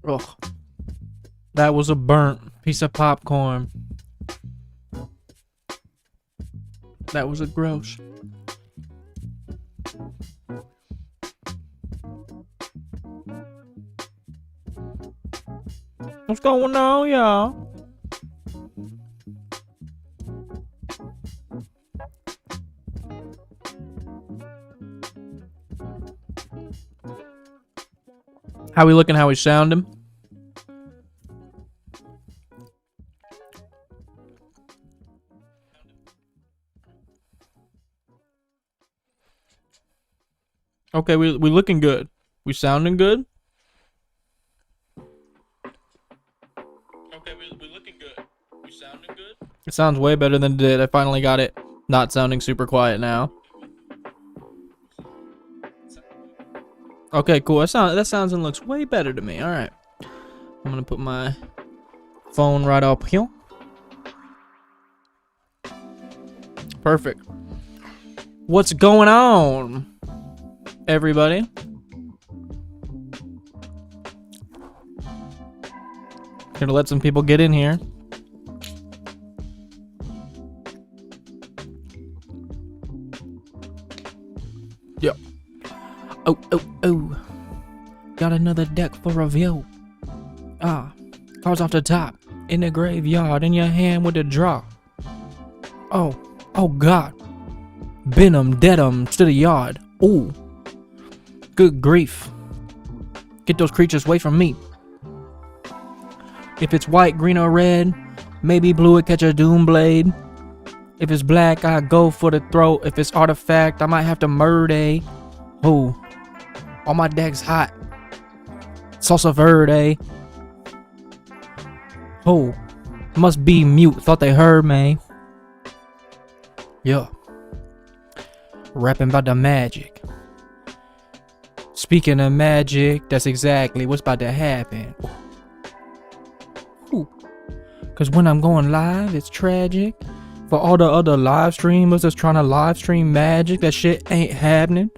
Ugh. That was a burnt piece of popcorn. That was a gross. What's going on, y'all? How we looking? How we sounding? Okay, we looking good. We sounding good? Okay, we looking good. We sounding good? It sounds way better than it did. I finally got it not sounding super quiet now. Okay, cool. That sounds and looks way better to me. All right. I'm gonna put my phone right up here. Perfect. What's going on, everybody? Gonna let some people get in here. Yep. Oh. Got another deck for review. Cards off the top. In the graveyard. In your hand with the draw. Oh God. Bend 'em, dead 'em to the yard. Ooh. Good grief. Get those creatures away from me. If it's white, green, or red, maybe blue would catch a doom blade. If it's black, I go for the throat. If it's artifact, I might have to murder. Oh. All my decks hot. Salsa verde. Oh. Must be mute. Thought they heard me. Yeah. Rapping about the magic. Speaking of magic, that's exactly what's about to happen. Ooh. Cause when I'm going live, it's tragic. For all the other live streamers that's trying to live stream magic, that shit ain't happening.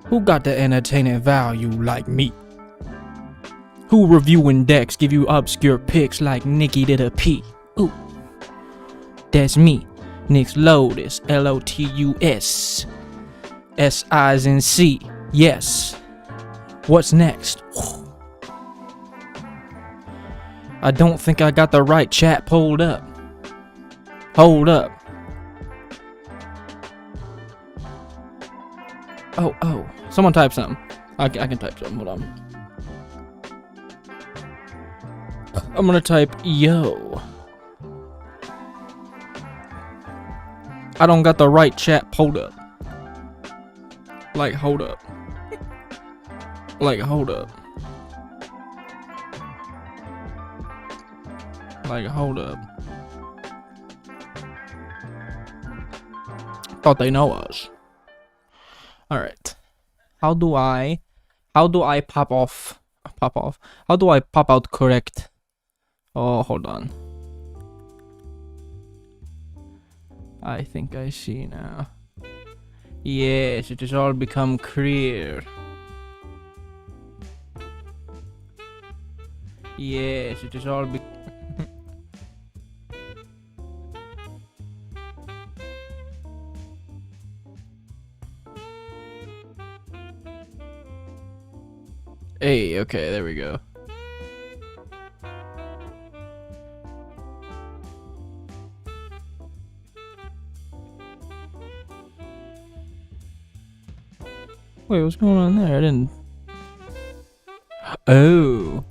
Who got the entertaining value like me? Who reviewing decks give you obscure picks like Nikki did a P? Ooh. That's me. Nyx Lotus. Lotus. S-I's and C. Yes. What's next? I don't think I got the right chat pulled up. Hold up. Oh. Someone type something. I can type something. Hold on. I'm gonna type yo. I don't got the right chat pulled up. Like, hold up. Like, hold up. Like, hold up. Thought they know us. Alright. How do I pop off? How do I pop out correct? Oh, hold on. I think I see now. Yes, it has all become clear. Yes, it has all Hey, okay, there we go. Wait, what's going on there? I didn't... Oh.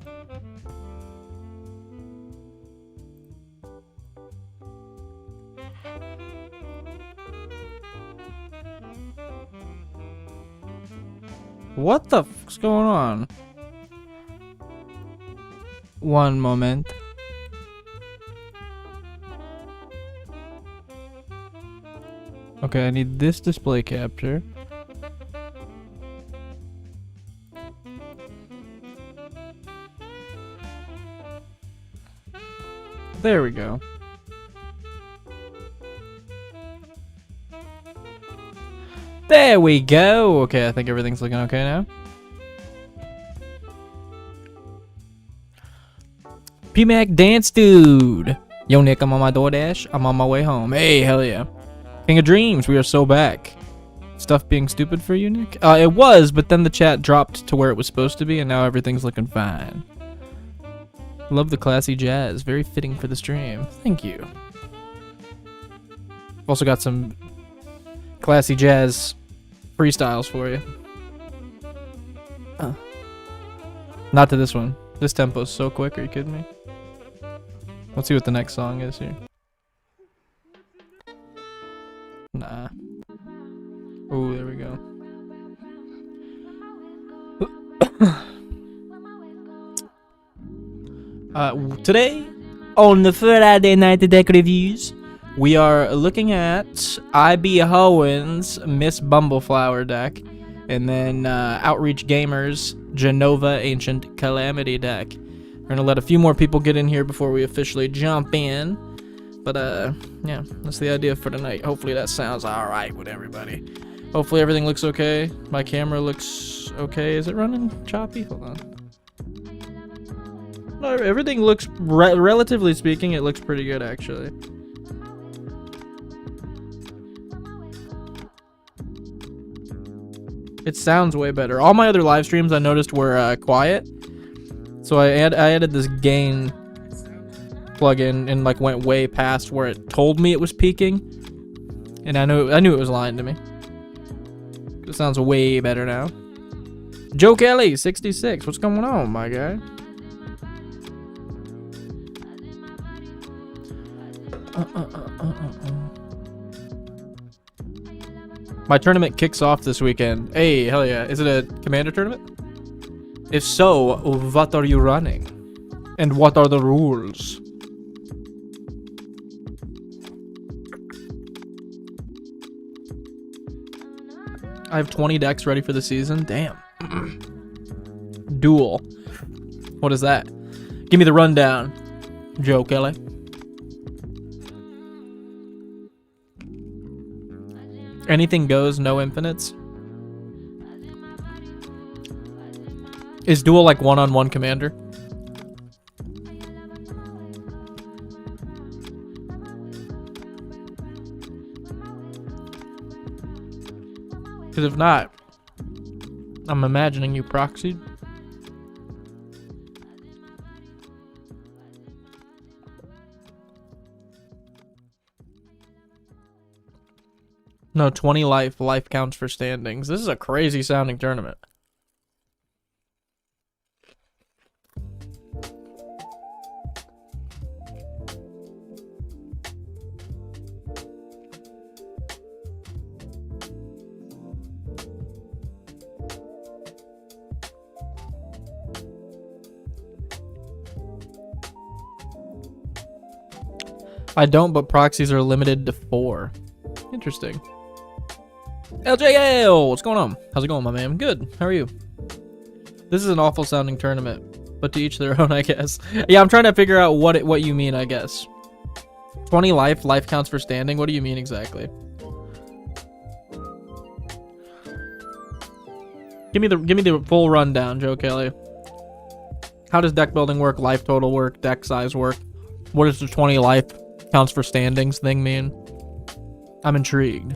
What the fuck's going on? One moment. Okay, I need this display capture. There we go. There we go. Okay, I think everything's looking okay now. P-Mac Dance Dude. Yo, Nick, I'm on my DoorDash. I'm on my way home. Hey, hell yeah. King of Dreams, we are so back. Stuff being stupid for you, Nick? It was, but then the chat dropped to where it was supposed to be, and now everything's looking fine. Love the classy jazz. Very fitting for the stream. Thank you. Also got some classy jazz freestyles for you. Not to this one. This tempo's so quick, are you kidding me? Let's see what the next song is here. Nah. Oh, there we go. Today, on the Friday Night Deck Reviews, we are looking at I.B. Howen's Miss Bumbleflower deck, and then Outreach Gamers' Jenova Ancient Calamity deck. We're gonna let a few more people get in here before we officially jump in. But yeah, that's the idea for tonight. Hopefully that sounds alright with everybody. Hopefully everything looks okay. My camera looks okay. Is it running choppy? Hold on. No, everything looks, relatively speaking, it looks pretty good actually. It sounds way better. All my other live streams I noticed were quiet. So I added this gain plugin and like went way past where it told me it was peaking. And I knew it was lying to me. It sounds way better now. Joe Kelly, 66. What's going on, my guy? My tournament kicks off this weekend. Hey, hell yeah. Is it a commander tournament? If so, what are you running? And what are the rules? I have 20 decks ready for the season. Damn. Duel. What is that? Give me the rundown, Joe Kelly. Anything goes, no infinites. Is Duel like one-on-one commander? Because if not, I'm imagining you proxied. No, 20 life. Life counts for standings. This is a crazy sounding tournament. I don't, but proxies are limited to 4. Interesting. LJL, what's going on? How's it going, my man? Good. How are you? This is an awful sounding tournament, but to each their own, I guess. Yeah, I'm trying to figure out what you mean, I guess. 20 life, life counts for standing. What do you mean exactly? Give me the full rundown, Joe Kelly. How does deck building work? Life total work? Deck size work? What does the 20 life counts for standings thing mean? I'm intrigued.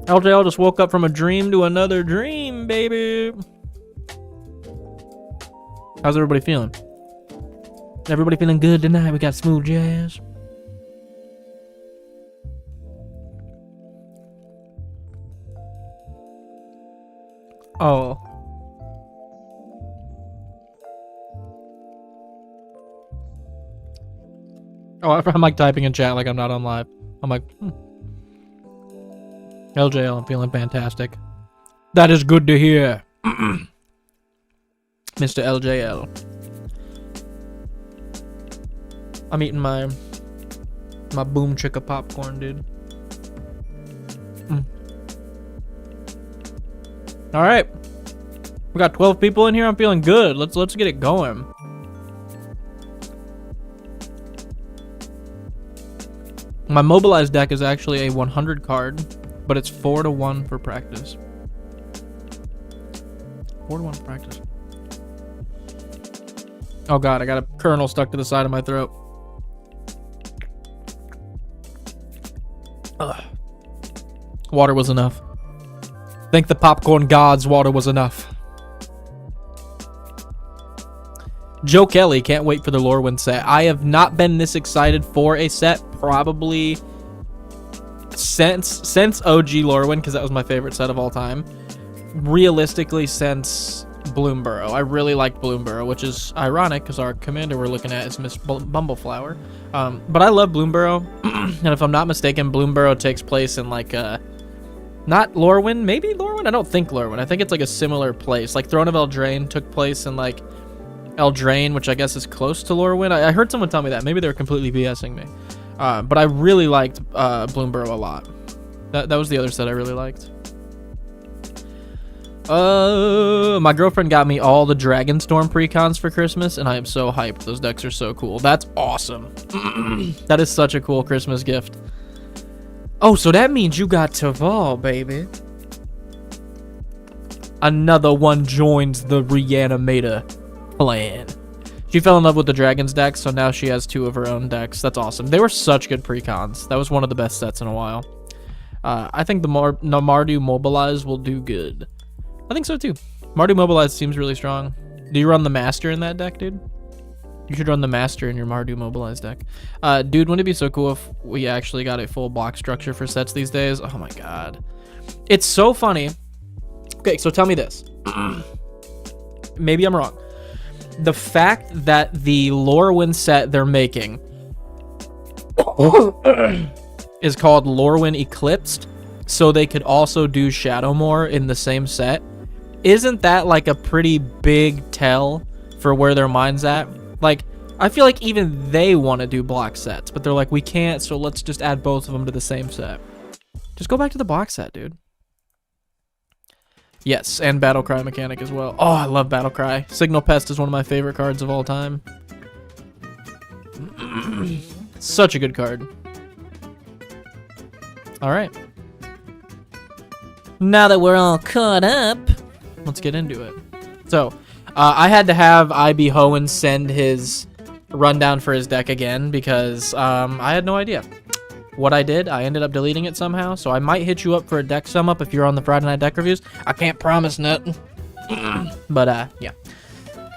LJL just woke up from a dream to another dream, baby. How's everybody feeling? Everybody feeling good tonight? We got smooth jazz. Oh. Oh, I'm like typing in chat like I'm not on live. I'm like, LJL, I'm feeling fantastic. That is good to hear. Mr. LJL. I'm eating my boom chicka popcorn, dude. All right. We got 12 people in here. I'm feeling good. Let's get it going. My mobilized deck is actually a 100 card, but it's 4-1 for practice. 4-1 for practice. Oh god, I got a kernel stuck to the side of my throat. Ugh. Water was enough. Thank the popcorn gods, water was enough. Joe Kelly, can't wait for the Lorwyn set. I have not been this excited for a set probably since OG Lorwyn, because that was my favorite set of all time. Realistically, since Bloomburrow. I really liked Bloomburrow, which is ironic because our commander we're looking at is Miss Bumbleflower. But I love Bloomburrow, and if I'm not mistaken, Bloomburrow takes place in like not Lorwyn, maybe Lorwyn? I don't think Lorwyn. I think it's like a similar place. Like Throne of Eldraine took place in like Eldraine, which I guess is close to Lorwyn. I heard someone tell me that. Maybe they were completely BSing me. But I really liked Bloomburrow a lot. That was the other set I really liked. My girlfriend got me all the Dragonstorm precons for Christmas, and I am so hyped. Those decks are so cool. That's awesome. That is such a cool Christmas gift. Oh, so that means you got Taval, baby. Another one joins the Reanimator clan. She fell in love with the Dragons deck, so now she has 2 of her own decks. That's awesome. They were such good precons. That was one of the best sets in a while. I think the Mardu Mobilize will do good. I think so too. Mardu Mobilize seems really strong. Do you run the Master in that deck, dude? You should run the Master in your Mardu Mobilize deck. Dude, wouldn't it be so cool if we actually got a full block structure for sets these days? Oh my god. It's so funny. Okay, so tell me this. Maybe I'm wrong. The fact that the Lorwyn set they're making is called Lorwyn Eclipsed, so they could also do Shadowmoor in the same set. Isn't that like a pretty big tell for where their mind's at? Like, I feel like even they want to do block sets, but they're like, we can't, so let's just add both of them to the same set. Just go back to the block set, dude. Yes, and Battlecry mechanic as well. Oh, I love Battlecry. Signal Pest is one of my favorite cards of all time. Such a good card. All right. Now that we're all caught up, let's get into it. So, I had to have IB Hoenn send his rundown for his deck again because I had no idea. What I did, I ended up deleting it somehow, so I might hit you up for a deck sum up if you're on the Friday Night Deck Reviews. I can't promise nothing. But, yeah.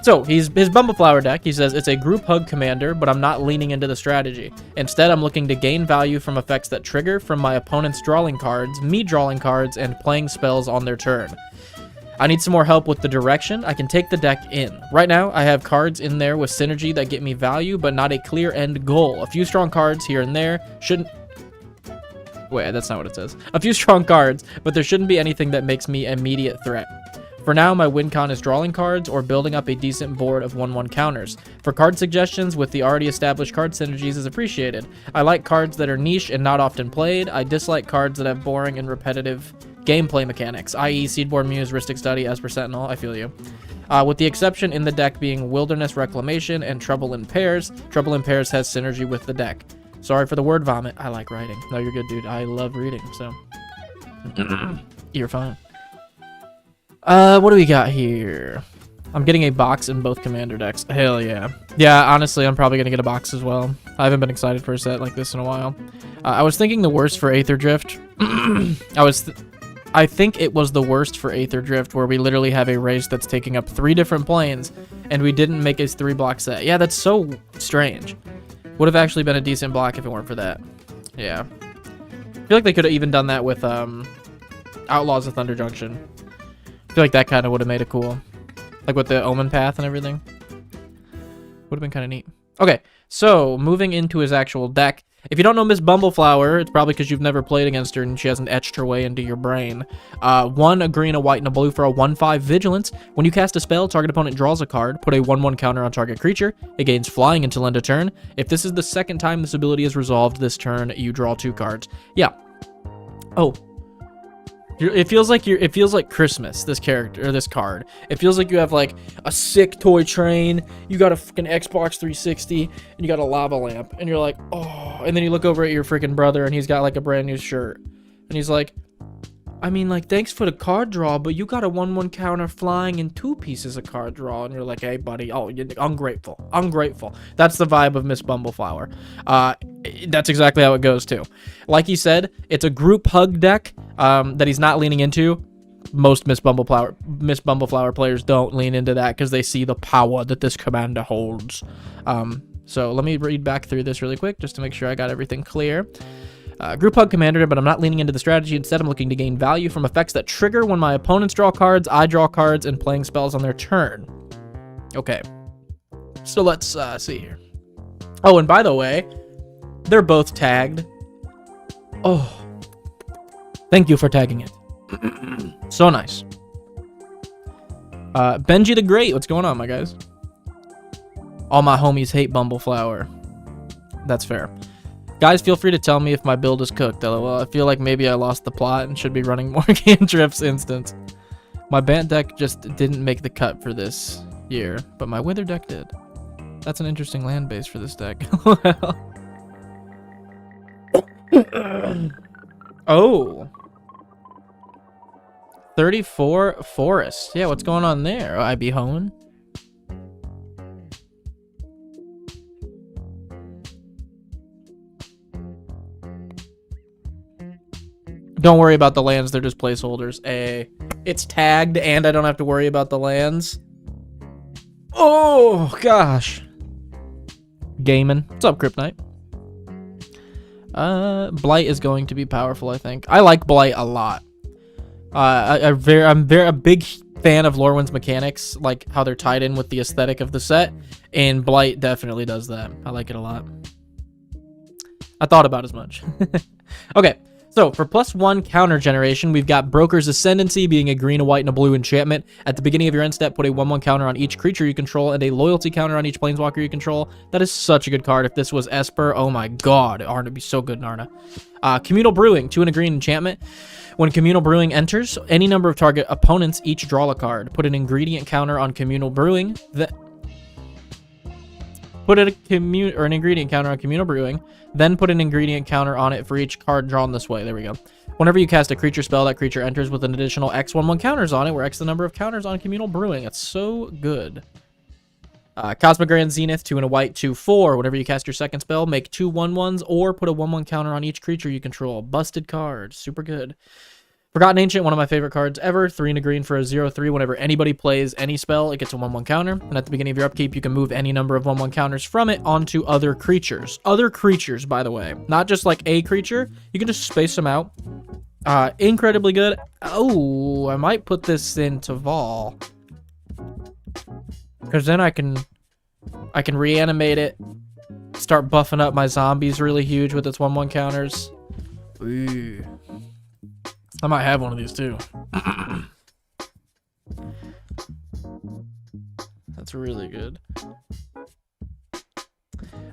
So, his Bumbleflower deck, he says, it's a group hug commander, but I'm not leaning into the strategy. Instead, I'm looking to gain value from effects that trigger from my opponent's drawing cards, me drawing cards, and playing spells on their turn. I need some more help with the direction. I can take the deck in. Right now, I have cards in there with synergy that get me value, but not a clear end goal. A few strong cards here and there shouldn't... Wait, that's not what it says. A few strong cards, but there shouldn't be anything that makes me immediate threat. For now, my win con is drawing cards or building up a decent board of 1/1 counters. For card suggestions with the already established card synergies is appreciated. I like cards that are niche and not often played. I dislike cards that have boring and repetitive gameplay mechanics, i.e. Seedborn Muse, Rhystic Study, Esper Sentinel. I feel you. With the exception in the deck being Wilderness Reclamation and Trouble in Pairs. Trouble in Pairs has synergy with the deck. Sorry for the word vomit. I like writing. No, you're good, dude. I love reading, so. You're fine. What do we got here? I'm getting a box in both commander decks. Hell yeah. Yeah, honestly, I'm probably going to get a box as well. I haven't been excited for a set like this in a while. I was thinking the worst for Aether Drift. I think it was the worst for Aether Drift, where we literally have a race that's taking up 3 different planes, and we didn't make a 3-block set. Yeah, that's so strange. Would have actually been a decent block if it weren't for that. Yeah. I feel like they could have even done that with Outlaws of Thunder Junction. I feel like that kind of would have made it cool. Like with the Omen Path and everything. Would have been kind of neat. Okay, so moving into his actual deck. If you don't know Miss Bumbleflower, it's probably because you've never played against her and she hasn't etched her way into your brain. 1, a green, a white, and a blue for a 1/5 Vigilance. When you cast a spell, target opponent draws a card. Put a 1/1 counter on target creature. It gains flying until end of turn. If this is the second time this ability is resolved this turn, you draw 2 cards. Yeah. Oh. It feels like Christmas, this character, or this card. It feels like you have, like, a sick toy train, you got a fucking Xbox 360, and you got a lava lamp, and you're like, oh, and then you look over at your freaking brother, and he's got, like, a brand new shirt, and he's like, I mean, like, thanks for the card draw, but you got a 1/1 counter flying in 2 pieces of card draw, and you're like, hey, buddy, oh, you're ungrateful, ungrateful. That's the vibe of Miss Bumbleflower. That's exactly how it goes, too. Like he said, it's a group hug deck that he's not leaning into. Most Miss Bumbleflower players don't lean into that because they see the power that this commander holds. So let me read back through this really quick just to make sure I got everything clear. Group hug commander, but I'm not leaning into the strategy. Instead, I'm looking to gain value from effects that trigger when my opponents draw cards, I draw cards, and playing spells on their turn. Okay. So let's see here. Oh, and by the way, they're both tagged. Oh. Thank you for tagging it. So nice. Benji the Great, what's going on, my guys? All my homies hate Bumbleflower. That's fair. Guys, feel free to tell me if my build is cooked. LOL. I feel like maybe I lost the plot and should be running more cantrips instance. My Bant deck just didn't make the cut for this year, but my Wither deck did. That's an interesting land base for this deck. Oh. 34 Forest. Yeah, what's going on there? Oh, I be hone. Don't worry about the lands, they're just placeholders. It's tagged and I don't have to worry about the lands. Oh gosh. Gaming. What's up, Kryptonite? Blight is going to be powerful, I think. I like Blight a lot. I'm a big fan of Lorwyn's mechanics, like how they're tied in with the aesthetic of the set, and Blight definitely does that. I like it a lot. I thought about as much. Okay. So, for +1 counter generation, we've got Broker's Ascendancy being a green, a white, and a blue enchantment. At the beginning of your end step, put a 1/1 counter on each creature you control and a loyalty counter on each planeswalker you control. That is such a good card. If this was Esper, oh my god, Arna would be so good in Arna. Communal Brewing, 2 and a green enchantment. When Communal Brewing enters, any number of target opponents each draw a card. Put an ingredient counter on Communal Brewing. Put an ingredient counter on Communal Brewing. Then put an ingredient counter on it for each card drawn this way. There we go. Whenever you cast a creature spell, that creature enters with an additional X 1/1 counters on it, where X the number of counters on Communal Brewing. It's so good. Cosmic Grand Zenith, 2 and a white, 2/4. Whenever you cast your second spell, make 2 1/1s or put a 1/1 counter on each creature you control. Busted card. Super good. Forgotten Ancient, one of my favorite cards ever. 3 and a green for a 0/3. Whenever anybody plays any spell, it gets a 1/1 counter. And at the beginning of your upkeep, you can move any number of 1/1 counters from it onto other creatures. Other creatures, by the way. Not just like a creature. You can just space them out. Incredibly good. Oh, I might put this into Vol. Because then I can reanimate it. Start buffing up my zombies really huge with its 1/1 counters. Ooh. I might have one of these too. That's really good.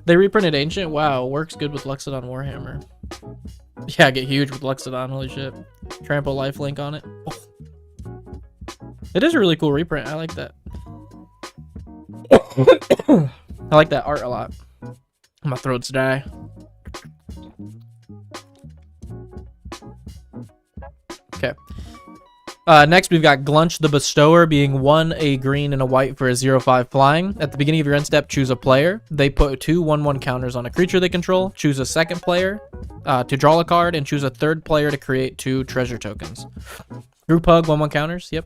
They reprinted Ancient. Wow, works good with Luxodon Warhammer. Yeah, get huge with Luxodon. Holy shit. Trample lifelink on it. Oh. It is a really cool reprint. I like that. I like that art a lot. My throat's dry. Okay. Next, we've got Glunch the Bestower being 1, a green, and a white for a 0/5 flying. At the beginning of your end step, choose a player. They put 2 1/1 counters on a creature they control. Choose a second player to draw a card, and choose a third player to create 2 treasure tokens. Group Hug, 1/1 counters. Yep.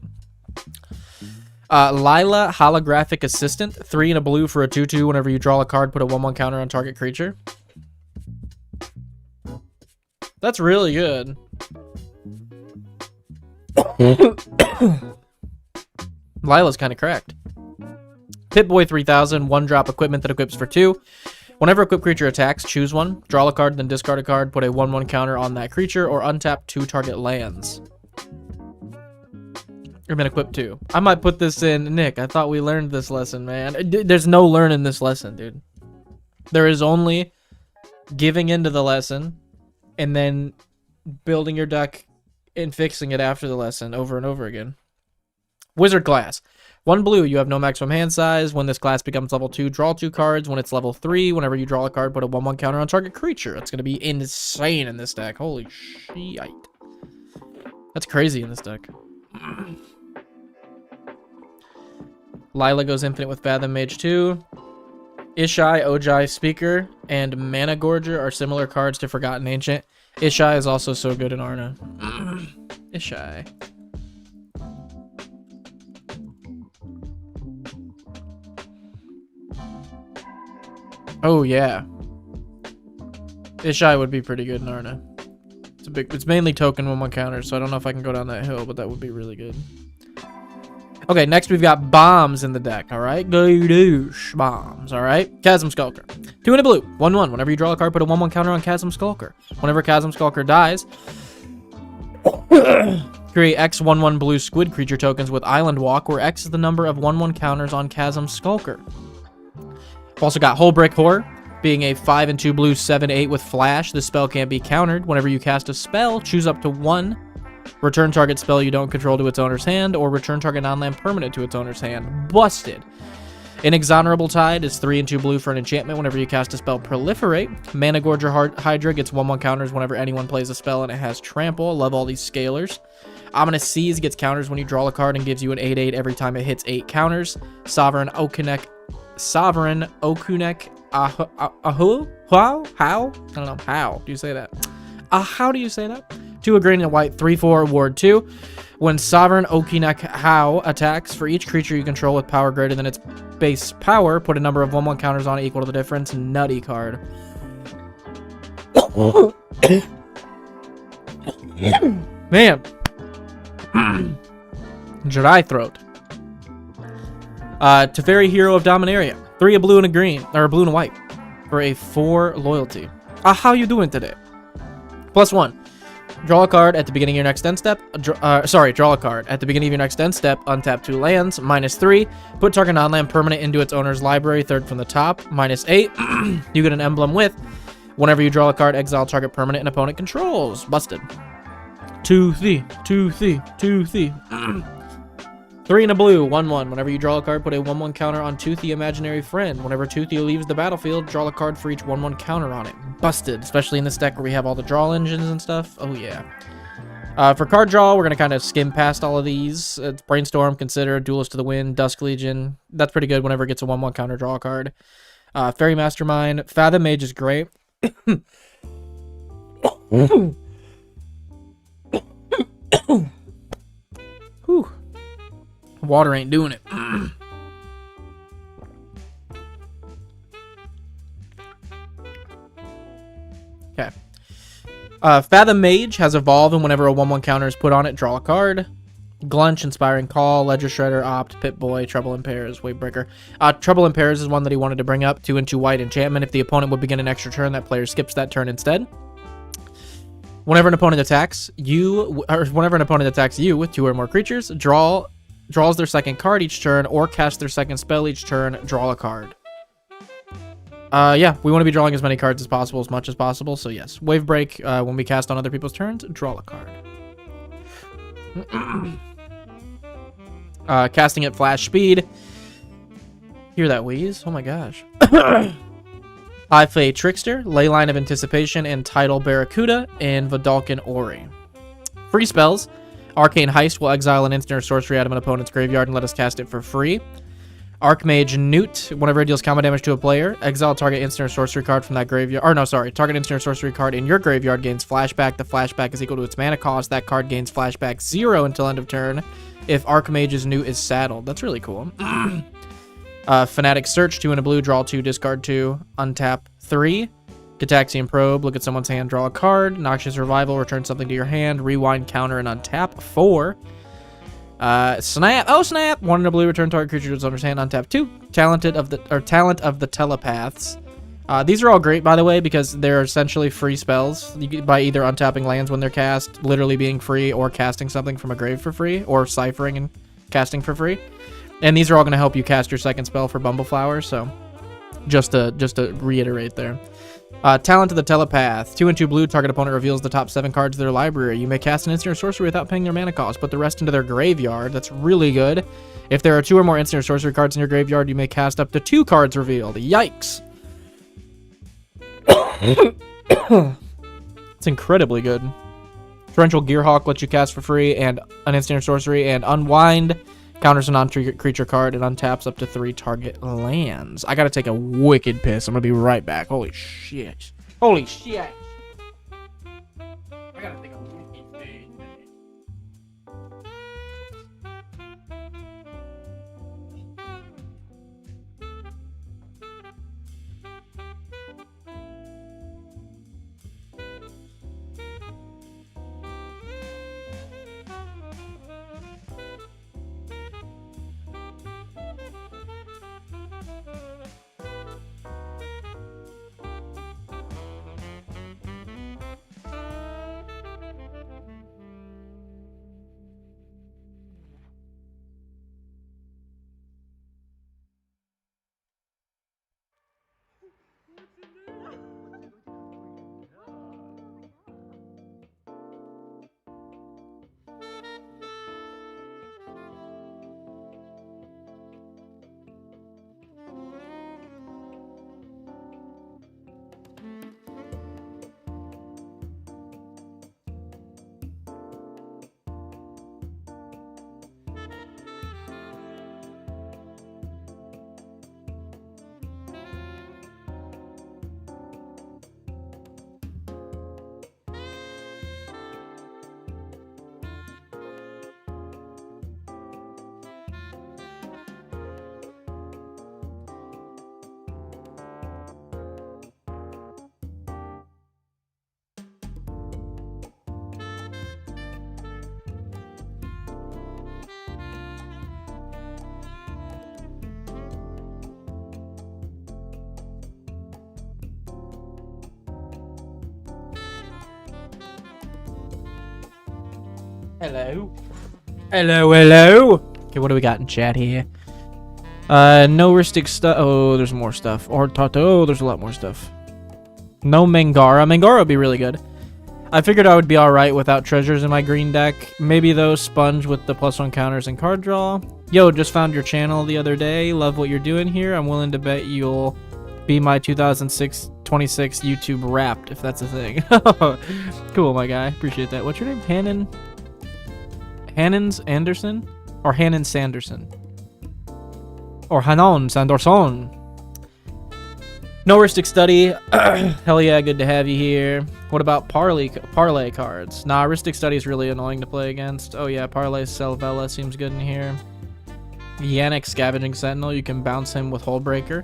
Lila Holographic Assistant, 3 and a blue for a 2/2. Whenever you draw a card, put a 1/1 counter on target creature. That's really good. Lila's kind of cracked. Pip-Boy 3000, 1-drop equipment that equips for 2. Whenever a equipped creature attacks, choose one. Draw a card, then discard a card. Put a 1/1 counter on that creature, or untap 2 target lands. Or been equipped 2. I might put this in. Nick, I thought we learned this lesson, man. There's no learning this lesson, dude. There is only giving into the lesson and then building your deck and fixing it after the lesson over and over again. Wizard class. 1 blue, you have no maximum hand size. When this class becomes level 2, draw 2 cards. When it's level 3, whenever you draw a card, put a 1/1 counter on target creature. It's going to be insane in this deck. Holy shit. That's crazy in this deck. Lila goes infinite with Fathom Mage 2. Ishai, Ojai, Speaker, and Mana Gorger are similar cards to Forgotten Ancient. Ishai is also so good in Arna. Ishai. Oh yeah. Ishai would be pretty good in Arna. It's mainly token 1/1 counters, so I don't know if I can go down that hill, but that would be really good. Okay, next we've got bombs in the deck, alright? Go-doosh bombs, alright? Chasm Skulker. 2 and a blue, 1/1. Whenever you draw a card, put a 1/1 counter on Chasm Skulker. Whenever Chasm Skulker dies, create X 1/1 blue squid creature tokens with Island Walk, where X is the number of 1/1 counters on Chasm Skulker. We've also got Whole Brick Horror, being a 5 and 2 blue 7/8 with Flash. This spell can't be countered. Whenever you cast a spell, choose up to 1. Return target spell you don't control to its owner's hand, or return target non-land permanent to its owner's hand. Busted. Inexorable Tide is 3 and 2 blue for an enchantment. Whenever you cast a spell, Proliferate. Mana Gorger Hydra gets 1/1 counters whenever anyone plays a spell and it has Trample. I love all these scalers. Ominous Seas gets counters when you draw a card and gives you an 8/8 every time it hits 8 counters. Sovereign Okunek, Ahu? How? I don't know. How do you say that? How do you say that? 2 a green and a white, 3/4, ward 2. When Sovereign Okunek How attacks, for each creature you control with power greater than its base power, put a number of 1/1 counters on it equal to the difference. Nutty card. Man. Dry Throat. Teferi, Hero of Dominaria. 3 a blue and a green, or a blue and a white, for a 4 loyalty. How you doing today? +1. Draw a card at the beginning of your next end step. Draw a card at the beginning of your next end step. Untap 2 lands. -3. Put target non-land permanent into its owner's library, third from the top. -8. You get an emblem with. Whenever you draw a card, exile target permanent an opponent controls. Busted. 2-3. 2-3. 2-3. 3 and a blue, 1/1. Whenever you draw a card, put a 1/1 counter on Toothy Imaginary Friend. Whenever Toothy leaves the battlefield, draw a card for each 1/1 counter on it. Busted, especially in this deck where we have all the draw engines and stuff. Oh yeah. For card draw, we're going to kind of skim past all of these. It's Brainstorm, Consider, Duelist to the Wind, Dusk Legion. That's pretty good whenever it gets a 1/1 counter draw card. Fairy Mastermind. Fathom Mage is great. Whew. Water ain't doing it. Okay. Fathom Mage has Evolve, and whenever a 1/1 counter is put on it, draw a card. Glunch, Inspiring Call, Ledger Shredder, Opt, Pip-Boy, Trouble in Pairs, Wavebreaker. Trouble in Pairs is one that he wanted to bring up. 2 and 2 white enchantment. If the opponent would begin an extra turn, that player skips that turn instead. Whenever an opponent attacks you, with 2 or more creatures, draws their second card each turn, or casts their second spell each turn, draw a card. Yeah, we want to be drawing as many cards as possible, as much as possible, so yes. Wave Break, when we cast on other people's turns, draw a card. Casting at Flash Speed. Hear that wheeze? Oh my gosh. High Fae Trickster, Leyline of Anticipation, and Tidal Barracuda, and Vidalcan Ori. Free spells. Arcane Heist will exile an instant or sorcery out of an opponent's graveyard and let us cast it for free. Archmage Newt, whenever it deals combat damage to a player, exile target instant or sorcery card from that graveyard. Or no, sorry. Target instant or sorcery card in your graveyard gains flashback. The flashback is equal to its mana cost. That card gains flashback 0 until end of turn if Archmage's Newt is saddled. That's really cool. Fanatic Search, 2 and a blue, draw 2, discard 2, untap 3. Gataxian Probe, look at someone's hand, draw a card. Noxious Revival, return something to your hand. Rewind, counter, and untap 4. Snap, oh snap! 1 and a blue, return target creature to its owner's hand, untap 2. Talent of the Telepaths. These are all great, by the way, because they're essentially free spells. You get by either untapping lands when they're cast, literally being free, or casting something from a grave for free, or ciphering and casting for free. And these are all going to help you cast your second spell for Bumbleflower, so just to reiterate there. Talent of the Telepath. 2 and 2 blue, target opponent reveals the top 7 cards of their library. You may cast an instant or sorcery without paying their mana cost, put the rest into their graveyard. That's really good. If there are 2 or more instant or sorcery cards in your graveyard, you may cast up to 2 cards revealed. Yikes. It's incredibly good. Torrential Gearhawk lets you cast for free and an instant or sorcery, and Unwind counters a non-creature card and untaps up to 3 target lands. I gotta take a wicked piss. I'm gonna be right back. Holy shit. Holy shit. I gotta take a wicked piss. Hello. Hello, hello. Okay, what do we got in chat here? No Ristic stuff. Oh, there's more stuff. Or Tato. There's a lot more stuff. No Mangara. Mangara would be really good. I figured I would be alright without treasures in my green deck. Maybe though, Sponge with the +1 counters and card draw. Yo, just found your channel the other day. Love what you're doing here. I'm willing to bet you'll be my 2026 YouTube Wrapped, if that's a thing. Cool, my guy. Appreciate that. What's your name? Hannons Anderson? Or Hannon Sanderson? Or Hanon Sanderson? No Ristic Study. Hell yeah, good to have you here. What about parlay cards? Nah, Ristic Study is really annoying to play against. Oh yeah, Parlay Selvella seems good in here. Yannick Scavenging Sentinel, you can bounce him with Hullbreaker.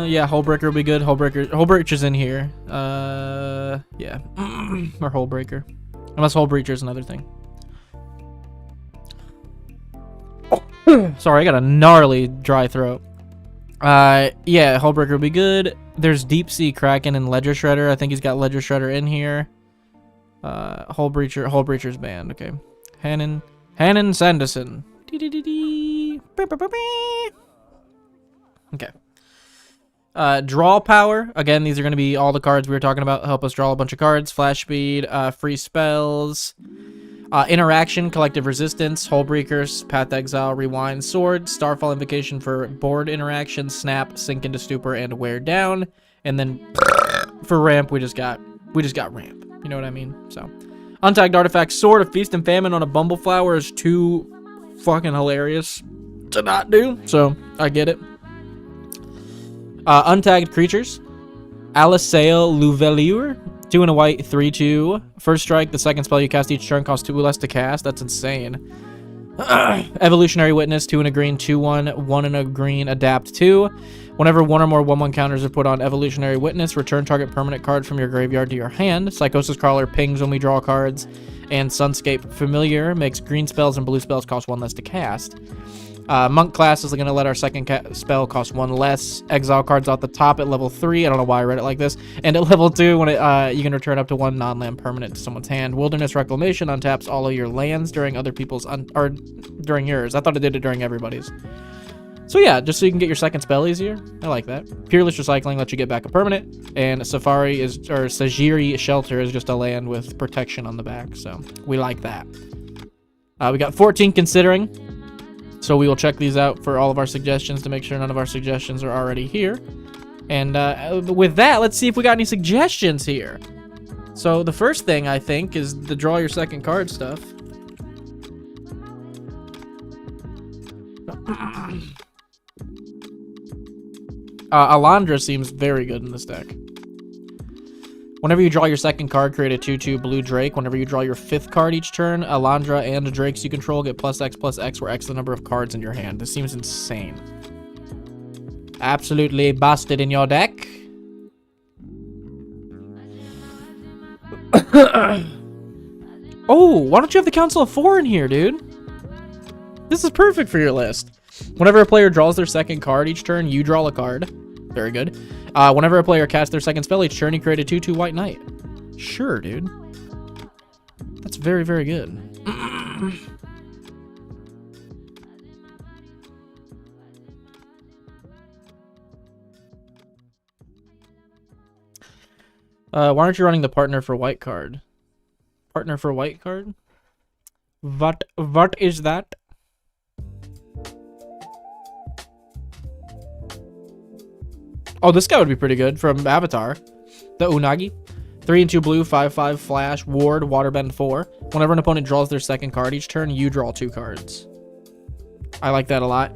Yeah, Hullbreaker will be good. Hullbreacher's in here. Yeah. Or Hullbreaker. Unless Hullbreacher's another thing. Sorry, I got a gnarly dry throat. Yeah, Hullbreaker will be good. There's Deep Sea Kraken and Ledger Shredder. I think he's got Ledger Shredder in here. Hullbreacher's banned. Okay. Hannon Sanderson. Okay. Draw power. Again, these are going to be all the cards we were talking about. Help us draw a bunch of cards. Flash speed, free spells, interaction, collective resistance, Hullbreakers, Path Exile, Rewind, Sword, Starfall Invocation for board interaction, Snap, Sink into Stupor, and Wear Down. And then for ramp, we just got ramp. You know what I mean? So, untagged artifact, Sword of Feast and Famine on a Bumbleflower is too fucking hilarious to not do. So I get it. Untagged creatures. Alisail Louvelure. 2 and a white, 3/2. First strike, the second spell you cast each turn costs 2 less to cast. That's insane. Evolutionary Witness, 2 and a green, 2/1, 1 and a green, adapt 2. Whenever 1 or more 1/1 counters are put on Evolutionary Witness, return target permanent card from your graveyard to your hand. Psychosis Crawler pings when we draw cards. And Sunscape Familiar makes green spells and blue spells cost 1 less to cast. Monk class is going to let our second spell cost 1 less. Exile cards out the top at level 3. I don't know why I read it like this. And at level 2, when you can return up to 1 non-land permanent to someone's hand. Wilderness Reclamation untaps all of your lands during other people's or during yours. I thought it did it during everybody's. So yeah, just so you can get your second spell easier. I like that. Peerless Recycling lets you get back a permanent. And Sajiri Shelter is just a land with protection on the back. So we like that. We got 14 Considering. So we will check these out for all of our suggestions to make sure none of our suggestions are already here. And with that, let's see if we got any suggestions here. So the first thing, I think, is the draw your second card stuff. Alondra seems very good in this deck. Whenever you draw your second card, create a 2/2 blue Drake. Whenever you draw your 5th card each turn, Alondra and the Drakes you control get +X/+X, where X is the number of cards in your hand. This seems insane. Absolutely busted in your deck. Oh, why don't you have the Council of 4 in here, dude? This is perfect for your list. Whenever a player draws their second card each turn, you draw a card. Very good. Whenever a player casts their second spell each turn, you create a 2/2 White Knight. Sure, dude. That's very, very good. Why aren't you running the partner for white card? Partner for white card? What is that? Oh, this guy would be pretty good from Avatar. The Unagi. 3/2 blue, 5/5 flash, ward, waterbend 4. Whenever an opponent draws their second card each turn, you draw 2 cards. I like that a lot.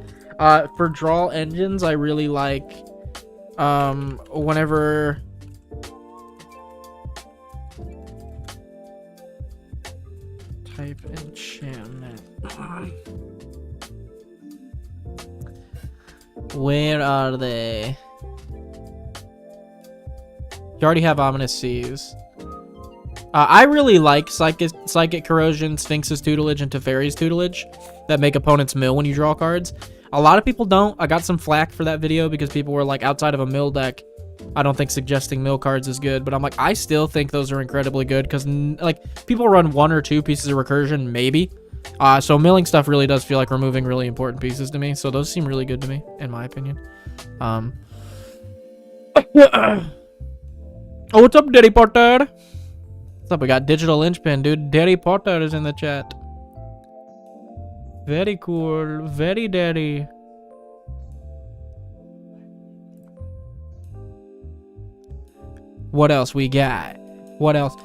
For draw engines, I really like whenever type enchantment. Where are they? You already have Ominous Seas. I really like Psychic Corrosion, Sphinx's Tutelage, and Teferi's Tutelage that make opponents mill when you draw cards. A lot of people don't. I got some flack for that video because people were like, outside of a mill deck, I don't think suggesting mill cards is good. But I'm like, I still think those are incredibly good because like people run 1 or 2 pieces of recursion, maybe. So milling stuff really does feel like removing really important pieces to me. So those seem really good to me, in my opinion. Oh, what's up, Daddy Potter? What's up? We got Digital Linchpin, dude. Daddy Potter is in the chat. Very cool. Very daddy. What else we got? What else?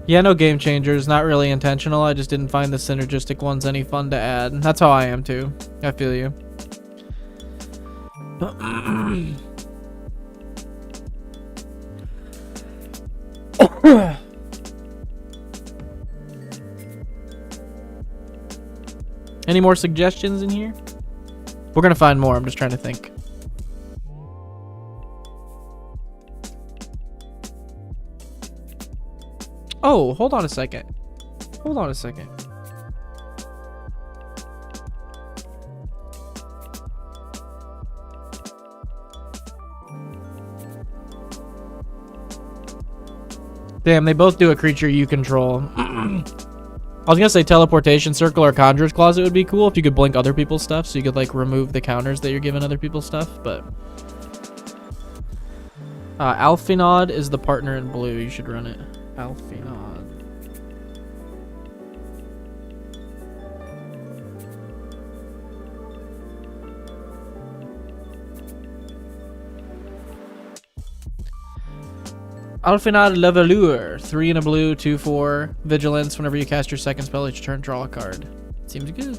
Yeah, no game changers. Not really intentional. I just didn't find the synergistic ones any fun to add. That's how I am too. I feel you. Any more suggestions in here? We're gonna find more. I'm just trying to think. Oh, hold on a second. Hold on a second. Damn, they both do a creature you control. I was gonna say Teleportation Circle or Conjurer's Closet would be cool if you could blink other people's stuff, so you could like remove the counters that you're giving other people's stuff, but Alfinod is the partner in blue. You should run it. Alfinod. Alfinod Levelure. 3 in a blue, 2/4. Vigilance. Whenever you cast your second spell each turn, draw a card. Seems good.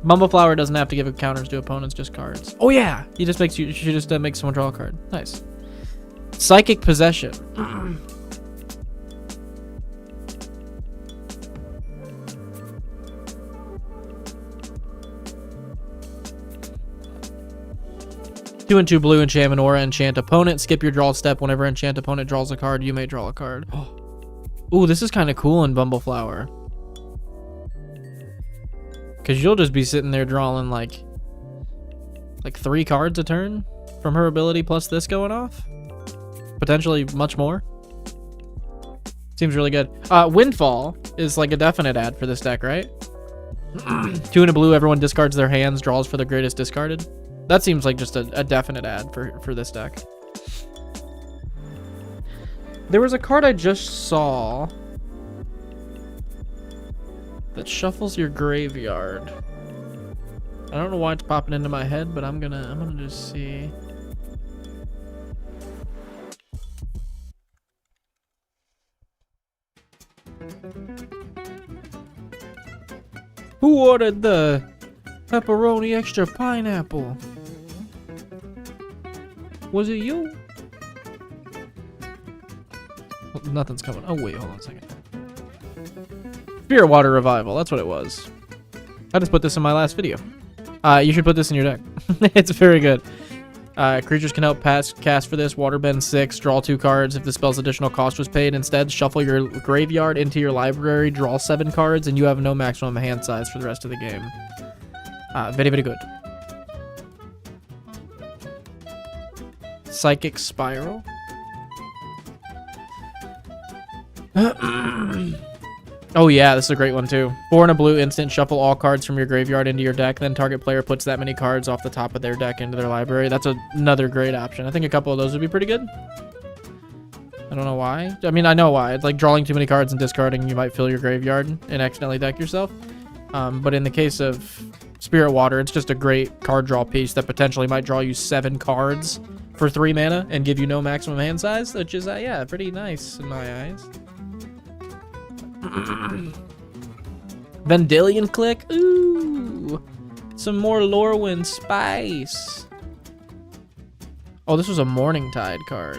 Bumbleflower doesn't have to give counters to opponents, just cards. Oh yeah, he just makes you should just make someone draw a card. Nice. Psychic Possession. Two and 2 blue, enchantment aura, enchant opponent. Skip your draw step. Whenever enchant opponent draws a card, you may draw a card. Ooh, this is kind of cool in Bumbleflower. Because you'll just be sitting there drawing like 3 cards a turn from her ability plus this going off. Potentially much more. Seems really good. Windfall is like a definite add for this deck, right? 2 and a blue, everyone discards their hands, draws for the greatest discarded. That seems like just a definite ad for this deck. There was a card I just saw that shuffles your graveyard. I don't know why it's popping into my head, but I'm gonna just see. Who ordered the pepperoni extra pineapple? Was it you? Well, nothing's coming. Oh wait, hold on a second. Spirit Water Revival, that's what it was. I just put this in my last video. You should put this in your deck. It's very good. Creatures can help cast for this. Waterbend 6, draw 2 cards. If the spell's additional cost was paid, instead shuffle your graveyard into your library, draw 7 cards, and you have no maximum hand size for the rest of the game. Very, very good. Psychic Spiral. Oh yeah, this is a great one too. 4 and a blue, instant, shuffle all cards from your graveyard into your deck, then target player puts that many cards off the top of their deck into their library. That's another great option. I think a couple of those would be pretty good. I don't know why. I mean, I know why. It's like drawing too many cards and discarding, you might fill your graveyard and accidentally deck yourself. But in the case of Spirit Water, it's just a great card draw piece that potentially might draw you 7 cards for 3 mana and give you no maximum hand size, which is, yeah, pretty nice in my eyes. Vendilion Click. Ooh. Some more Lorwyn spice. Oh, this was a Morningtide card.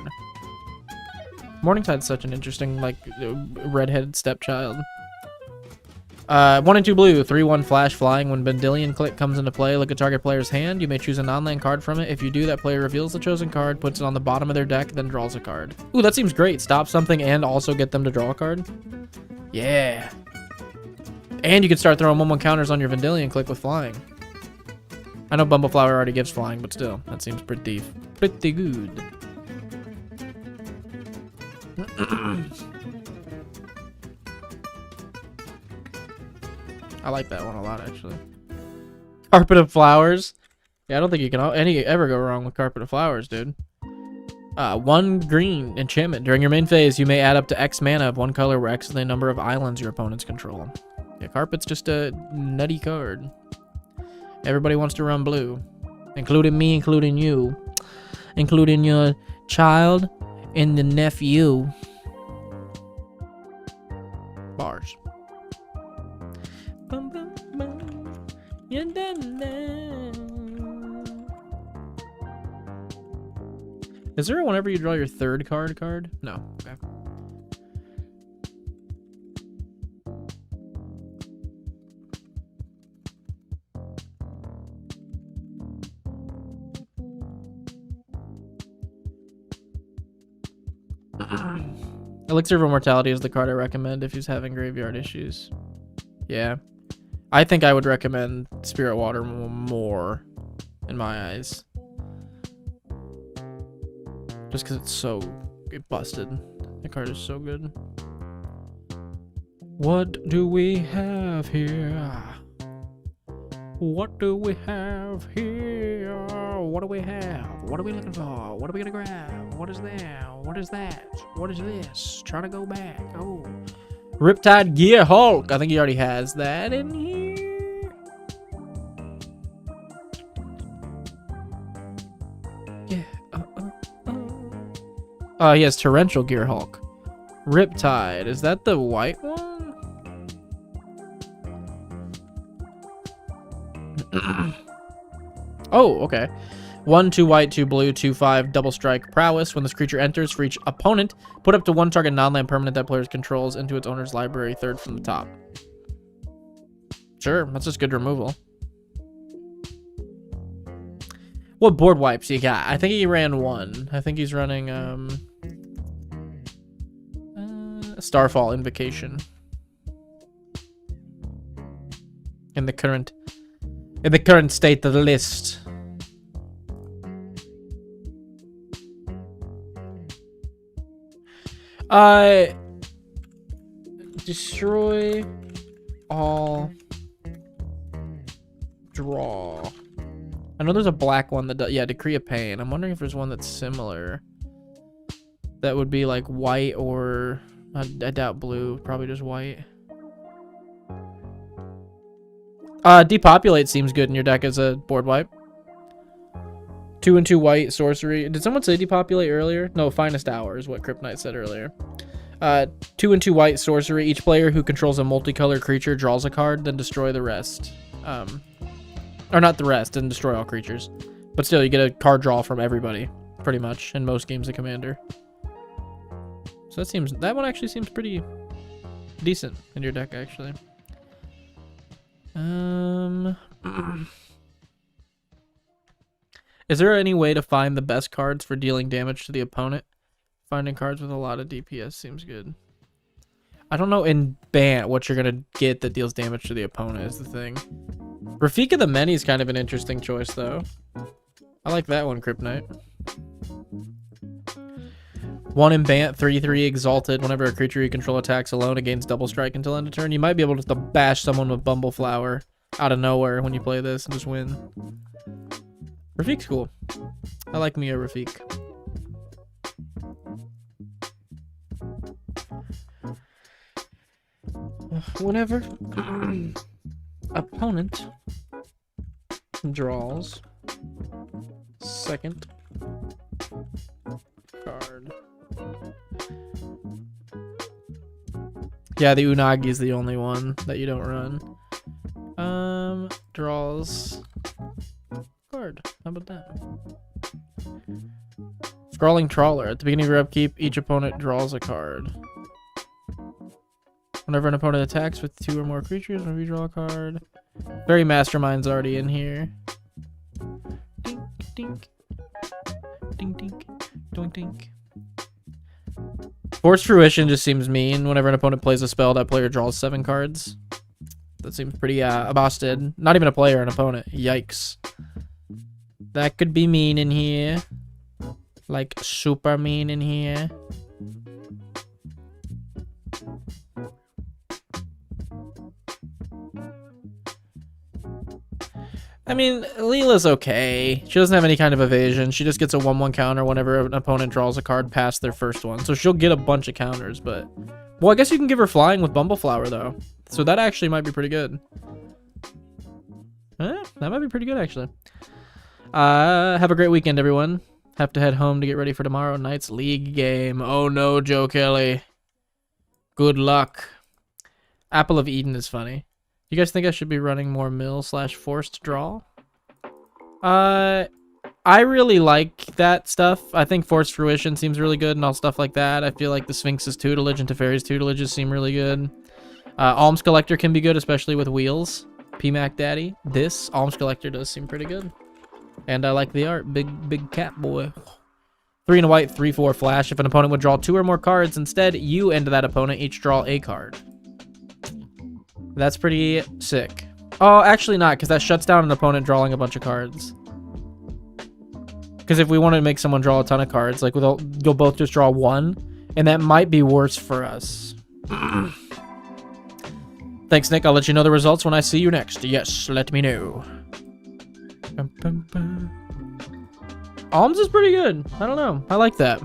Morningtide's such an interesting, like, redheaded stepchild. 1 and 2 blue, 3/1 flash flying. When Vendilion Click comes into play, look at target player's hand. You may choose a non-land card from it. If you do, that player reveals the chosen card, puts it on the bottom of their deck, then draws a card. Ooh, that seems great. Stop something and also get them to draw a card. Yeah. And you can start throwing 1/1 counters on your Vendilion Click with flying. I know Bumbleflower already gives flying, but still, that seems pretty good. I like that one a lot, actually. Carpet of Flowers. Yeah, I don't think you can ever go wrong with Carpet of Flowers, dude. 1 green enchantment. During your main phase, you may add up to X mana of 1 color, where X is the number of islands your opponents control. Yeah, Carpet's just a nutty card. Everybody wants to run blue. Including me, including you. Including your child and the nephew. Bars. Bum, bum, bum. You're done now. Is there a whenever you draw your 3rd card? No. Okay. Elixir of Immortality is the card I recommend if he's having graveyard issues. Yeah. I think I would recommend Spirit Water more, in my eyes. Just because it's so busted. The card is so good. What do we have here? What do we have here? What do we have? What are we looking for? What are we gonna grab? What is there? What is that? What is this? Trying to go back. Oh. Riptide Gear Hulk. I think he already has that in here. Yeah. He has Torrential Gear Hulk. Riptide. Is that the white one? Oh, okay. 1, 2 white, 2 blue, 2/5, double strike, prowess. When this creature enters, for each opponent, put up to 1 target non-land permanent that player controls into its owner's library, 3rd from the top. Sure, that's just good removal. What board wipes you got? I think he ran 1. I think he's running Starfall Invocation. In the current state of the list. Destroy all Draw. I know there's a black one that does, yeah, Decree of Pain. I'm wondering if there's one that's similar. That would be like white or, I doubt blue, probably just white. Depopulate seems good in your deck as a board wipe. 2 and 2 white sorcery. Did someone say depopulate earlier? No, finest hour is what Kryptonite said earlier. 2 and 2 white sorcery. Each player who controls a multicolored creature draws a card, then destroy the rest. Or not the rest, and destroy all creatures. But still, you get a card draw from everybody, pretty much, in most games of Commander. So that one actually seems pretty decent in your deck, actually. Is there any way to find the best cards for dealing damage to the opponent? Finding cards with a lot of DPS seems good. I don't know in Bant what you're gonna get that deals damage to the opponent is the thing. Rafika the Many is kind of an interesting choice though. I like that one, Kryptonite. 1 in Bant, 3/3 Exalted. Whenever a creature you control attacks alone, it gains double strike until end of turn. You might be able to bash someone with Bumbleflower out of nowhere when you play this and just win. Rafik's cool. I like Mia Rafik. Whenever opponent draws second card. Yeah, the Unagi is the only one that you don't run. Draws card. How about that? Scrawling Trawler. At the beginning of your upkeep, each opponent draws a card. Whenever an opponent attacks with 2 or more creatures, whenever you draw a card. Very Mastermind's already in here. Dink, dink. Dink, dink. Doink, dink. Force Fruition just seems mean. Whenever an opponent plays a spell, that player draws 7 cards. That seems pretty busted. Not even a player, an opponent. Yikes. That could be mean in here. Like, super mean in here. I mean, Leela's okay. She doesn't have any kind of evasion. She just gets a 1/1 counter whenever an opponent draws a card past their first one. So she'll get a bunch of counters, but... Well, I guess you can give her flying with Bumbleflower, though. So that actually might be pretty good. That might be pretty good, actually. Have a great weekend, everyone. Have to head home to get ready for tomorrow night's league game. Oh no, Joe Kelly. Good luck. Apple of Eden is funny. You guys think I should be running more mill/forced draw? I really like that stuff. I think Forced Fruition seems really good and all stuff like that. I feel like the Sphinx's tutelage and Teferi's tutelages seem really good. Alms Collector can be good, especially with wheels. PMAC Daddy. This Alms Collector does seem pretty good. And I like the art. Big cat boy. 3 and a white, 3/4 flash. If an opponent would draw 2 or more cards, instead, you and that opponent each draw a card. That's pretty sick. Oh, actually not, because that shuts down an opponent drawing a bunch of cards. Because if we want to make someone draw a ton of cards, like you'll both just draw 1, and that might be worse for us. Thanks, Nick. I'll let you know the results when I see you next. Yes, let me know. Alms is pretty good. I don't know. I like that.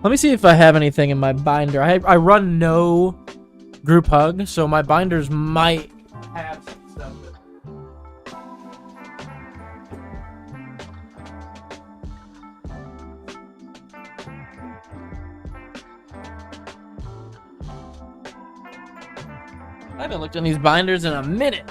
Let me see if I have anything in my binder. I run no group hug, so my binders might have some stuff. I haven't looked in these binders in a minute.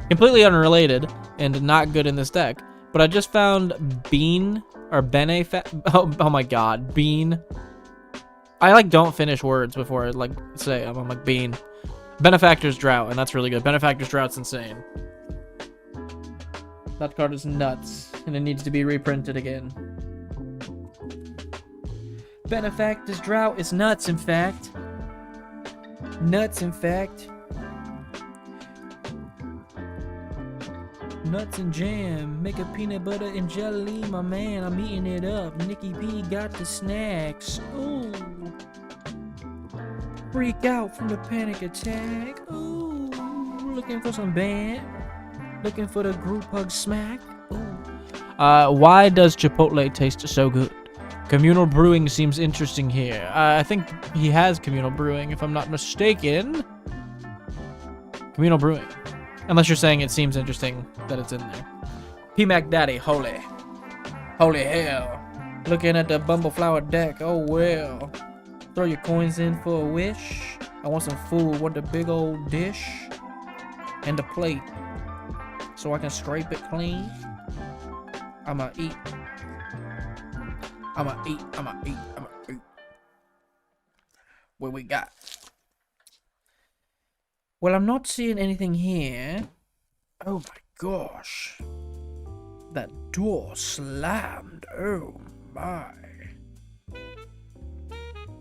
Completely unrelated and not good in this deck, but I just found Bean or Bene. Oh my God, Bean. I like don't finish words before I like say them. I'm like Bean. Benefactor's Drought, and that's really good. Benefactor's Drought's insane. That card is nuts, and it needs to be reprinted again. Benefactor's Drought is nuts, in fact. Nuts, in fact. Nuts and jam, make a peanut butter and jelly, my man, I'm eating it up. Nikki P got the snacks. Ooh. Freak out from the panic attack. Ooh. looking for some band? Looking for the group hug smack? Ooh. Why does Chipotle taste so good? Communal brewing seems interesting here. I think he has communal brewing, if I'm not mistaken. Communal brewing. Unless you're saying it seems interesting that it's in there. P-Mac Daddy, holy. Holy hell. Looking at the Bumbleflower deck, oh well. Throw your coins in for a wish. I want some food, want the big old dish. And the plate. So I can scrape it clean. I'ma eat. I'ma eat. What we got? Well, I'm not seeing anything here. Oh my gosh. That door slammed. Oh my.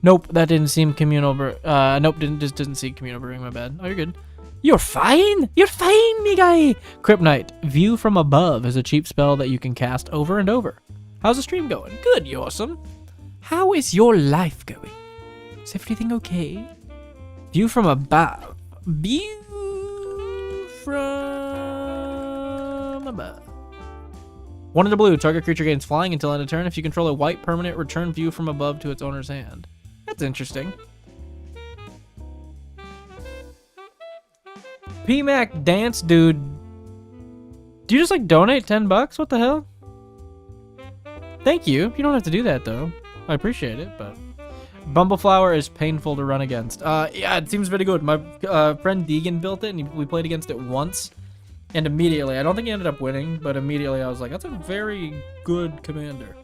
Nope, that didn't seem communal. Nope, didn't see communal brewing. My bad. Oh, you're good. You're fine. You're fine, me guy. Kryptonite. View from above is a cheap spell that you can cast over and over. How's the stream going? Good, you awesome. How is your life going? Is everything okay? View from above. View from above. 1 in the blue. Target creature gains flying until end of turn. If you control a white permanent, return view from above to its owner's hand. That's interesting. P-Mac Dance Dude. Do you just like donate $10? What the hell? Thank you. You don't have to do that though. I appreciate it, but Bumbleflower is painful to run against. Yeah, it seems very good. My friend Deegan built it, and we played against it once, and immediately, I don't think he ended up winning, but immediately I was like, that's a very good commander.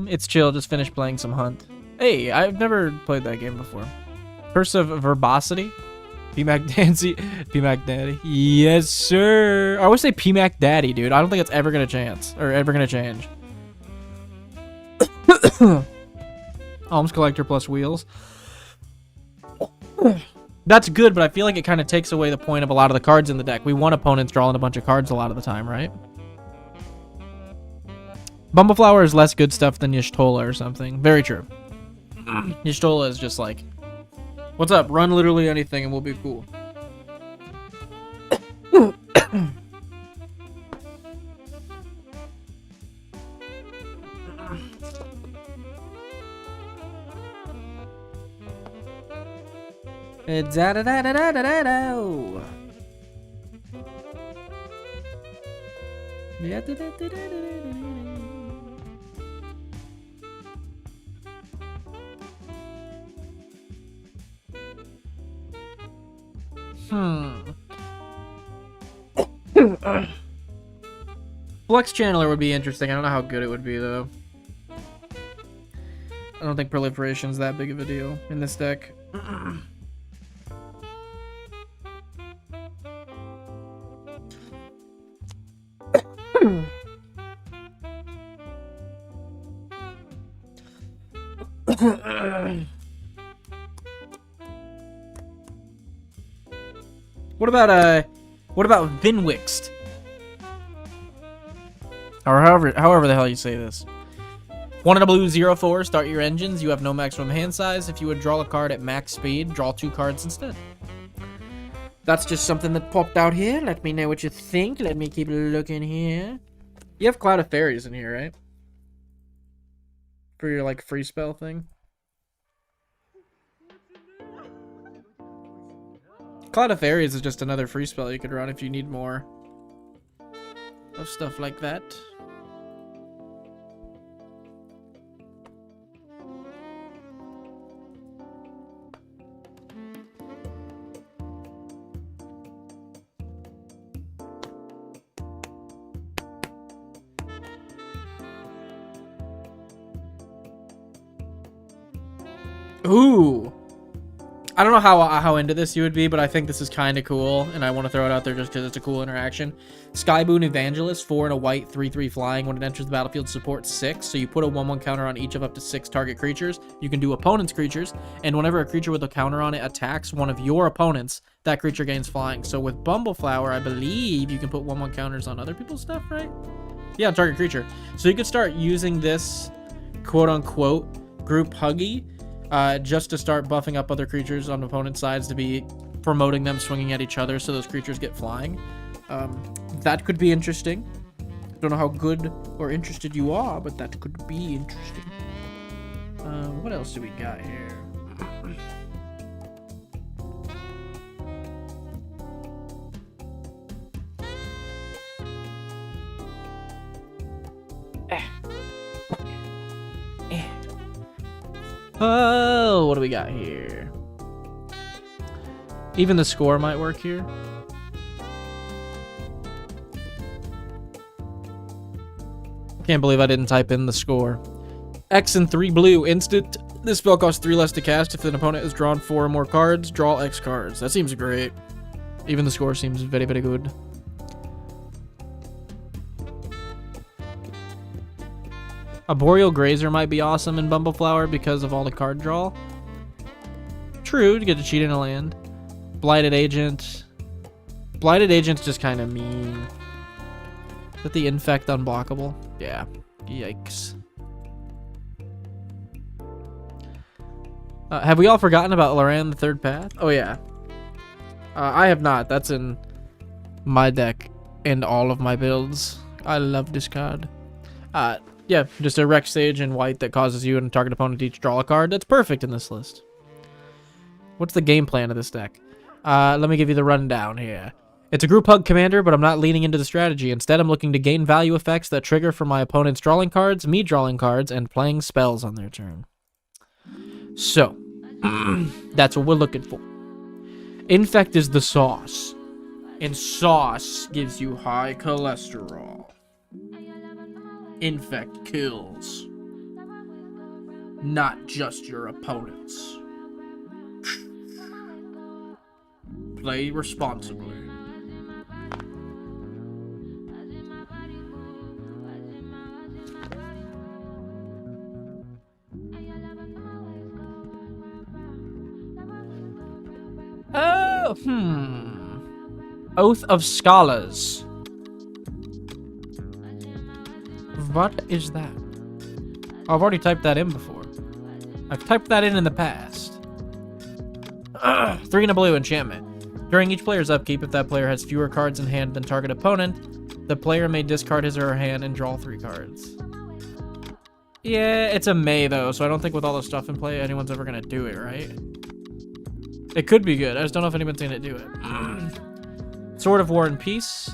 It's chill. Just finished playing some Hunt. Hey, I've never played that game before. Curse of Verbosity. P-Mac Daddy. Yes, sir. I always say P-Mac Daddy, dude. I don't think it's ever gonna change. Alms Collector plus Wheels. That's good, but I feel like it kind of takes away the point of a lot of the cards in the deck. We want opponents drawing a bunch of cards a lot of the time, right? Bumbleflower is less good stuff than Y'shtola or something. Very true. Y'shtola is just like, what's up? Run literally anything and we'll be cool. Flex Channeler would be interesting. I don't know how good it would be, though. I don't think proliferation's that big of a deal in this deck. What about Vinwixt? Or however the hell you say this. 1 in a blue, 0/4, start your engines. You have no maximum hand size. If you would draw a card at max speed, draw 2 cards instead. That's just something that popped out here. Let me know what you think. Let me keep looking here. You have Cloud of Fairies in here, right? For your, like, free spell thing. Cloud of Fairies is just another free spell you could run if you need more of stuff like that. Ooh. I don't know how into this you would be, but I think this is kind of cool, and I want to throw it out there just because it's a cool interaction. Skyboon Evangelist, 4 and a white, 3/3 flying. When it enters the battlefield, supports 6. So you put a 1/1 counter on each of up to 6 target creatures. You can do opponent's creatures, and whenever a creature with a counter on it attacks one of your opponents, that creature gains flying. So with Bumbleflower, I believe you can put 1/1 counters on other people's stuff, right? Yeah, target creature. So you could start using this quote-unquote group huggy just to start buffing up other creatures on opponent sides to be promoting them swinging at each other so those creatures get flying. That could be interesting. Don't know how good or interested you are, but that could be interesting. What else do we got here? Oh, what do we got here? Even the score might work here. Can't believe I didn't type in the score. X and 3 blue, instant. This spell costs 3 less to cast. If an opponent has drawn 4 or more cards, draw X cards. That seems great. Even the score seems very, very good. A Boreal Grazer might be awesome in Bumbleflower because of all the card draw. True, to get to cheat in a land. Blighted Agent. Blighted Agent's just kind of mean. Is that the Infect unblockable? Yeah. Yikes. Have we all forgotten about Loran the Third Path? Oh, yeah. I have not. That's in my deck and all of my builds. I love this card. Yeah, just a Rex Sage in white that causes you and target opponent to each draw a card. That's perfect in this list. What's the game plan of this deck? Let me give you the rundown here. It's a group hug commander, but I'm not leaning into the strategy. Instead, I'm looking to gain value effects that trigger from my opponent's drawing cards, me drawing cards, and playing spells on their turn. So, that's what we're looking for. Infect is the sauce, and sauce gives you high cholesterol. Infect kills, not just your opponents. Play responsibly. Oh, Oath of Scholars. What is that? Oh, I've already typed that in before. I've typed that in the past. 3 and a blue enchantment. During each player's upkeep, if that player has fewer cards in hand than target opponent, the player may discard his or her hand and draw 3 cards. Yeah, it's a May though, so I don't think with all the stuff in play, anyone's ever gonna do it, right? It could be good. I just don't know if anyone's gonna do it. Sword of War and Peace.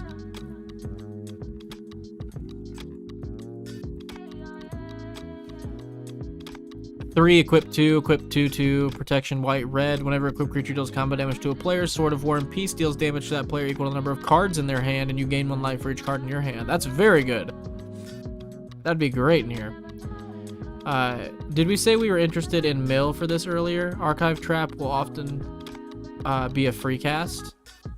3, equip 2, equip 2/2, protection white, red. Whenever equipped creature deals combat damage to a player, Sword of War and Peace deals damage to that player equal to the number of cards in their hand, and you gain 1 life for each card in your hand. That's very good. That'd be great in here. Did we say we were interested in Mill for this earlier? Archive Trap will often be a free cast.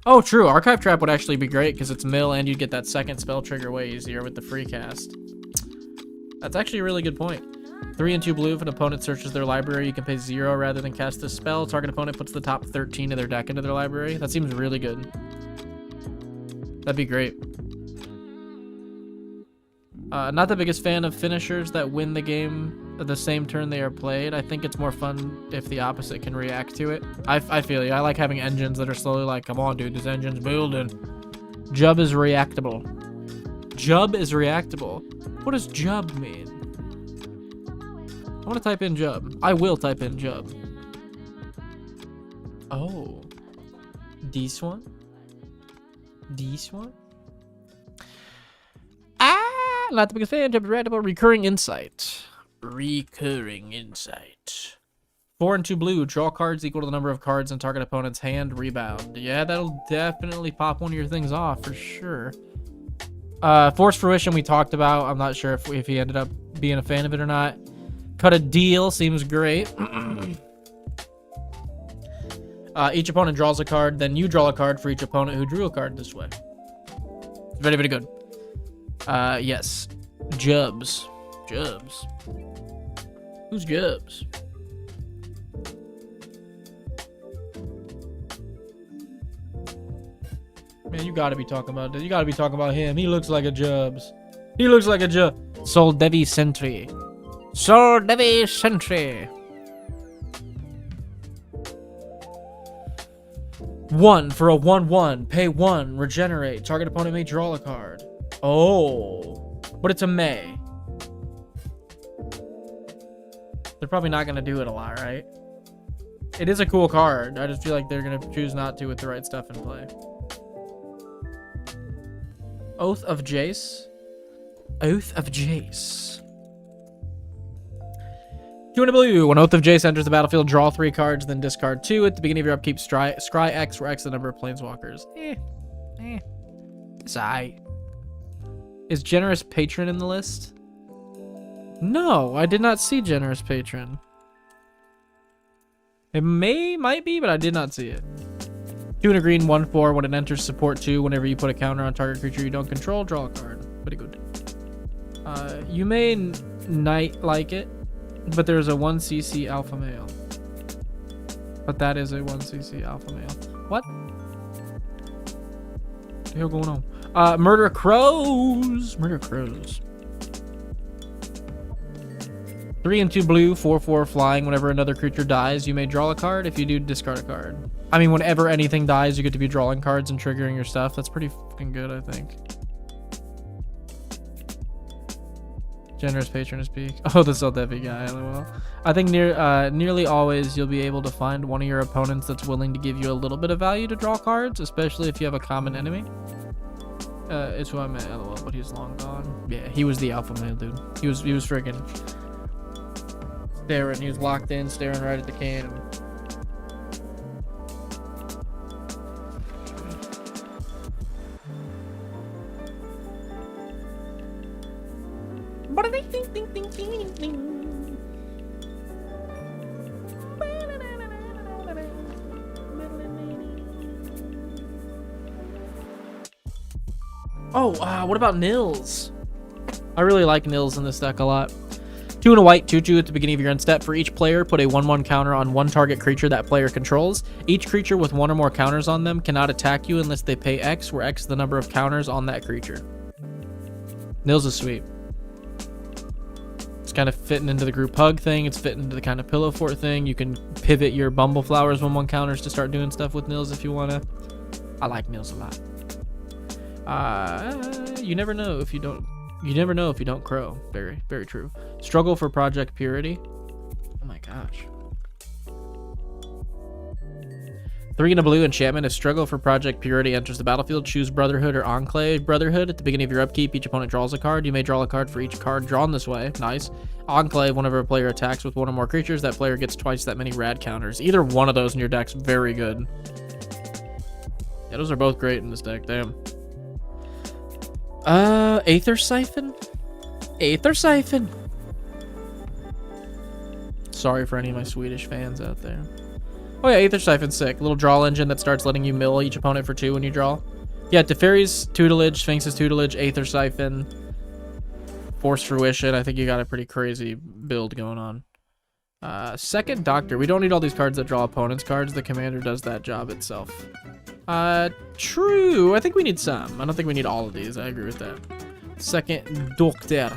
Oh, true. Archive Trap would actually be great because it's Mill and you'd get that second spell trigger way easier with the free cast. That's actually a really good point. 3 and 2 blue. If an opponent searches their library, you can pay 0 rather than cast this spell. Target opponent puts the top 13 of their deck into their library. That seems really good. That'd be great. Not the biggest fan of finishers that win the game the same turn they are played. I think it's more fun if the opposite can react to it. I feel you. I like having engines that are slowly like, come on, dude, this engine's building. Jub is reactable. Jub is reactable. What does Jub mean? I want to type in Jub. I will type in Jub. Oh. This one? This one? Ah! Not the biggest fan. Jub is reactable. Recurring Insight. Recurring Insight. 4 and 2 blue. Draw cards equal to the number of cards in target opponent's hand. Rebound. Yeah, that'll definitely pop one of your things off for sure. Force Fruition we talked about. I'm not sure if he ended up being a fan of it or not. Cut a Deal seems great. Each opponent draws a card, then you draw a card for each opponent who drew a card this way. Very, very good. Yes. Jubs. Jubs. Who's Jubs? Man, you gotta be talking about this. You gotta be talking about him. He looks like a Jubs. He looks like a Jub. Soul Devi Sentry. Soul Devi Sentry. 1 for a 1/1. Pay 1. Regenerate. Target opponent may draw a card. Oh. But it's a May. They're probably not going to do it a lot, right? It is a cool card. I just feel like they're going to choose not to with the right stuff in play. Oath of Jace. Oath of Jace. 2 in a blue. When Oath of Jace enters the battlefield, draw 3 cards, then discard 2. At the beginning of your upkeep, scry X, where X is the number of planeswalkers. It's aight. Is Generous Patron in the list? No, I did not see Generous Patron. It might be, but I did not see it. 2 in a green, 1/4. When it enters support 2, whenever you put a counter on target creature you don't control, draw a card. Pretty good. You may not like it, but there's a 1cc alpha male. But that is a 1cc alpha male. What? What the hell going on? Murder Crows. Murder Crows. 3 and 2 blue, 4/4 flying. Whenever another creature dies, you may draw a card. If you do, discard a card. I mean, whenever anything dies, you get to be drawing cards and triggering your stuff. That's pretty fucking good, I think. Generous Patron is peak. Oh, the Soldevi guy, lol. I think nearly always you'll be able to find one of your opponents that's willing to give you a little bit of value to draw cards, especially if you have a common enemy. It's who I meant, lol, but he's long gone. Yeah, he was the alpha male, dude. He was friggin' staring. He was locked in, staring right at the can. Oh, what about Nils? I really like Nils in this deck a lot. 2 and a white, 2/2 at the beginning of your end step. For each player, put a 1/1 counter on one target creature that player controls. Each creature with 1 or more counters on them cannot attack you unless they pay X, where X is the number of counters on that creature. Nils is sweet. It's kind of fitting into the group hug thing. It's fitting into the kind of pillow fort thing. You can pivot your Bumbleflowers 1/1 counters to start doing stuff with Nils if you want to. I like Nils a lot. You never know if you don't. You never know if you don't crow. Very, very true. Struggle for Project Purity. Oh my gosh. 3 and a blue enchantment. If Struggle for Project Purity enters the battlefield, choose Brotherhood or Enclave Brotherhood. At the beginning of your upkeep, each opponent draws a card. You may draw a card for each card drawn this way. Nice. Enclave, whenever a player attacks with 1 or more creatures, that player gets twice that many rad counters. Either one of those in your deck's very good. Yeah, those are both great in this deck. Damn. Aether Siphon? Aether Siphon. Sorry for any of my Swedish fans out there. Oh yeah, Aether Siphon's sick. Little draw engine that starts letting you mill each opponent for 2 when you draw. Yeah, Teferi's tutelage, Sphinx's tutelage, Aether Siphon, Force Fruition. I think you got a pretty crazy build going on. Second Doctor. We don't need all these cards that draw opponents' cards. The commander does that job itself. True. I think we need some. I don't think we need all of these. I agree with that. Second Doctor.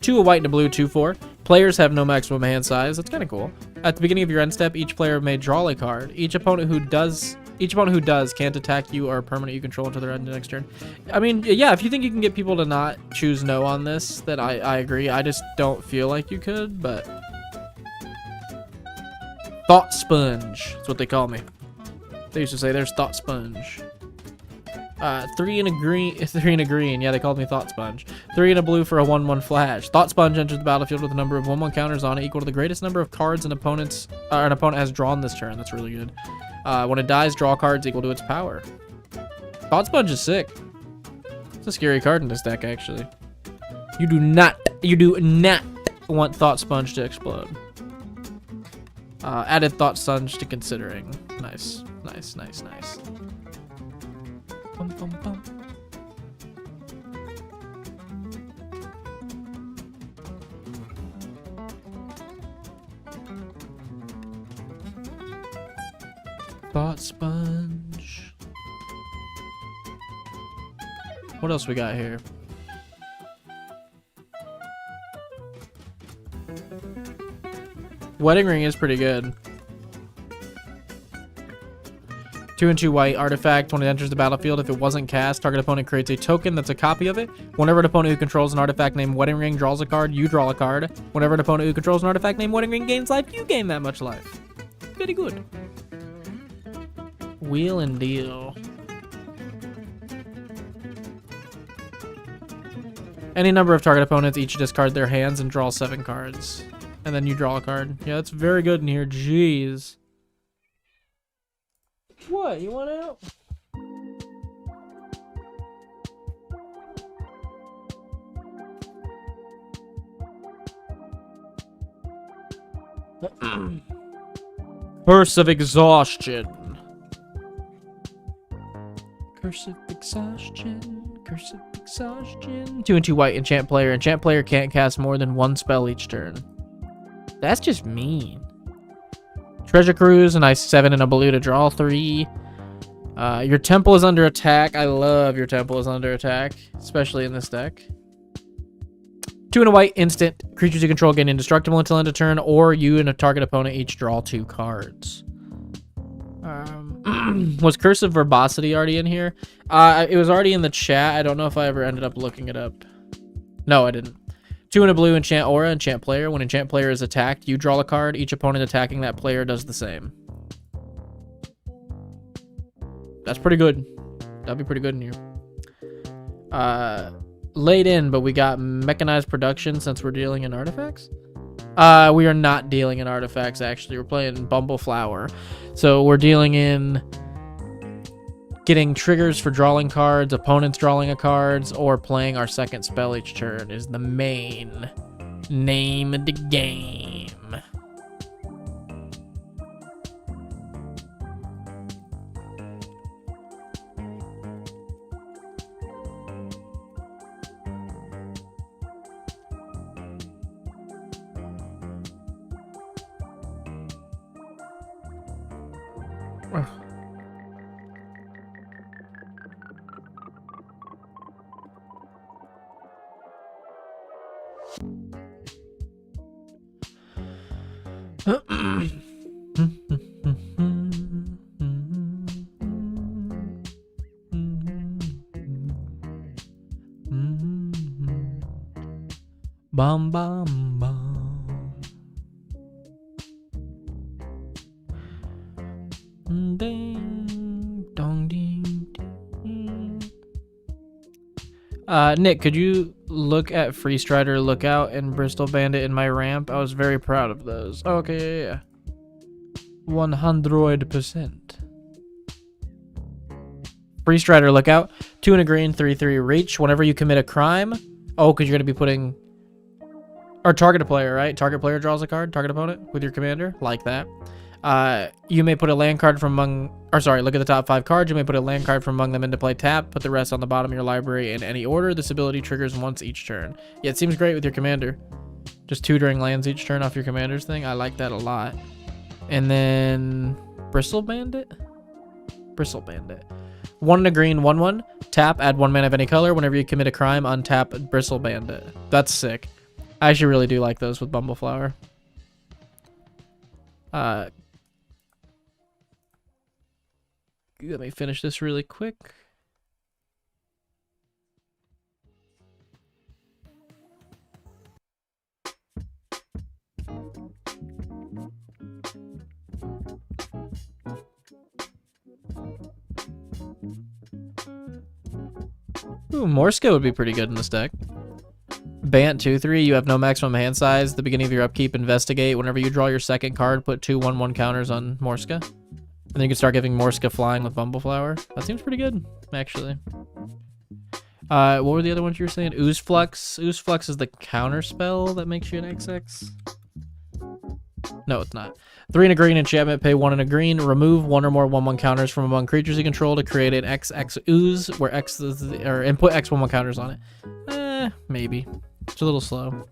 2 a white and a blue, 2/4. Players have no maximum hand size. That's kind of cool. At the beginning of your end step, each player may draw a card. Each opponent who does can't attack you or a permanent you control until their end of next turn. I mean, yeah, if you think you can get people to not choose no on this, then I agree. I just don't feel like you could, but Thought Sponge. That's what they call me. They used to say there's Thought Sponge. 3 and a green. 3 and a green. Yeah, they called me Thought Sponge. 3 and a blue for a 1/1 flash. Thought Sponge enters the battlefield with a number of 1/1 counters on it equal to the greatest number of cards an opponent has drawn this turn. That's really good. When it dies, draw cards equal to its power. Thought Sponge is sick. It's a scary card in this deck, actually. You do not want Thought Sponge to explode. Added Thought Sponge to considering. Nice, nice, nice, nice. Bum, bum, bum. Thought Sponge. What else we got here? Wedding Ring is pretty good. 2 and 2 white artifact. When it enters the battlefield, if it wasn't cast, target opponent creates a token that's a copy of it. Whenever an opponent who controls an artifact named Wedding Ring draws a card, you draw a card. Whenever an opponent who controls an artifact named Wedding Ring gains life, you gain that much life. Pretty good. Wheel and deal. Any number of target opponents each discard their hands and draw 7 cards. And then you draw a card. Yeah, that's very good in here. Jeez. What? You want out? Curse of Exhaustion. Curse of Exhaustion. Curse of Exhaustion. 2 and 2 white enchant player. Enchant player can't cast more than 1 spell each turn. That's just mean. Treasure Cruise, a nice 7 and a blue to draw 3. Your temple is under attack. I love your temple is under attack, especially in this deck. 2 and a white instant. Creatures you control gain indestructible until end of turn, or you and a target opponent each draw 2 cards. Was Curse of Verbosity already in here? It was already in the chat. I don't know if I ever ended up looking it up. No, I didn't. 2 and a blue enchant aura, enchant player. When enchant player is attacked, you draw a card. Each opponent attacking that player does the same. That's pretty good. That'd be pretty good in here. Late in, but we got mechanized production since we're dealing in artifacts. We are not dealing in artifacts, actually. We're playing Bumbleflower. So we're dealing in getting triggers for drawing cards, opponents drawing a cards, or playing our second spell each turn is the main name of the game. Bum bum bum. Ding dong ding ding. Nick, could you look at Free Strider, Lookout, and Bristol Bandit in my ramp? I was very proud of those. Okay, yeah. 100%. Free Strider, Lookout. 2 and a green, 3/3 reach. Whenever you commit a crime. Oh, because you're going to be putting... Or target a player, right? Target player draws a card. Target opponent with your commander. Like that. You may put a land card from among... Or sorry, look at the top 5 cards. You may put a land card from among them into play tap. Put the rest on the bottom of your library in any order. This ability triggers once each turn. Yeah, it seems great with your commander. Just tutoring lands each turn off your commander's thing. I like that a lot. And then... Bristle Bandit? Bristle Bandit. 1 and a green, 1/1. Tap, add 1 mana of any color. Whenever you commit a crime, untap Bristle Bandit. That's sick. I actually really do like those with Bumbleflower. Let me finish this really quick. Ooh, Morska would be pretty good in this deck. Bant 2/3, you have no maximum hand size. The beginning of your upkeep, investigate. Whenever you draw your second card, put 2 1/1 counters on Morska. And then you can start giving Morska flying with Bumbleflower. That seems pretty good, actually. What were the other ones you were saying? Ooze Flux. Ooze Flux is the counter spell that makes you an XX. No, it's not. 3 and a green enchantment, pay 1 and a green. Remove 1 or more 1/1 counters from among creatures you control to create an XX ooze, where X is or and put X 1/1 counters on it. Maybe. It's a little slow.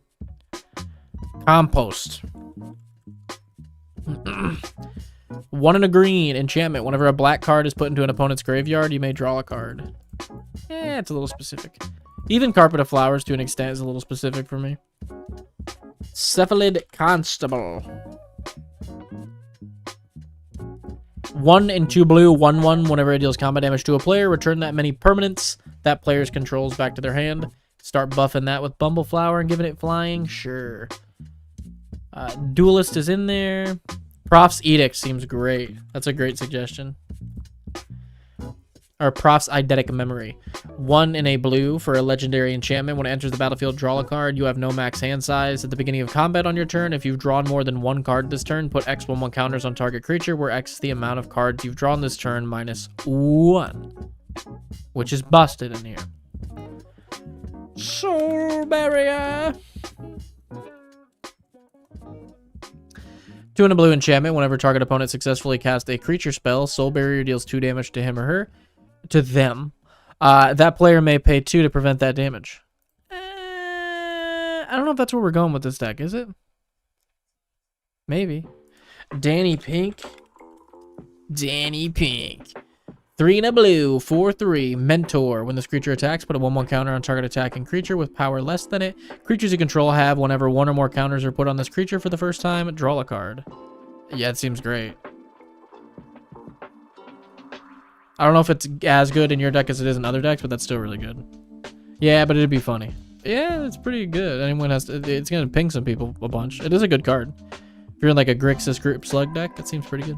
Compost. 1 and a green enchantment. Whenever a black card is put into an opponent's graveyard, you may draw a card. It's a little specific. Even Carpet of Flowers, to an extent, is a little specific for me. Cephalid Constable. 1 and 2 blue, 1/1. Whenever it deals combat damage to a player, return that many permanents that player's controls back to their hand. Start buffing that with Bumbleflower and giving it flying. Sure. Duelist is in there. Prof's Edict seems great. That's a great suggestion. Or Prof's Eidetic Memory. 1 in a blue for a legendary enchantment. When it enters the battlefield, draw a card. You have no max hand size. At the beginning of combat on your turn, if you've drawn more than 1 card this turn, put X/1/1 counters on target creature, where X is the amount of cards you've drawn this turn minus 1. Which is busted in here. Soul Barrier. 2 in a blue enchantment. Whenever target opponent successfully casts a creature spell, Soul Barrier deals 2 damage to him or her. To them. That player may pay 2 to prevent that damage. I don't know if that's where we're going with this deck, is it? Maybe. Danny Pink. Danny Pink. 3 in a blue, 4/3. Mentor. When this creature attacks, put a 1/1 counter on target attacking creature with power less than it. Creatures you control have, whenever 1 or more counters are put on this creature for the first time, draw a card. Yeah, it seems great. I don't know if it's as good in your deck as it is in other decks, but that's still really good. Yeah, but it'd be funny. Yeah, it's pretty good. Anyone has to, it's going to ping some people a bunch. It is a good card. If you're in like a Grixis group slug deck, that seems pretty good.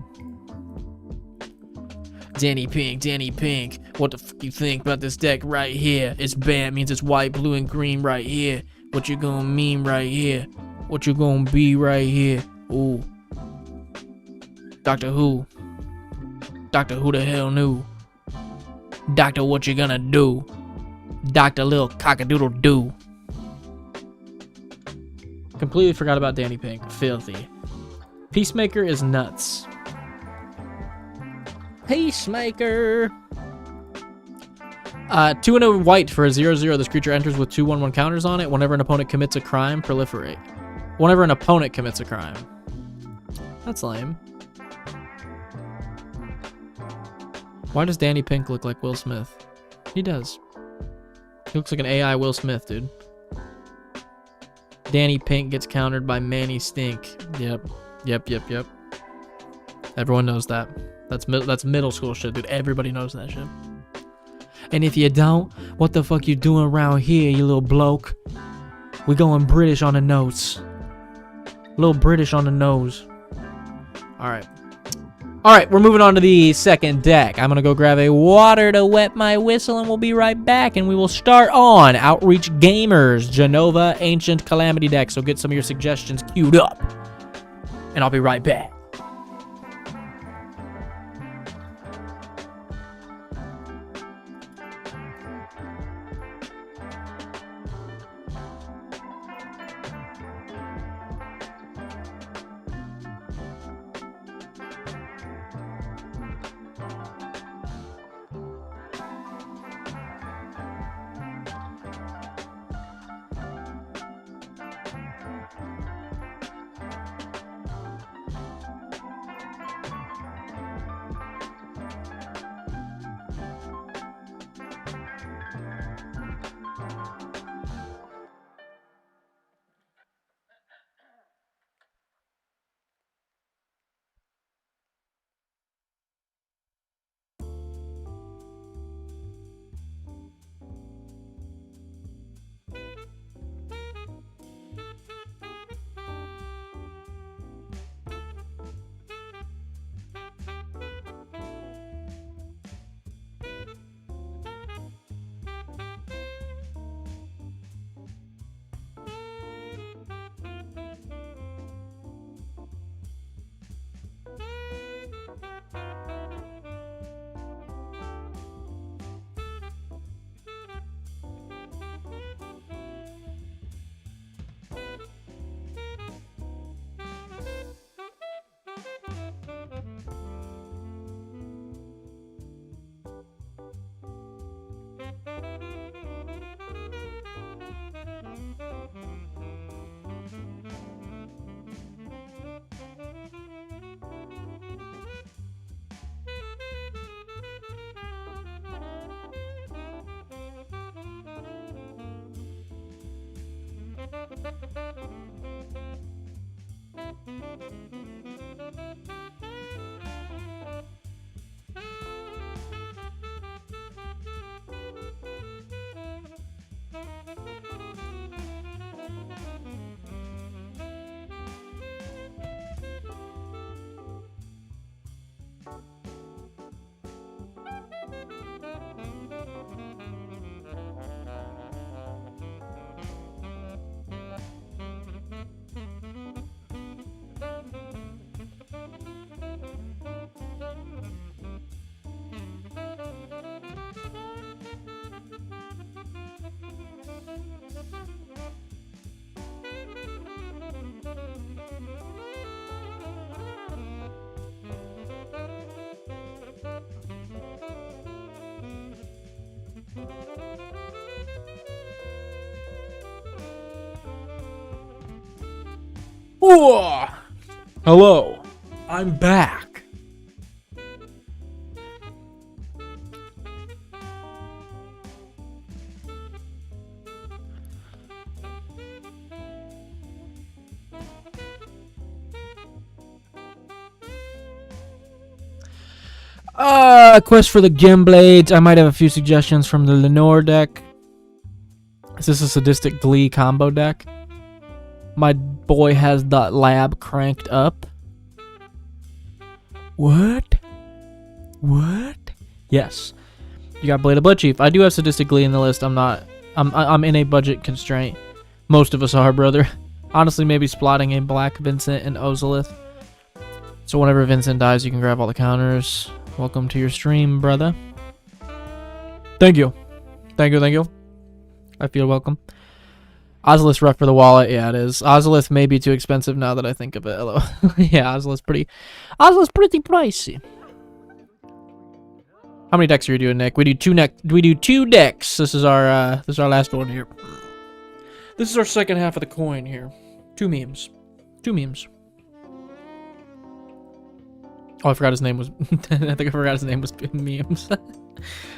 Danny Pink, Danny Pink. What the fuck you think about this deck right here? It's bad, means it's white, blue, and green right here. What you gonna mean right here? What you gonna be right here? Ooh. Doctor Who. Doctor Who the hell knew? Doctor, what you gonna do? Doctor Lil Cockadoodle Doo. Completely forgot about Danny Pink. Filthy. Peacemaker is nuts. Peacemaker. 2 and a white for a 0/0. This creature enters with 2 1/1 counters on it. Whenever an opponent commits a crime, proliferate. Whenever an opponent commits a crime. That's lame. Why does Danny Pink look like Will Smith? He does. He looks like an AI Will Smith, dude. Danny Pink gets countered by Manny Stink. Yep. Everyone knows that. That's middle school shit, dude. Everybody knows that shit. And if you don't, what the fuck you doing around here, you little bloke? We going British on the nose. Little British on the nose. Alright, we're moving on to the second deck. I'm going to go grab a water to wet my whistle, and we'll be right back. And we will start on Outreach Gamers, Jenova Ancient Calamity deck. So get some of your suggestions queued up. And I'll be right back. Whoa! Hello, I'm back. Quest for the Gimblades. I might have a few suggestions from the Lenore deck. Is this a Sadistic Glee combo deck? My boy has the lab cranked up. What? What? Yes. You got Blade of Bloodchief. I do have Sadistic Glee in the list. I'm in a budget constraint. Most of us are, brother. Honestly, maybe splotting a Black Vincent and Ozolith. So whenever Vincent dies, you can grab all the counters. Welcome to your stream, brother. Thank you. Thank you, thank you. I feel welcome. Ozolith's rough for the wallet. Yeah, it is. Ozolith may be too expensive now that I think of it. Hello. Yeah, Ozolith's pretty pricey. How many decks are you doing, Nick? We do two decks. This is our last one here. This is our second half of the coin here. Two memes. Oh, I forgot his name was... I think I forgot his name was Memes. I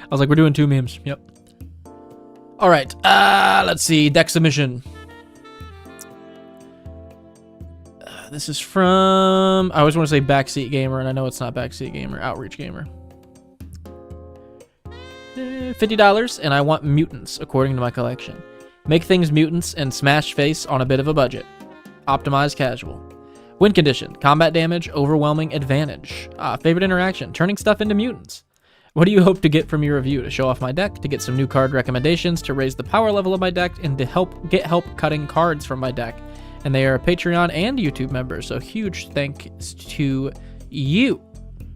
was like, we're doing two memes. Yep. Alright, let's see. Deck submission. This is from... I always want to say Backseat Gamer, and I know it's not Backseat Gamer. Outreach Gamer. $50, and I want mutants, according to my collection. Make things mutants and smash face on a bit of a budget. Optimize casual. Win condition, combat damage, overwhelming advantage. Favorite interaction, turning stuff into mutants. What do you hope to get from your review? To show off my deck, to get some new card recommendations, to raise the power level of my deck, and to get help cutting cards from my deck. And they are Patreon and YouTube members, so huge thanks to you.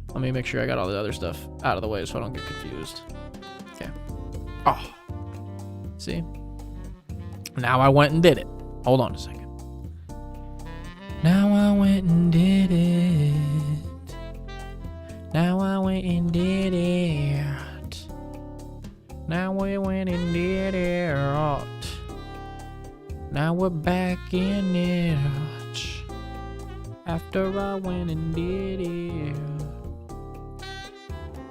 Let me make sure I got all the other stuff out of the way so I don't get confused. Okay. Oh. See? Now I went and did it. Hold on a second. Now I went and did it. Now I went and did it. Now we went and did it. Now we're back in it. After I went and did it.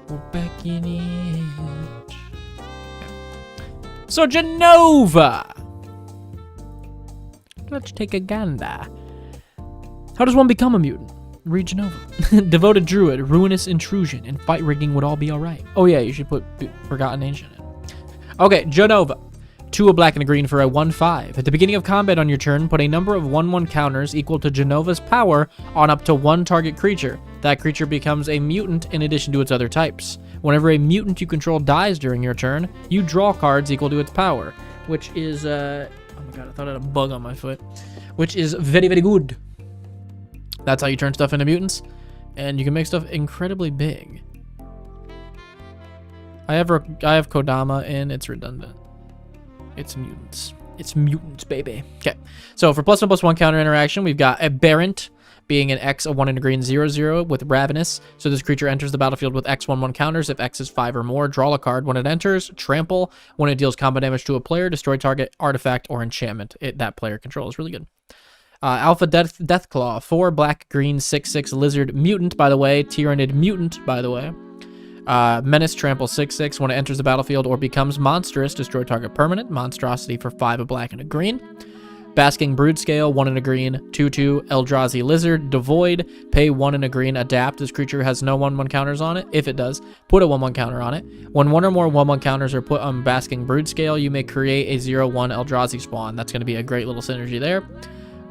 We're back in it. So Jenova. Let's take a gander. How does one become a mutant? Read Jenova. Devoted Druid, Ruinous Intrusion, and Fight Rigging would all be alright. Oh yeah, you should put Forgotten Ancient in. Okay, Jenova. 2 a black and a green for a 1/5. At the beginning of combat on your turn, put a number of 1/1 counters equal to Jenova's power on up to one target creature. That creature becomes a mutant in addition to its other types. Whenever a mutant you control dies during your turn, you draw cards equal to its power, which is, oh my god, I thought I had a bug on my foot. Which is very, very good. That's how you turn stuff into mutants, and you can make stuff incredibly big. I have Kodama, and it's redundant. It's mutants. It's mutants, baby. Okay, so for +1/+1 counter interaction, we've got Aberrant, being an X, a 1 and a green 0/0 with Ravenous. So this creature enters the battlefield with X 1/1 counters. If X is 5 or more, draw a card. When it enters, trample. When it deals combat damage to a player, destroy target artifact or enchantment that player controls. Really good. Alpha Deathclaw, 4 black green 6/6 lizard mutant, by the way. Tyrannid mutant, by the way. Menace trample 6/6. When it enters the battlefield or becomes monstrous, destroy target permanent. Monstrosity for 5 a black and a green. Basking Broodscale, 1 and a green, 2/2 Eldrazi Lizard, Devoid, pay 1 and a green, adapt. This creature has no 1/1 counters on it. If it does, put a 1/1 counter on it. When 1 or more 1/1 counters are put on Basking Broodscale, you may create a 0/1 Eldrazi spawn. That's going to be a great little synergy there.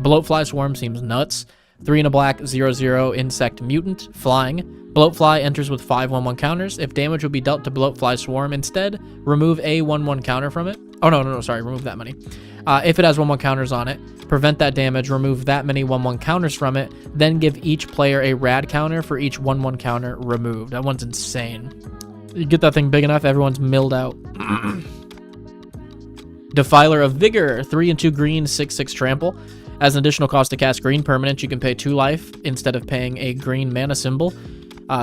Bloatfly Swarm seems nuts. 3 and a black, 0/0 Insect Mutant, flying. Bloatfly enters with 5 1/1 counters. If damage would be dealt to Bloatfly Swarm instead, remove a 1/1 counter from it. Oh, no, sorry, remove that many. If it has 1/1 counters on it, prevent that damage, remove that many 1/1 counters from it, then give each player a rad counter for each 1/1 counter removed. That one's insane. You get that thing big enough, everyone's milled out. Defiler of Vigor, 3 and 2 green, 6/6 trample. As an additional cost to cast green permanent, you can pay 2 life instead of paying a green mana symbol.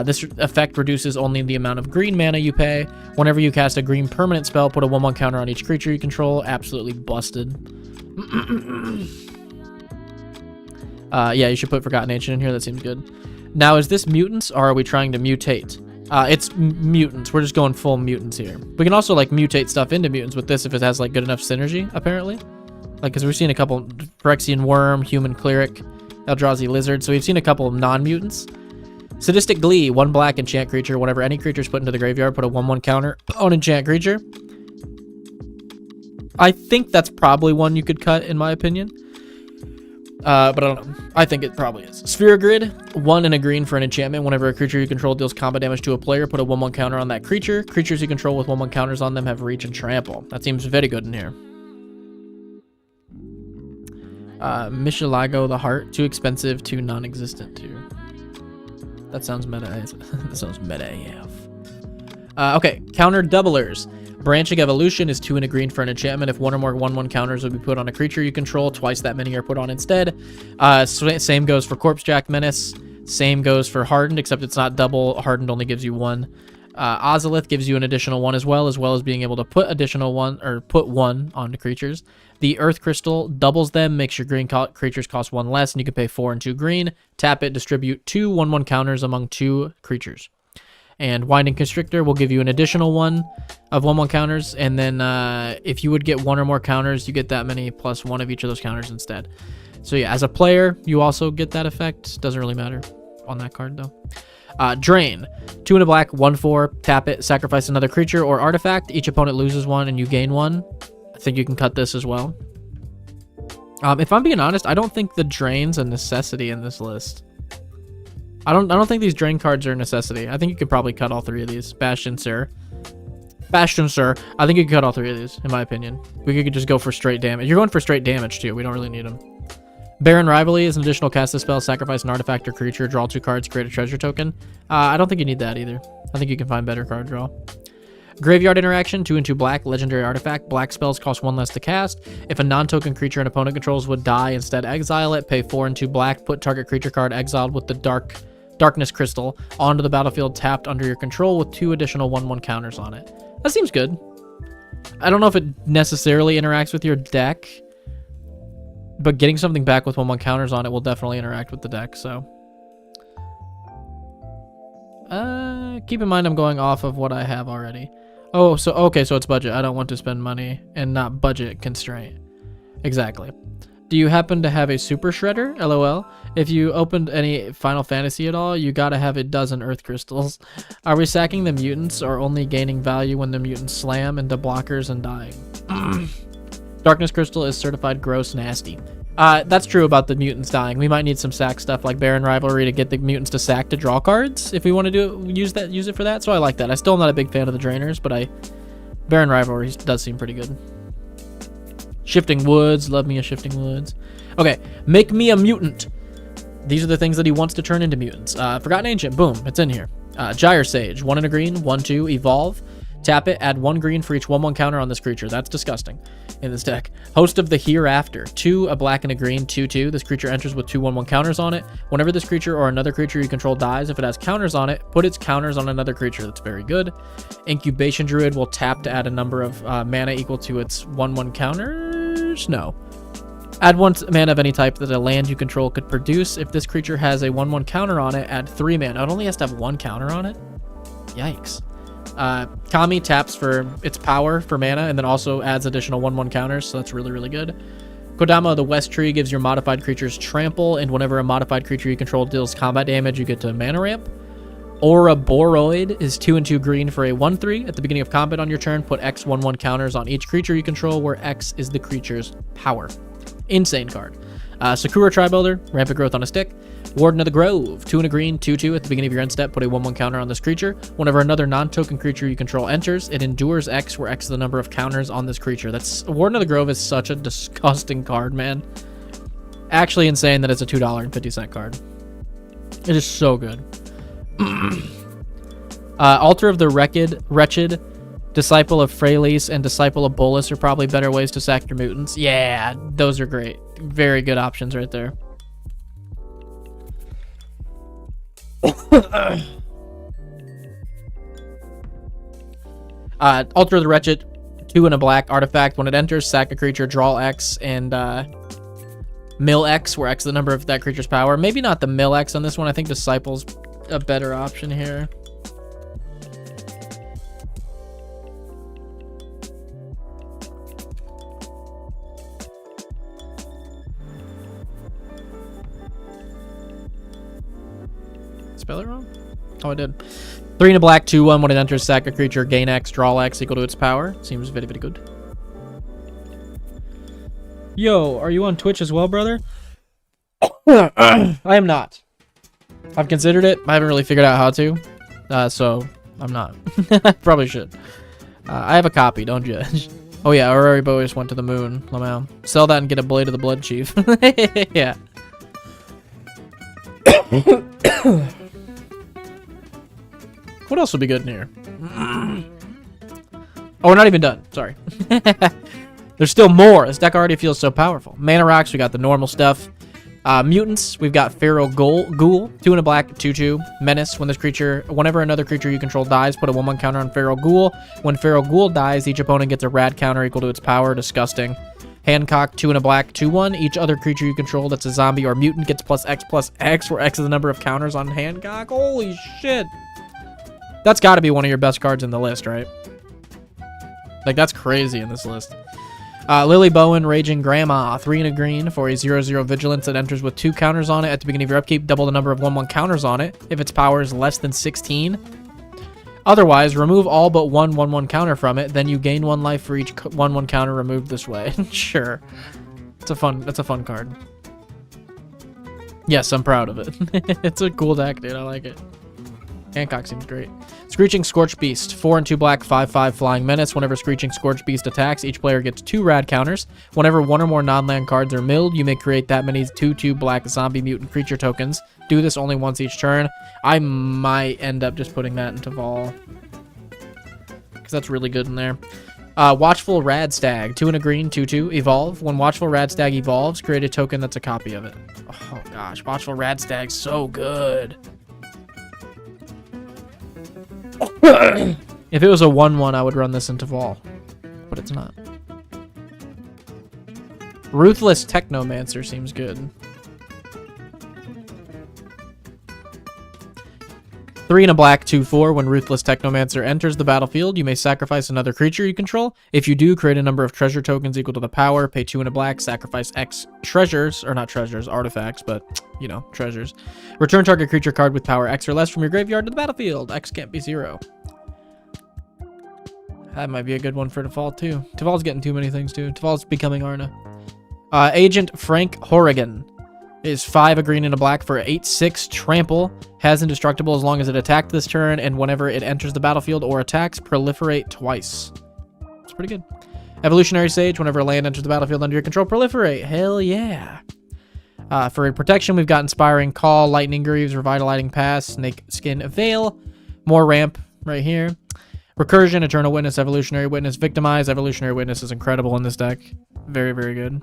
This effect reduces only the amount of green mana you pay. Whenever you cast a green permanent spell, put a 1/1 counter on each creature you control. Absolutely busted. Yeah, you should put Forgotten Ancient in here. That seems good. Now, is this mutants, or are we trying to mutate? It's mutants. We're just going full mutants here. We can also, like, mutate stuff into mutants with this if it has, like, good enough synergy, apparently. Like, because we've seen a couple Phyrexian Worm, Human Cleric, Eldrazi Lizard. So we've seen a couple of non-mutants. Sadistic Glee, 1 black enchant creature. Whenever any creature is put into the graveyard, put a 1/1 counter on enchant creature. I think that's probably one you could cut, in my opinion. But I don't know. I think it probably is. Sphere Grid, 1 and a green for an enchantment. Whenever a creature you control deals combat damage to a player, put a 1/1 counter on that creature. Creatures you control with 1/1 counters on them have reach and trample. That seems very good in here. Mishilago the Heart, too expensive, too non-existent, too. That sounds meta. That sounds meta AF. Okay, counter doublers. Branching Evolution is 2 and a green for an enchantment. If 1 or more 1/1 counters will be put on a creature you control, twice that many are put on instead. Same goes for Corpsejack Menace. Same goes for Hardened, except it's not double. Hardened only gives you 1. Ozolith gives you an additional 1 as well as being able to put additional 1 or put 1 onto creatures. The Earth Crystal doubles them, makes your green creatures cost 1 less, and you can pay 4 and 2 green. Tap it, distribute 2 1/1 counters among 2 creatures. And Winding Constrictor will give you an additional 1 of 1/1 counters, and then if you would get 1 or more counters, you get that many plus 1 of each of those counters instead. So yeah, as a player, you also get that effect. Doesn't really matter on that card though. Drain, 2 and a black, 1/4, tap it, sacrifice another creature or artifact. Each opponent loses 1 and you gain 1. I think you can cut this as well. If I'm being honest, I don't think the Drain's a necessity in this list. I don't think these Drain cards are a necessity. I think you could probably cut all 3 of these. Bastion, sir. Bastion, sir. I think you could cut all 3 of these, in my opinion. We could just go for straight damage. You're going for straight damage, too. We don't really need them. Barren Rivalry is an additional cast a spell, sacrifice an artifact or creature, draw 2 cards, create a treasure token. I don't think you need that either. I think you can find better card draw. Graveyard Interaction, 2 and 2 black, legendary artifact. Black spells cost 1 less to cast. If a non-token creature an opponent controls would die, instead exile it, pay 4 and 2 black, put target creature card exiled with the Darkness Crystal onto the battlefield tapped under your control with 2 additional 1/1 counters on it. That seems good. I don't know if it necessarily interacts with your deck, but getting something back with 1/1 counters on it will definitely interact with the deck, so. Keep in mind I'm going off of what I have already. Oh, so, okay, so it's budget. I don't want to spend money and not budget constraint. Exactly. Do you happen to have a Super Shredder? LOL. If you opened any Final Fantasy at all, you gotta have a dozen Earth Crystals. Are we sacking the mutants or only gaining value when the mutants slam into blockers and dying? Darkness Crystal is certified gross nasty. That's true about the mutants dying. We might need some sack stuff like Barren Rivalry to get the mutants to sack to draw cards if we want to use it for that. So I like that. I still am not a big fan of the Drainers, but Barren Rivalry does seem pretty good. Shifting Woods, love me a Shifting Woods. Okay, make me a mutant. These are the things that he wants to turn into mutants. Forgotten Ancient, boom, it's in here. Gyre Sage, 1 and a green, 1/2, evolve. Tap it, add 1 green for each 1/1 counter on this creature. That's disgusting in this deck. Host of the Hereafter, 2, a black and a green, 2/2. This creature enters with 2 1/1 counters on it. Whenever this creature or another creature you control dies, if it has counters on it, put its counters on another creature. That's very good. Incubation Druid will tap to add a number of mana equal to its 1/1 counters. No. Add 1 mana of any type that a land you control could produce. If this creature has a 1/1 counter on it, add 3 mana. It only has to have 1 counter on it? Yikes. Kami taps for its power for mana and then also adds additional 1/1 counters, so that's really, really good. Kodama the West Tree gives your modified creatures trample, and whenever a modified creature you control deals combat damage, you get to mana ramp. Ouroboros is 2 and 2 green for a 1/3. At the beginning of combat on your turn, put X 1/1 counters on each creature you control, where X is the creature's power. Insane card. Sakura Tribuilder, rampant growth on a stick. Warden of the Grove, 2 and a green, 2/2. At the beginning of your end step, put a 1/1 counter on this creature. Whenever another non-token creature you control enters, it endures X, where X is the number of counters on this creature. Warden of the Grove is such a disgusting card, man. Actually insane that it's a $2.50 card. It is so good. Altar of the Wretched, Disciple of Freylis, and Disciple of Bolus are probably better ways to sack your mutants. Yeah, those are great. Very good options right there. Altar of the Wretched, 2 and a black artifact. When it enters, sack a creature, draw X, and Mill X, where X is the number of that creature's power. Maybe not the Mill X on this one. I think Disciple's a better option here. Spell it wrong? Oh, I did. 3 and a black, 2/1. When it enters, sack a creature, gain X, draw X equal to its power. Seems very, very good. Yo, are you on Twitch as well, brother? I am not. I've considered it. I haven't really figured out how to. So, I'm not. Probably should. I have a copy, don't judge. Oh yeah, Aurori Boas went to the moon. Lamau. Sell that and get a Blade of the Blood Chief. Yeah. What else would be good in here? Oh, we're not even done. Sorry. There's still more. This deck already feels so powerful. Mana rocks, we got the normal stuff. Mutants, we've got Feral Ghoul, 2 and a black, 2/2. Menace, whenever another creature you control dies, put a 1/1 counter on Feral Ghoul. When Feral Ghoul dies, each opponent gets a rad counter equal to its power. Disgusting. Hancock, 2 and a black, 2/1. Each other creature you control that's a zombie or mutant gets +X, where X is the number of counters on Hancock. Holy shit. That's got to be one of your best cards in the list, right? Like, that's crazy in this list. Lily Bowen, Raging Grandma, 3 and a green for a 0/0 vigilance that enters with 2 counters on it. At the beginning of your upkeep, double the number of 1/1 counters on it if its power is less than 16. Otherwise, remove all but one 1/1 counter from it. Then you gain 1 life for each 1/1 counter removed this way. Sure, that's a fun card. Yes, I'm proud of it. It's a cool deck, dude. I like it. Hancock seems great. Screeching Scorch Beast, 4 and 2 black, 5/5 flying menace. Whenever Screeching Scorch Beast attacks, each player gets 2 rad counters. Whenever 1 or more non-land cards are milled, you may create that many 2/2 black zombie mutant creature tokens. Do this only once each turn. I might end up just putting that into Vol, because that's really good in there. Watchful Radstag, 2 and a green, 2/2, evolve. When Watchful Radstag evolves, create a token that's a copy of it. Oh gosh, Watchful Radstag's so good. If it was a 1/1, I would run this into Vol, but it's not. Ruthless Technomancer seems good. 3 and a black, 2/4. When Ruthless Technomancer enters the battlefield, you may sacrifice another creature you control. If you do, create a number of treasure tokens equal to the power. Pay 2 and a black, sacrifice X treasures, or not treasures, artifacts, but, you know, treasures. Return target creature card with power X or less from your graveyard to the battlefield. X can't be 0. That might be a good one for Default, too. Default's getting too many things, too. Default's becoming Arna. Agent Frank Horrigan is 5, a green and a black for 8/6 trample. Has indestructible as long as it attacked this turn, and whenever it enters the battlefield or attacks, proliferate twice. It's pretty good. Evolutionary Sage, whenever a land enters the battlefield under your control, proliferate. Hell yeah. For protection, we've got Inspiring Call, Lightning Greaves, Revitalizing Pass, Snake Skin Veil, more ramp right here. Recursion, Eternal Witness, Evolutionary Witness, Victimize. Evolutionary Witness is incredible in this deck. Very, very good.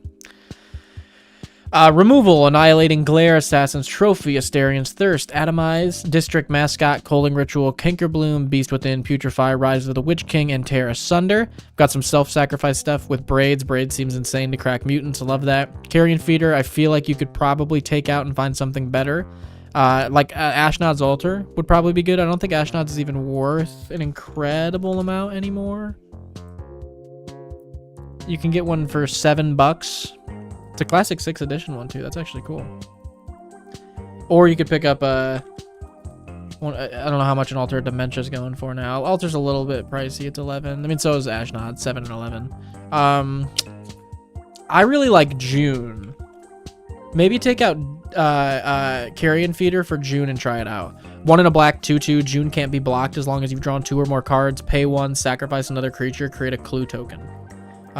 Removal, Annihilating Glare, Assassin's Trophy, Astarion's Thirst, Atomize, District Mascot, Coaling Ritual, Kinkerbloom, Beast Within, Putrefy, Rise of the Witch King, and Tear Asunder. Got some self-sacrifice stuff with Braids. Braids seems insane to crack mutants. I love that. Carrion Feeder, I feel like you could probably take out and find something better. Ashnod's Altar would probably be good. I don't think Ashnod's is even worth an incredible amount anymore. You can get one for $7. It's a classic 6th edition one too. That's actually cool. Or you could pick up I don't know how much an Altar of Dementia is going for now. Altar's a little bit pricey. It's 11. I mean, so is Ashnod, 7 and 11. I really like June. Maybe take out Carrion Feeder for June and try it out. 1 and a black, 2/2. June can't be blocked as long as you've drawn 2 or more cards. Pay 1, sacrifice another creature, create a clue token.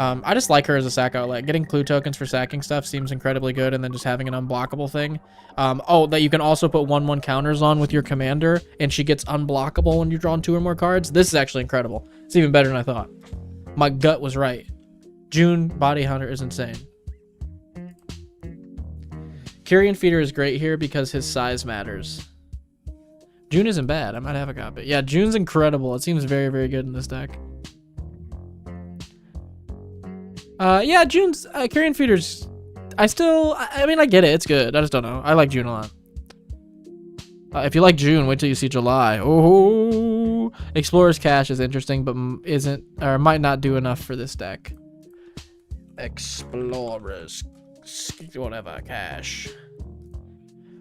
I just like her as a sack outlet. Getting clue tokens for sacking stuff seems incredibly good, and then just having an unblockable thing. That you can also put 1/1 counters on with your commander, and she gets unblockable when you've drawn 2 or more cards. This is actually incredible. It's even better than I thought. My gut was right. June Body Hunter is insane. Carrion Feeder is great here because his size matters. June isn't bad. I might have a copy. Yeah, June's incredible. It seems very, very good in this deck. Yeah, June's Carrion Feeder's. I mean, I get it. It's good. I just don't know. I like June a lot. If you like June, wait till you see July. Oh, Explorer's Cache is interesting, but isn't or might not do enough for this deck. Explorer's whatever cache.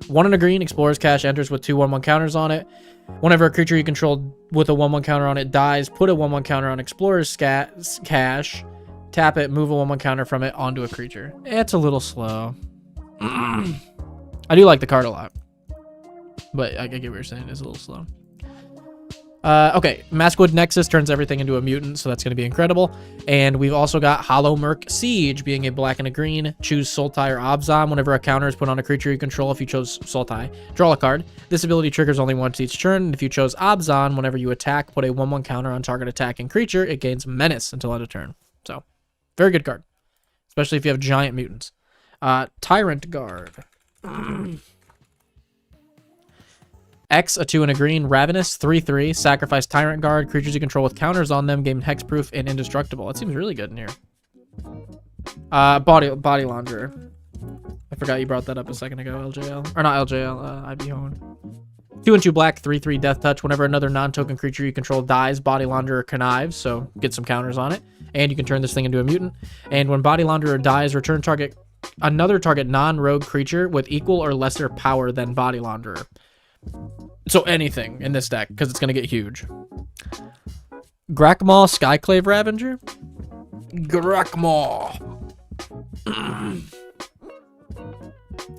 1 and a green. Explorer's Cache enters with 2 1/1 counters on it. Whenever a creature you control with a 1/1 counter on it dies, put a 1/1 counter on Explorer's Cache. Tap it, move a 1/1 counter from it onto a creature. It's a little slow. I do like the card a lot, but I get what you're saying. It's a little slow. Okay, Maskwood Nexus turns everything into a mutant, so that's going to be incredible. And we've also got Hollow Merc Siege, being a black and a green. Choose Sultai or Abzan. Whenever a counter is put on a creature you control, if you chose Sultai, draw a card. This ability triggers only once each turn. And if you chose Abzan, whenever you attack, put a 1/1 counter on target attacking creature. It gains Menace until end of turn. So, very good card, especially if you have giant mutants. Tyrant Guard. X, a 2 and a green, Ravenous, 3/3, sacrifice Tyrant Guard. Creatures you control with counters on them gain hexproof and indestructible. That seems really good in here. Body Launderer. I forgot you brought that up a second ago, LJL. Or not LJL, IB Hone. 2 and 2 black, 3/3, Death Touch. Whenever another non-token creature you control dies, Body Launderer connives, so get some counters on it. And you can turn this thing into a mutant. And when Body Launderer dies, return another target non-rogue creature with equal or lesser power than Body Launderer. So anything in this deck, because it's going to get huge. Grakmaw Skyclave Ravager. Grakmaw.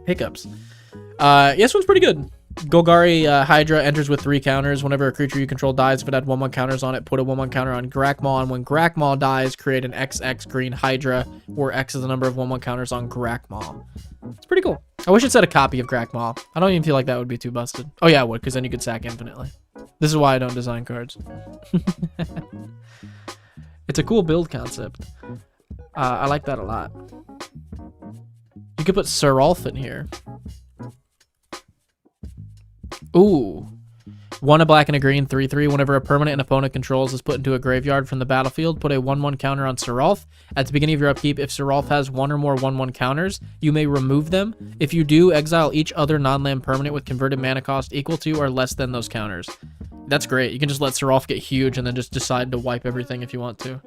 Hiccups. This one's pretty good. Golgari Hydra enters with 3 counters. Whenever a creature you control dies, if it had 1/1 counters on it, put a 1/1 counter on Grakmaw. And when Grakmaw dies, create an XX green Hydra, where X is the number of 1/1 counters on Grakmaw. It's pretty cool. I wish it said a copy of Grakmaw. I don't even feel like that would be too busted. Oh yeah, it would, because then you could sack infinitely. This is why I don't design cards. It's a cool build concept. I like that a lot. You could put Seralf in here. Ooh. 1 a black and a green, 3/3. Whenever a permanent an opponent controls is put into a graveyard from the battlefield, put a 1/1 counter on Seralf. At the beginning of your upkeep, if Seralf has 1 or more 1/1 counters, you may remove them. If you do, exile each other non-land permanent with converted mana cost equal to or less than those counters. That's great. You can just let Seralf get huge and then just decide to wipe everything if you want to.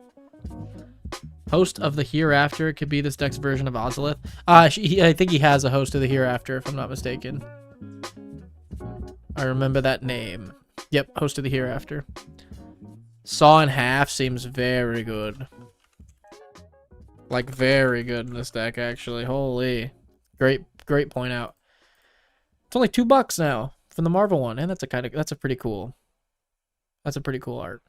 Host of the Hereafter could be this deck's version of Ozolith. I think he has a Host of the Hereafter, if I'm not mistaken. I remember that name. Yep, Host of the Hereafter. Saw in Half seems very good. Like, very good in this deck, actually. Holy. Great point out. It's only $2 now from the Marvel one, and that's a pretty cool art.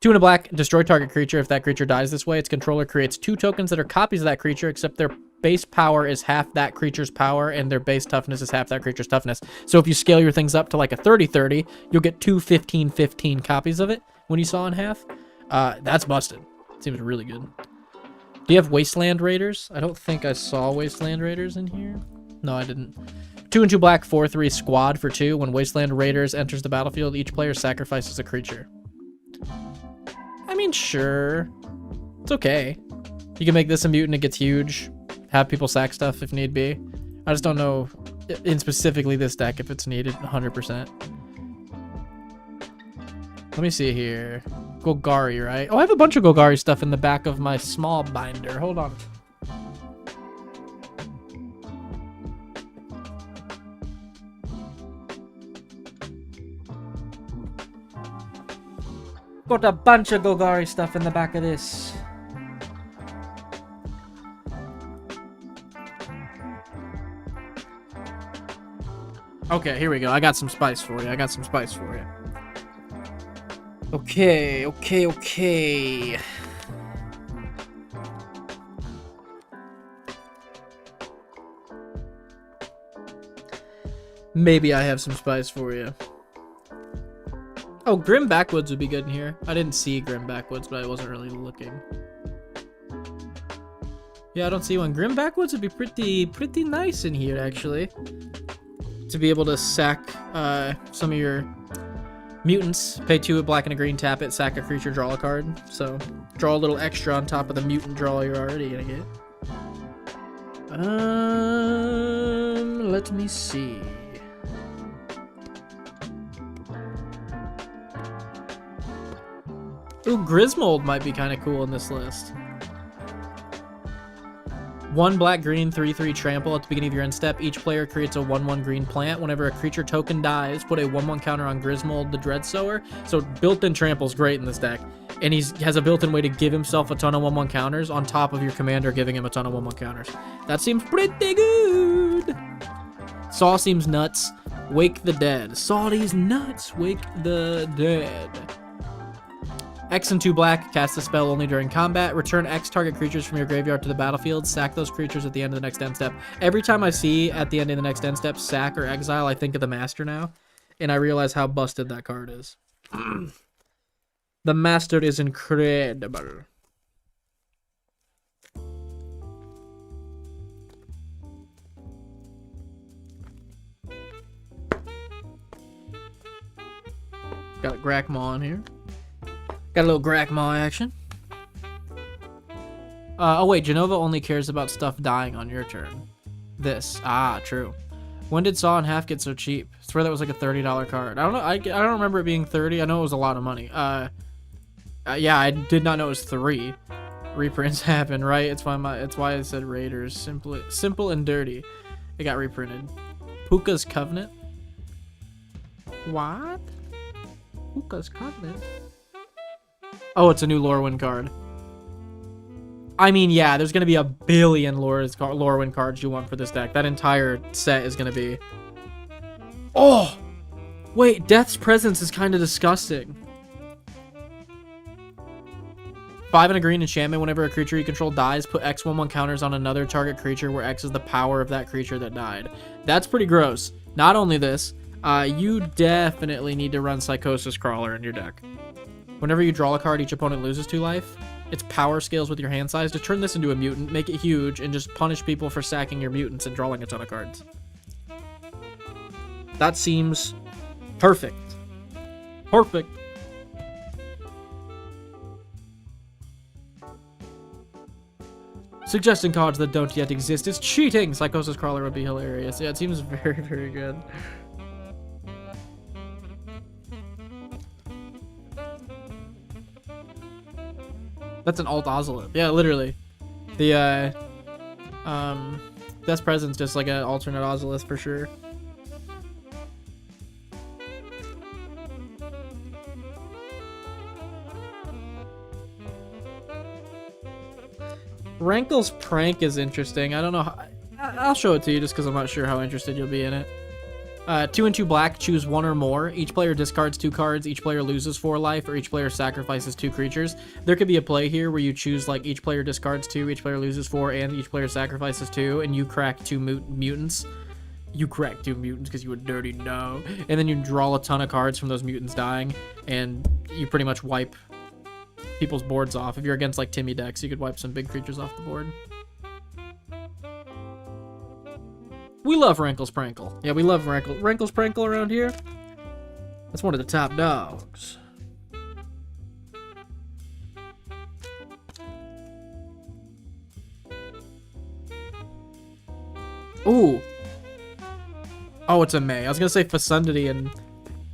2 and a black, destroy target creature. If that creature dies this way, its controller creates 2 tokens that are copies of that creature, except their base power is half that creature's power, and their base toughness is half that creature's toughness. So if you scale your things up to like a 30/30, you'll get 2 15/15 copies of it when you saw in half. That's busted. Seems really good. Do you have Wasteland Raiders? I don't think I saw Wasteland Raiders in here. No, I didn't. 2 and 2 black, 4/3 squad for 2. When Wasteland Raiders enters the battlefield, each player sacrifices a creature. I mean, sure. It's okay. You can make this a mutant, it gets huge. Have people sack stuff if need be. I just don't know, in specifically this deck, if it's needed 100%. Let me see here. Golgari, right? Oh, I have a bunch of Golgari stuff in the back of my small binder. Hold on. Got a bunch of Golgari stuff in the back of this. Okay, here we go. I got some spice for you. Okay. Maybe I have some spice for you. Oh, Grim Backwoods would be good in here. I didn't see Grim Backwoods, but I wasn't really looking. Yeah, I don't see one. Grim Backwoods would be pretty nice in here, actually. To be able to sack some of your mutants. Pay 2 a black and a green, tap it, sack a creature, draw a card. So, draw a little extra on top of the mutant draw you're already gonna get. Let me see. Ooh, Griswold might be kind of cool in this list. 1 black green 3/3 trample at the beginning of your end step. Each player creates a 1/1 green plant. Whenever a creature token dies, put a 1/1 counter on Griswold the Dreadsower. So built-in trample's great in this deck. And he has a built-in way to give himself a ton of 1/1 counters on top of your commander giving him a ton of 1/1 counters. That seems pretty good. Saw seems nuts. Wake the dead. Saw these nuts. Wake the dead. X and 2 black, cast a spell only during combat. Return X target creatures from your graveyard to the battlefield. Sack those creatures at the end of the next end step. Every time I see at the end of the next end step, sack or exile, I think of the Master now. And I realize how busted that card is. The Master is incredible. Got a Grakmaw in here. Got a little Grakmaw action. Oh wait, Jenova only cares about stuff dying on your turn. This. Ah, true. When did Saw and Half get so cheap? I swear that was like a $30 card. I don't know. I don't remember it being 30. I know it was a lot of money. Yeah, I did not know it was 3. Reprints happen, right? It's why I said Raiders. Simple and dirty. It got reprinted. Puka's Covenant. What? Puka's Covenant. Oh, it's a new Lorwyn card. I mean, yeah, there's going to be a billion Lorwyn cards you want for this deck. That entire set is going to be... Oh! Wait, Death's Presence is kind of disgusting. 5 and a green enchantment. Whenever a creature you control dies, put X 1/1 counters on another target creature where X is the power of that creature that died. That's pretty gross. Not only this, you definitely need to run Psychosis Crawler in your deck. Whenever you draw a card, each opponent loses 2 life. Its power scales with your hand size. To turn this into a mutant, make it huge, and just punish people for sacking your mutants and drawing a ton of cards. That seems perfect. Perfect. Suggesting cards that don't yet exist is cheating. Psychosis Crawler would be hilarious. Yeah, it seems very, very good. That's an alt Ozolith. Yeah, literally. The Death's Presence just like an alternate Ozolith for sure. Rankle's Prank is interesting. I don't know how, I'll show it to you just because I'm not sure how interested you'll be in it. 2 and 2 black, choose 1 or more. Each player discards 2 cards, each player loses 4 life, or each player sacrifices 2 creatures. There could be a play here where you choose like each player discards 2, each player loses 4, and each player sacrifices 2, and you crack 2 mutants. You crack 2 mutants because you a dirty no. And then you draw a ton of cards from those mutants dying, and you pretty much wipe people's boards off. If you're against like Timmy decks, you could wipe some big creatures off the board. We love Rankle's Prankle. Yeah, we love Rankle's Prankle around here. That's one of the top dogs. Ooh. Oh, it's a May. I was gonna say Facundity and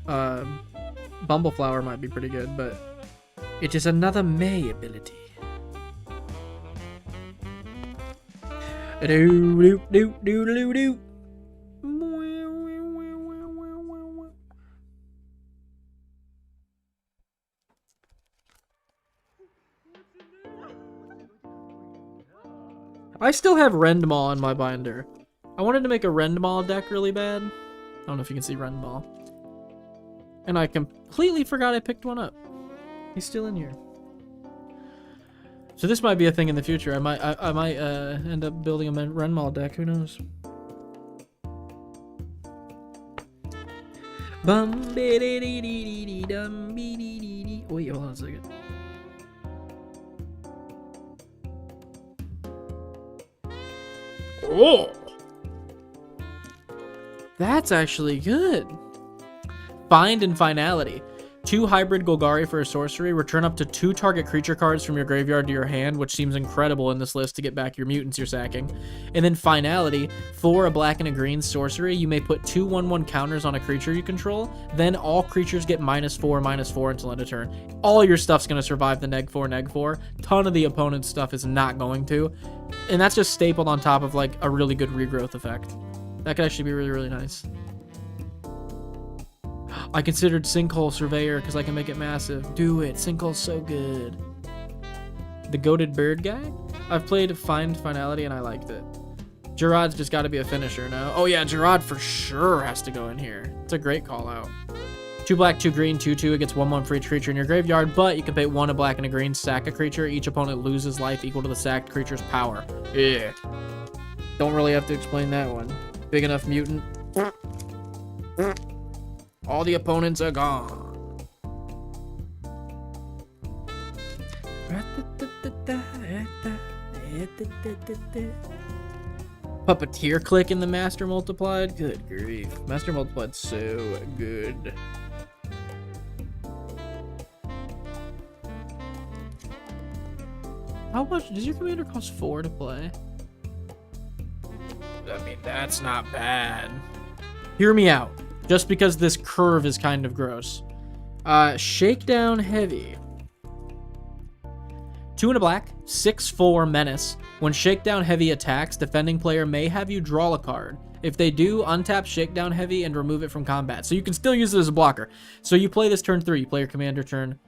Bumbleflower might be pretty good, but it is another May ability. Do. I still have Rendmaw in my binder. I wanted to make a Rendmaw deck really bad. I don't know if you can see Rendmaw. And I completely forgot I picked one up. He's still in here. So this might be a thing in the future. I might end up building a Renmaw deck. Who knows? Wait, hold on a second. Oh, that's actually good. Find and Finality. 2 hybrid Golgari for a sorcery. Return up to 2 target creature cards from your graveyard to your hand, which seems incredible in this list to get back your mutants you're sacking. And then finality, for a black and a green sorcery, you may put 2 1/1 counters on a creature you control. Then all creatures get -4/-4 until end of turn. All your stuff's going to survive the neg 4. Ton of the opponent's stuff is not going to. And that's just stapled on top of like a really good regrowth effect. That could actually be really, really nice. I considered Sinkhole Surveyor because I can make it massive. Do it. Sinkhole's so good. The Goated Bird guy? I've played Find Finality and I liked it. Gerard's just got to be a finisher now. Oh yeah, Gerard for sure has to go in here. It's a great call out. 2 black, 2 green, 2/2. It gets 1/1 for each creature in your graveyard, but you can pay 1 a black and a green, sack a creature. Each opponent loses life equal to the sacked creature's power. Yeah. Don't really have to explain that one. Big enough mutant. All the opponents are gone. Puppeteer click in the Master Multiplied. Good grief. Master Multiplied so good. How much does your commander cost 4 to play? I mean, that's not bad. Hear me out. Just because this curve is kind of gross. Shakedown Heavy. 2 and a black, 6/4 menace. When Shakedown Heavy attacks, defending player may have you draw a card. If they do, untap Shakedown Heavy and remove it from combat. So you can still use it as a blocker. So you play this turn 3, you play your commander turn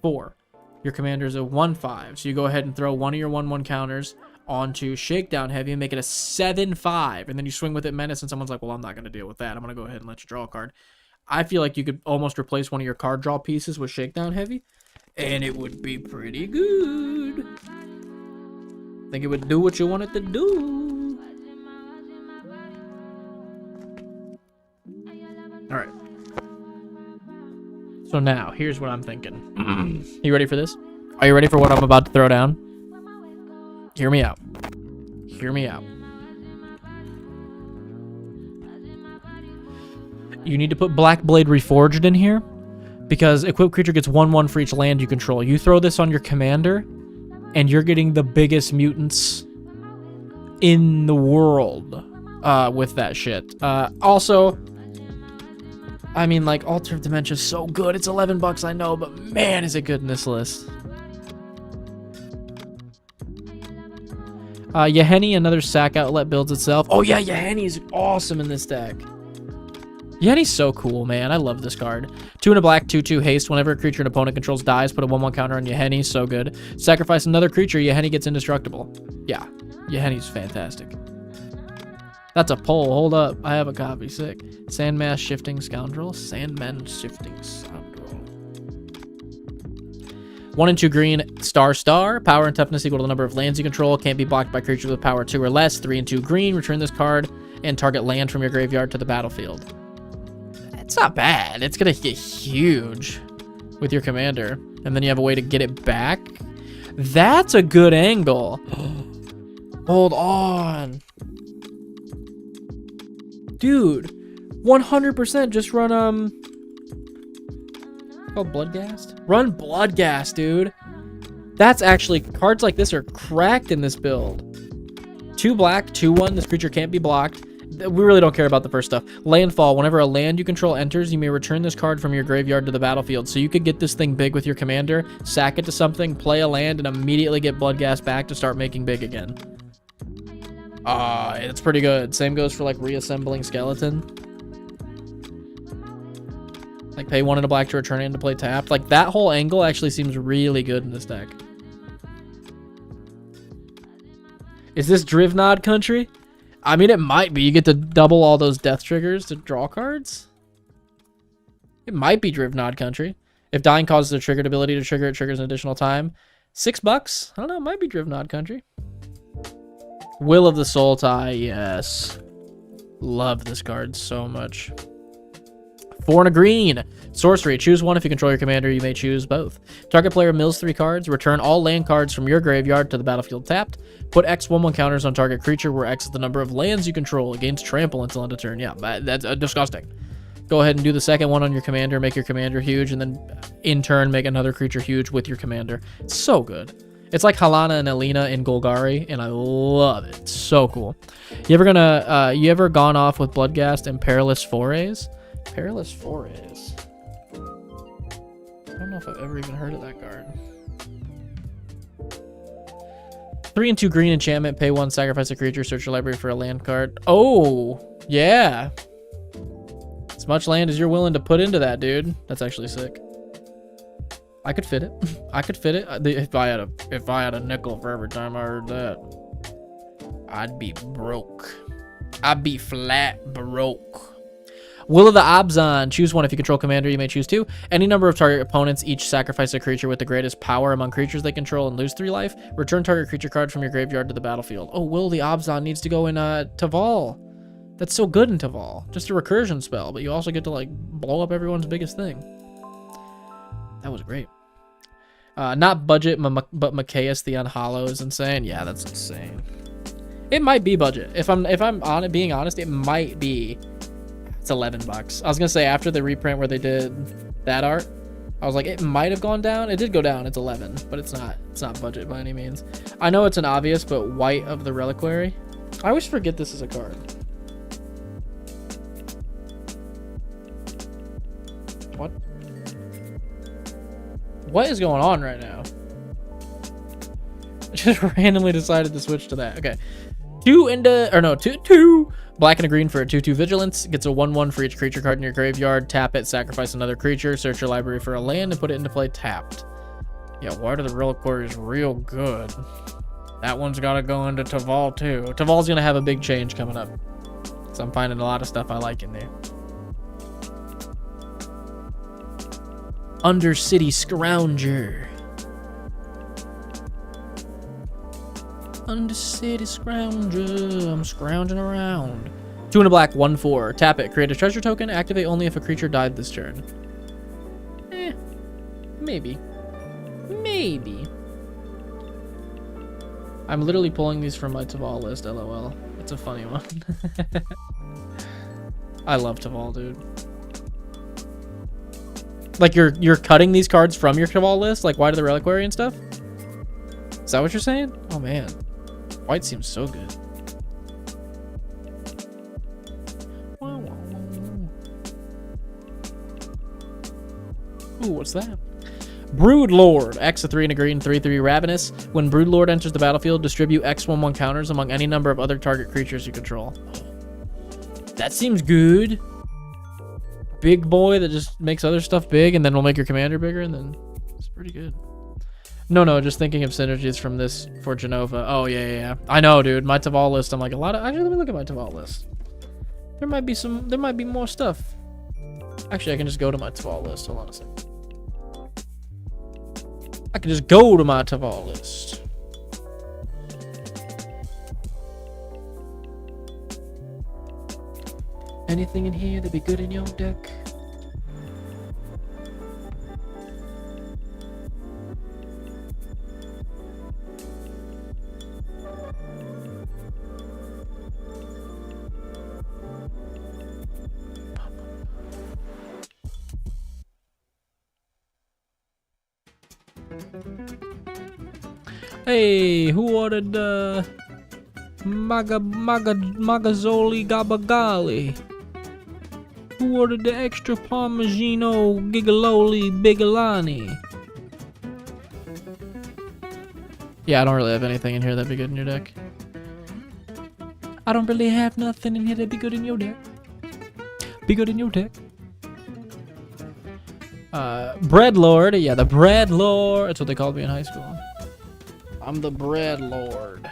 4. Your commander is a 1/5. So you go ahead and throw 1 of your 1/1 counters onto Shakedown Heavy and make it a 7/5, and then you swing with it menace, and someone's like, well, I'm not going to deal with that. I'm going to go ahead and let you draw a card. I feel like you could almost replace one of your card draw pieces with Shakedown Heavy, and it would be pretty good. I think it would do what you want it to do. All right. So now, here's what I'm thinking. You ready for this? Are you ready for what I'm about to throw down? Hear me out. Hear me out. You need to put Black Blade Reforged in here because equipped creature gets 1/1 for each land you control. You throw this on your commander and you're getting the biggest mutants in the world with that shit. Also, I mean, like, Altar of Dementia is so good. It's $11, I know, but man, is it good in this list. Yahenni, another sack outlet, builds itself. Oh yeah, Yahenni is awesome in this deck. Yahenni's so cool, man. I love this card. 2 and a black, 2/2 haste. Whenever a creature an opponent controls dies, put a 1/1 counter on Yahenni. So good. Sacrifice another creature. Yahenni gets indestructible. Yeah, Yahenni's fantastic. That's a poll. Hold up. I have a copy. Sick. Sandmass Shifting Scoundrel. Sandman Shifting Scoundrel. 1 and 2 green, star. Power and toughness equal to the number of lands you control. Can't be blocked by creatures with power 2 or less. 3 and 2 green. Return this card and target land from your graveyard to the battlefield. It's not bad. It's going to get huge with your commander. And then you have a way to get it back. That's a good angle. Hold on. Dude, 100% just run, called Bloodghast? Run Bloodghast, dude. That's actually, cards like this are cracked in this build. 2 black, 2/1. This creature can't be blocked. We really don't care about the first stuff. Landfall. Whenever a land you control enters, you may return this card from your graveyard to the battlefield. So you could get this thing big with your commander, sack it to something, play a land, and immediately get Bloodghast back to start making big again. It's pretty good. Same goes for, like, reassembling skeleton. Like, pay 1 and a black to return it into play tapped. Like, that whole angle actually seems really good in this deck. Is this Drivnod country? I mean, it might be. You get to double all those death triggers to draw cards. It might be Drivnod country. If dying causes a triggered ability to trigger, it triggers an additional time. $6? I don't know. It might be Drivnod country. Will of the Soul Tie, yes. Love this card so much. 4 and a green. Sorcery. Choose one. If you control your commander, you may choose both. Target player mills 3 cards. Return all land cards from your graveyard to the battlefield tapped. Put X 1/1 counters on target creature, where X is the number of lands you control. Against trample until end of turn. Yeah, that's disgusting. go ahead and do the second one on your commander, make your commander huge, and then in turn make another creature huge with your commander. It's so good. It's like Halana and Alina in Golgari, and I love it. It's so cool. You ever gone off with Bloodghast and Perilous Forays? Perilous Forays. I don't know if I've ever even heard of that card. 3 and 2 green enchantment, pay 1, sacrifice a creature, search your library for a land card. Oh, yeah. As much land as you're willing to put into that, dude. That's actually sick. I could fit it. I could fit it. If I had a nickel for every time I heard that, I'd be broke. I'd be flat broke. Will of the Abzan. Choose one. If you control commander, you may choose 2. Any number of target opponents each sacrifice a creature with the greatest power among creatures they control and lose 3 life. Return target creature card from your graveyard to the battlefield. Oh, Will of the Abzan needs to go in Taval. That's so good in Taval. Just a recursion spell, but you also get to like blow up everyone's biggest thing. That was great. Not budget, but Machias the Unhollow is insane. Yeah, that's insane. It might be budget. If I'm on it, being honest, it might be. It's $11. I was gonna say after the reprint where they did that art, I was like, it might have gone down. It did go down. It's 11, but it's not. It's not budget by any means. I know it's an obvious, but White of the Reliquary. I always forget this is a card. What? What is going on right now? I just randomly decided to switch to that. Okay. 2 black and a green for a 2/2 vigilance. Gets a 1/1 for each creature card in your graveyard. Tap it, sacrifice another creature, search your library for a land, and put it into play tapped. Yeah, Water the Reliquary is real good. That one's got to go into Taval too. Taval's going to have a big change coming up. So I'm finding a lot of stuff I like in there. Undercity Scrounger. Undercity Scrounger. I'm scrounging around. 2 and a black, 1/4. Tap it. Create a treasure token. Activate only if a creature died this turn. Maybe. Maybe. I'm literally pulling these from my Taval list, lol. It's a funny one. I love Taval, dude. Like you're cutting these cards from your Taval list, like White of the Reliquary and stuff? Is that what you're saying? Oh man. White seems so good. Ooh, what's that? Broodlord. X, a 3 and a green, 3/3 Ravenous. When Broodlord enters the battlefield, distribute X/1/1 counters among any number of other target creatures you control. That seems good. Big boy that just makes other stuff big and then will make your commander bigger, and then it's pretty good. No, just thinking of synergies from this for Jenova. Oh, yeah. I know, dude. My Taval list, I'm like, actually, let me look at my Taval list. There might be more stuff. Actually, I can just go to my Taval list. Hold on a second. I can just go to my Taval list. Anything in here that'd be good in your deck? Hey, who ordered Magazoli Gabagali? Who ordered the extra Parmigiano Gigaloli Bigalani? Yeah, I don't really have anything in here that'd be good in your deck. I don't really have nothing in here that'd be good in your deck. Be good in your deck. Bread Lord. Yeah, the Bread Lord. That's what they called me in high school. I'm the Bread Lord.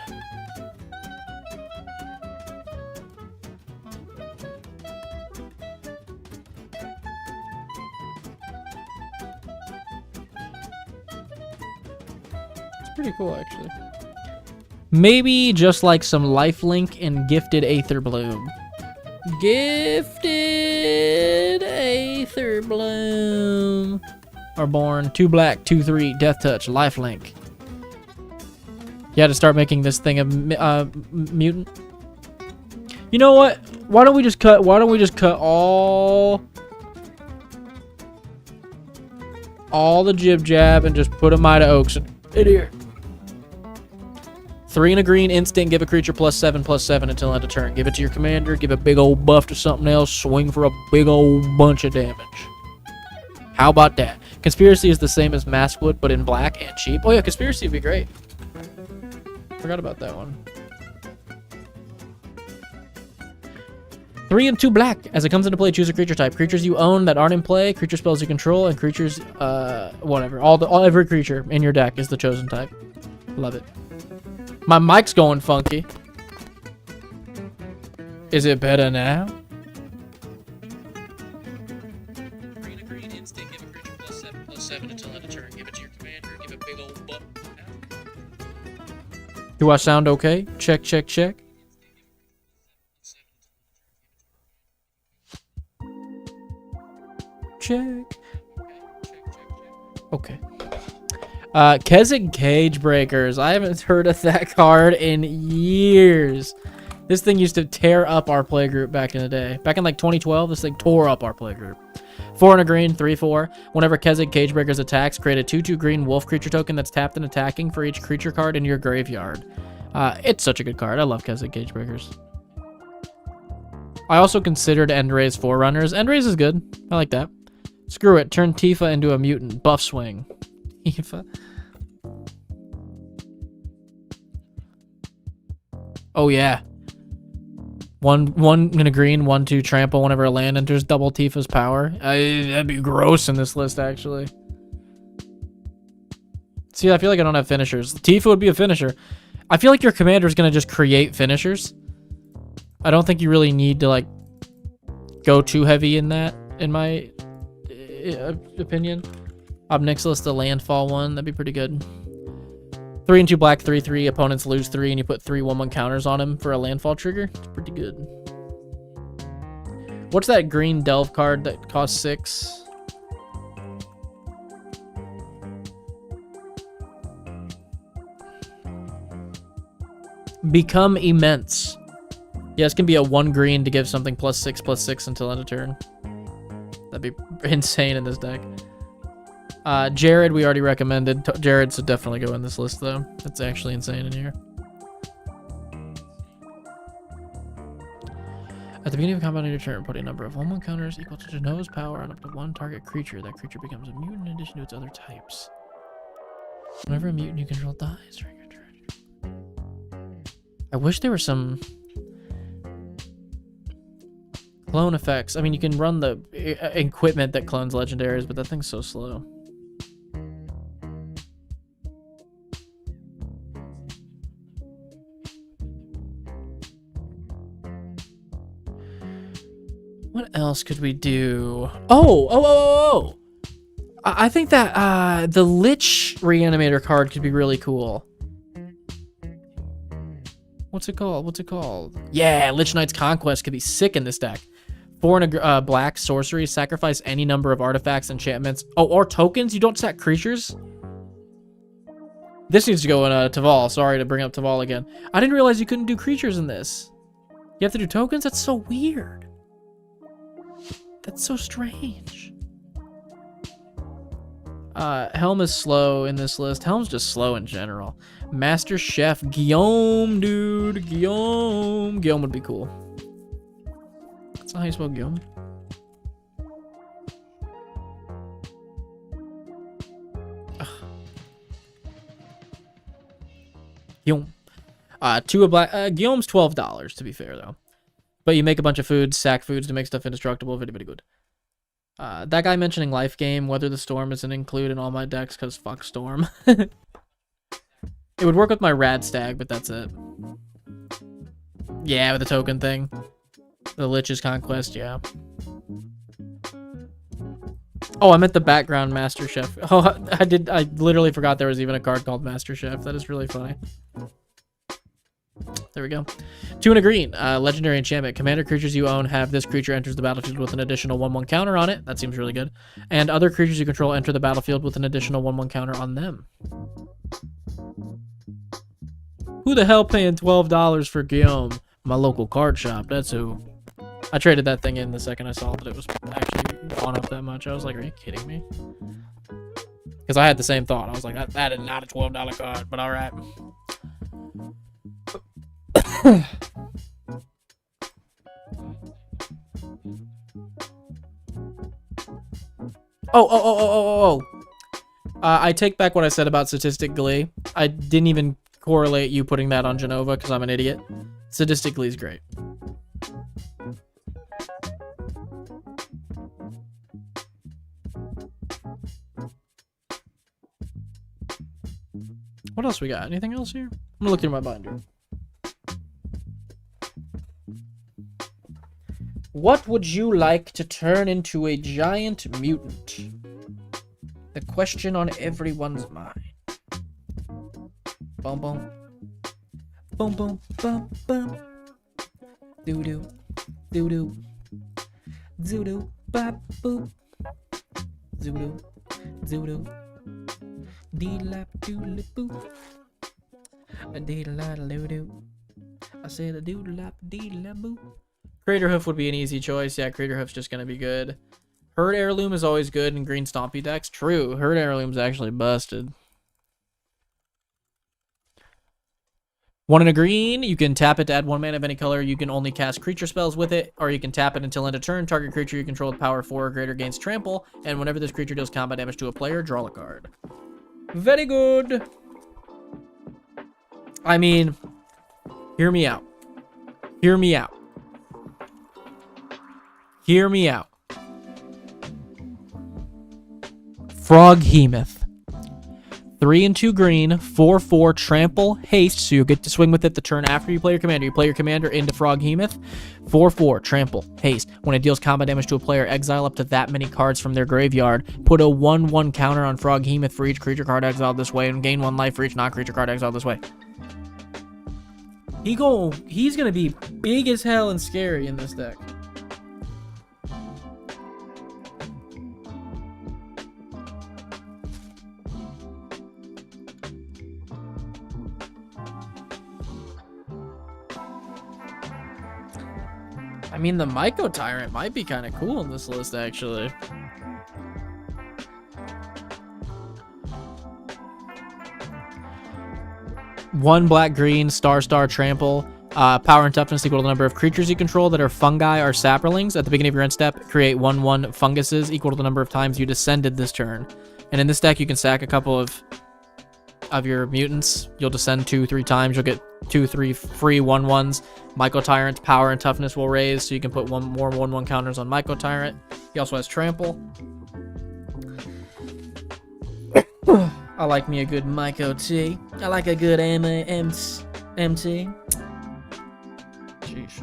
It's pretty cool, actually. Maybe just like some lifelink and gifted Aether Bloom. Gifted Aether Bloom. Are born 2 black, 2/3, Death Touch, lifelink. You had to start making this thing a mutant. You know what? Why don't we just cut all all the jib jab and just put a Mida Oaks in here. 3 and a green instant. Give a creature +7/+7 until end of turn. Give it to your commander. Give a big old buff to something else. Swing for a big old bunch of damage. How about that? Conspiracy is the same as Maskwood, but in black and cheap. Oh yeah, Conspiracy would be great. Forgot about that one. 3 and 2 black. As it comes into play, choose a creature type. Creatures you own that aren't in play, creature spells you control, and creatures, whatever. Every creature in your deck is the chosen type. Love it. My mic's going funky. Is it better now? Green instinct. Give a creature +7/+7 until end of turn. Give it to your commander. Give a big old buff. Do I sound okay? Check, check, check. Check. Okay. Keswick Cage Breakers. I haven't heard of that card in years. This thing used to tear up our playgroup back in the day. Back in like 2012, this thing tore up our playgroup. 4 and a green, 3/4. Whenever Keswick Cage Breakers attacks, create a 2/2 green wolf creature token that's tapped and attacking for each creature card in your graveyard. It's such a good card. I love Keswick Cage Breakers. I also considered Endray's Forerunners. Endray's is good. I like that. Screw it. Turn Tifa into a mutant. Buff swing. Tifa. Oh, yeah. One in a green, 1/2 trample whenever a land enters double Tifa's power. That'd be gross in this list, actually. See, I feel like I don't have finishers. Tifa would be a finisher. I feel like your commander is going to just create finishers. I don't think you really need to, like, go too heavy in that, in my opinion. Obnixilis, the landfall one. That'd be pretty good. 3 and 2 black, 3/3. Opponents lose 3, and you put 3 1/1 counters on him for a landfall trigger. It's pretty good. What's that green delve card that costs 6? Become Immense. Yeah, this can be a 1 green to give something +6/+6 until end of turn. That'd be insane in this deck. Jared, we already recommended. Jared should definitely go in this list, though. It's actually insane in here. At the beginning of combat on your turn, put a number of 1/1 counters equal to Jenova's power on up to 1 target creature. That creature becomes a mutant in addition to its other types. Whenever a mutant you control dies during your turn. I wish there were some clone effects. I mean, you can run the equipment that clones legendaries, but that thing's so slow. What else could we do? Oh! I think that the Lich Reanimator card could be really cool. What's it called? Yeah, Lich Knight's Conquest could be sick in this deck. 4 and a black sorcery. Sacrifice any number of artifacts, enchantments. Oh, or tokens. You don't sack creatures. This needs to go in Taval. Sorry to bring up Taval again. I didn't realize you couldn't do creatures in this. You have to do tokens? That's so weird. That's so strange. Helm is slow in this list. Helm's just slow in general. Master Chef Guillaume, dude. Guillaume would be cool. That's not how you spell Guillaume. Ugh. Guillaume. 2 of black. Guillaume's $12, to be fair, though. But you make a bunch of foods, sack foods to make stuff indestructible. Very, very good. That guy mentioning Life Game, Weather the Storm isn't included in all my decks because fuck Storm. It would work with my Rad Stag, but that's it. Yeah, with the token thing. The Lich's Conquest, yeah. Oh, I meant the background Master Chef. Oh, I literally forgot there was even a card called Master Chef. That is really funny. There we go. 2 and a green. Legendary enchantment. Commander creatures you own have this creature enters the battlefield with an additional 1/1 counter on it. That seems really good. And other creatures you control enter the battlefield with an additional 1/1 counter on them. Who the hell paying $12 for Guillaume? My local card shop. That's who. I traded that thing in the second I saw that it was actually gone up that much. I was like, are you kidding me? Because I had the same thought. I was like, that is not a $12 card, but all right. Oh. I take back what I said about Sadistic Glee. I didn't even correlate you putting that on Jenova because I'm an idiot. Sadistic Glee is great. What else we got? Anything else here? I'm gonna look through my binder. What would you like to turn into a giant mutant? The question on everyone's mind. Boom, boom. Boom, boom, boom, boom. Doo-doo. Doo-doo. Doo-doo. Bop, boop. Doo-doo. Doo-doo. Dee-lap, doo-lap, boop. A dee-la-la-doo-doo. I said a doo-lap, dee-lap, boop. Crater Hoof would be an easy choice. Yeah, Crater Hoof's just gonna be good. Herd Heirloom is always good in green stompy decks. True, Herd Heirloom's actually busted. 1 in a green, you can tap it to add 1 mana of any color. You can only cast creature spells with it, or you can tap it until end of turn. Target creature you control with power 4 or greater gains trample, and whenever this creature deals combat damage to a player, draw a card. Very good. I mean, hear me out. Hear me out. Hear me out. Froghemoth. 3 and 2 green, 4/4 trample, haste, so you'll get to swing with it the turn after you play your commander. You play your commander into Froghemoth. 4/4 trample, haste. When it deals combat damage to a player, exile up to that many cards from their graveyard. Put a 1/1 counter on Froghemoth for each creature card exiled this way, and gain 1 life for each non-creature card exiled this way. He's gonna be big as hell and scary in this deck. I mean, the Myco Tyrant might be kind of cool in this list, actually. One black green star trample. Power and toughness equal to the number of creatures you control that are fungi or saplings. At the beginning of your end step, create 1/1 funguses equal to the number of times you descended this turn. And in this deck, you can sack a couple of your mutants. You'll descend 2-3 times. You'll get 2-3 free 1/1s. Myco Tyrant's power and toughness will raise, so you can put more 1/1 counters on Myco Tyrant. He also has trample. I like me a good Myco T. I like a good MT. Sheesh.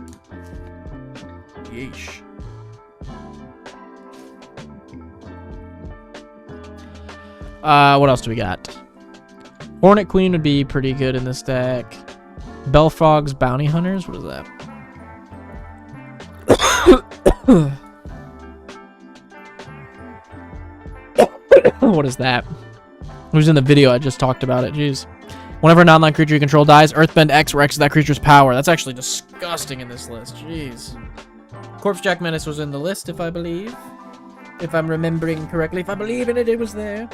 Yeesh. What else do we got? Hornet Queen would be pretty good in this deck. Belfrog's Bounty Hunters? What is that? What is that? Who's in the video? I just talked about it. Jeez. Whenever a non-land creature you control dies, Earthbend X or X is that creature's power. That's actually disgusting in this list. Jeez. Corpsejack Menace was in the list, if I believe. If I'm remembering correctly. If I believe in it, it was there.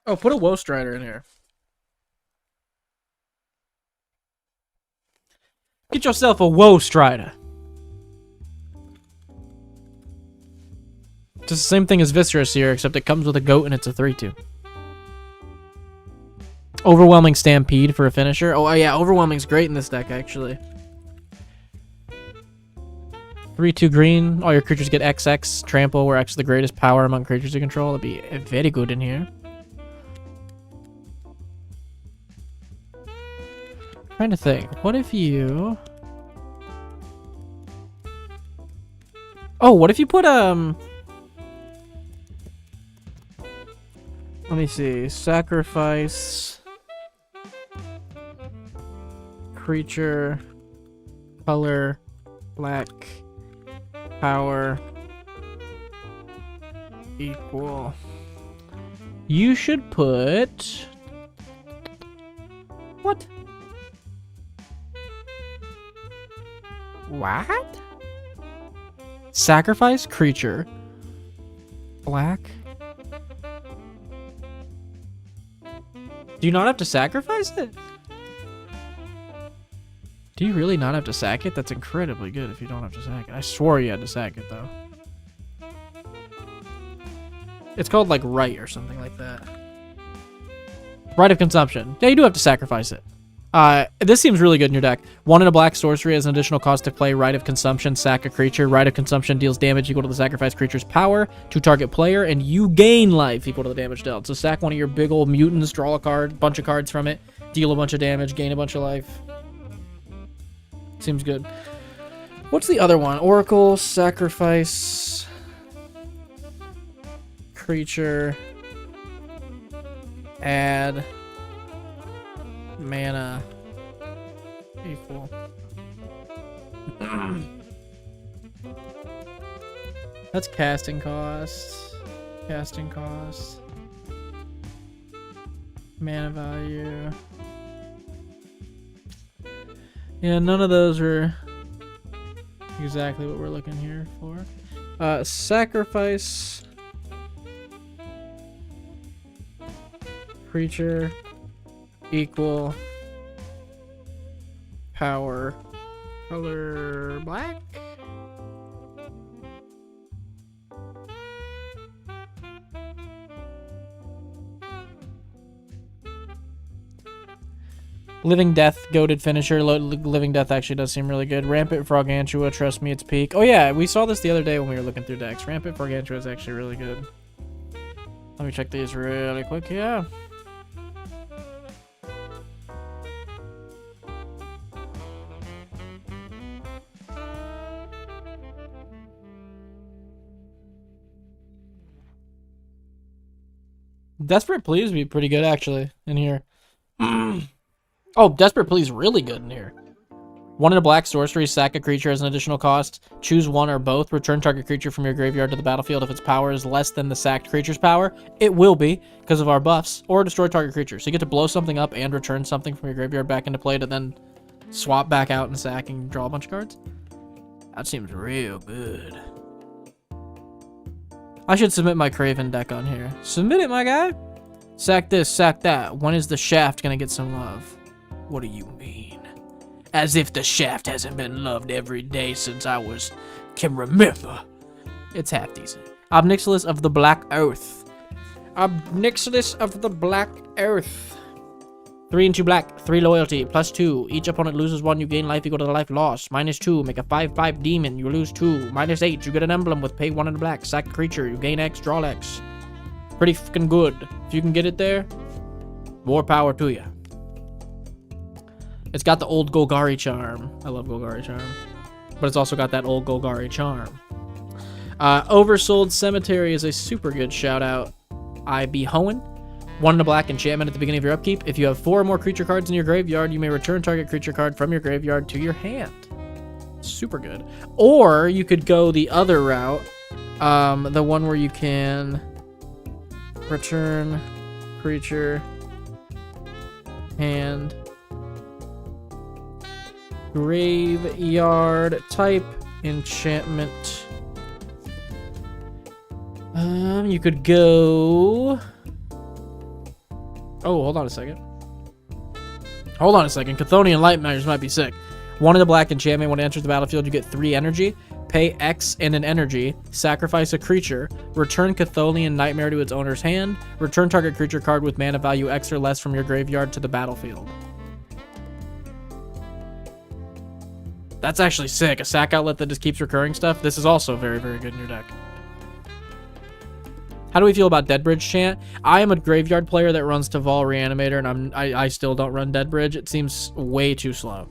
Oh, put a Woe Strider in here. Get yourself a Woe Strider. It's the same thing as Viscerous here, except it comes with a goat and it's a 3/2. Overwhelming Stampede for a finisher. Oh, yeah, Overwhelming's great in this deck, actually. 3/2 green. All your creatures get XX. Trample, where X is the greatest power among creatures you control. It'd be very good in here. Trying to think. What if you... Oh, what if you put, Let me see. Sacrifice. Creature. Color. Black. Power. equal. You should put... What? What? Sacrifice creature. Black. Do you not have to sacrifice it? Do you really not have to sack it? That's incredibly good if you don't have to sack it. I swore you had to sack it, though. It's called, like, right or something like that. Right of consumption. Yeah, you do have to sacrifice it. This seems really good in your deck. 1 in a black sorcery has an additional cost to play right of consumption, sack a creature. Right of consumption deals damage equal to the sacrificed creature's power to target player, and you gain life equal to the damage dealt. So sack one of your big old mutants, draw a card, bunch of cards from it, deal a bunch of damage, gain a bunch of life. Seems good. What's the other one? Oracle, sacrifice, creature, add, mana, equal. That's casting cost. Casting cost. Mana value. Yeah, none of those are exactly what we're looking here for. Sacrifice. Creature. Equal. Power. Color black. Living Death, goated finisher. Living Death actually does seem really good. Rampant Frogantua, trust me, it's peak. Oh yeah, we saw this the other day when we were looking through decks. Rampant Frogantua is actually really good. Let me check these really quick. Yeah. Desperate Please would be pretty good actually in here. Oh, Desperate Please really good in here. 1 in a black sorcery, sack a creature as an additional cost. Choose one or both. Return target creature from your graveyard to the battlefield if its power is less than the sacked creature's power. It will be, because of our buffs. Or destroy target creature. So you get to blow something up and return something from your graveyard back into play to then swap back out and sack and draw a bunch of cards. That seems real good. I should submit my Craven deck on here. Submit it, my guy. Sack this, sack that. When is the Shaft gonna get some love? What do you mean? As if the Shaft hasn't been loved every day since I can remember. It's half decent. Obnixilis of the Black Earth. Obnixilis of the Black Earth. 3 and 2 black, 3 loyalty, +2. Each opponent loses 1, you gain life equal to the life lost. -2, make a 5/5 demon, you lose 2. -8, you get an emblem with pay 1 in black, sack a creature, you gain X, draw X. Pretty fucking good. If you can get it there, more power to you. It's got the old Golgari charm. I love Golgari charm. But it's also got that old Golgari charm. Oversold Cemetery is a super good shout out. I.B. Hoenn. 1 in a black enchantment at the beginning of your upkeep. If you have 4 or more creature cards in your graveyard, you may return target creature card from your graveyard to your hand. Super good. Or you could go the other route. The one where you can return creature, hand, graveyard type, enchantment. You could go... Oh, hold on a second. Hold on a second. Chthonian Lightmares might be sick. 1 in the black enchantment. When it enters the battlefield, you get 3 energy. Pay X and an energy. Sacrifice a creature. Return Chthonian Nightmare to its owner's hand. Return target creature card with mana value X or less from your graveyard to the battlefield. That's actually sick. A sack outlet that just keeps recurring stuff. This is also very, very good in your deck. How do we feel about Deadbridge Chant? I am a graveyard player that runs Taval Reanimator, and I still don't run Deadbridge. It seems way too slow.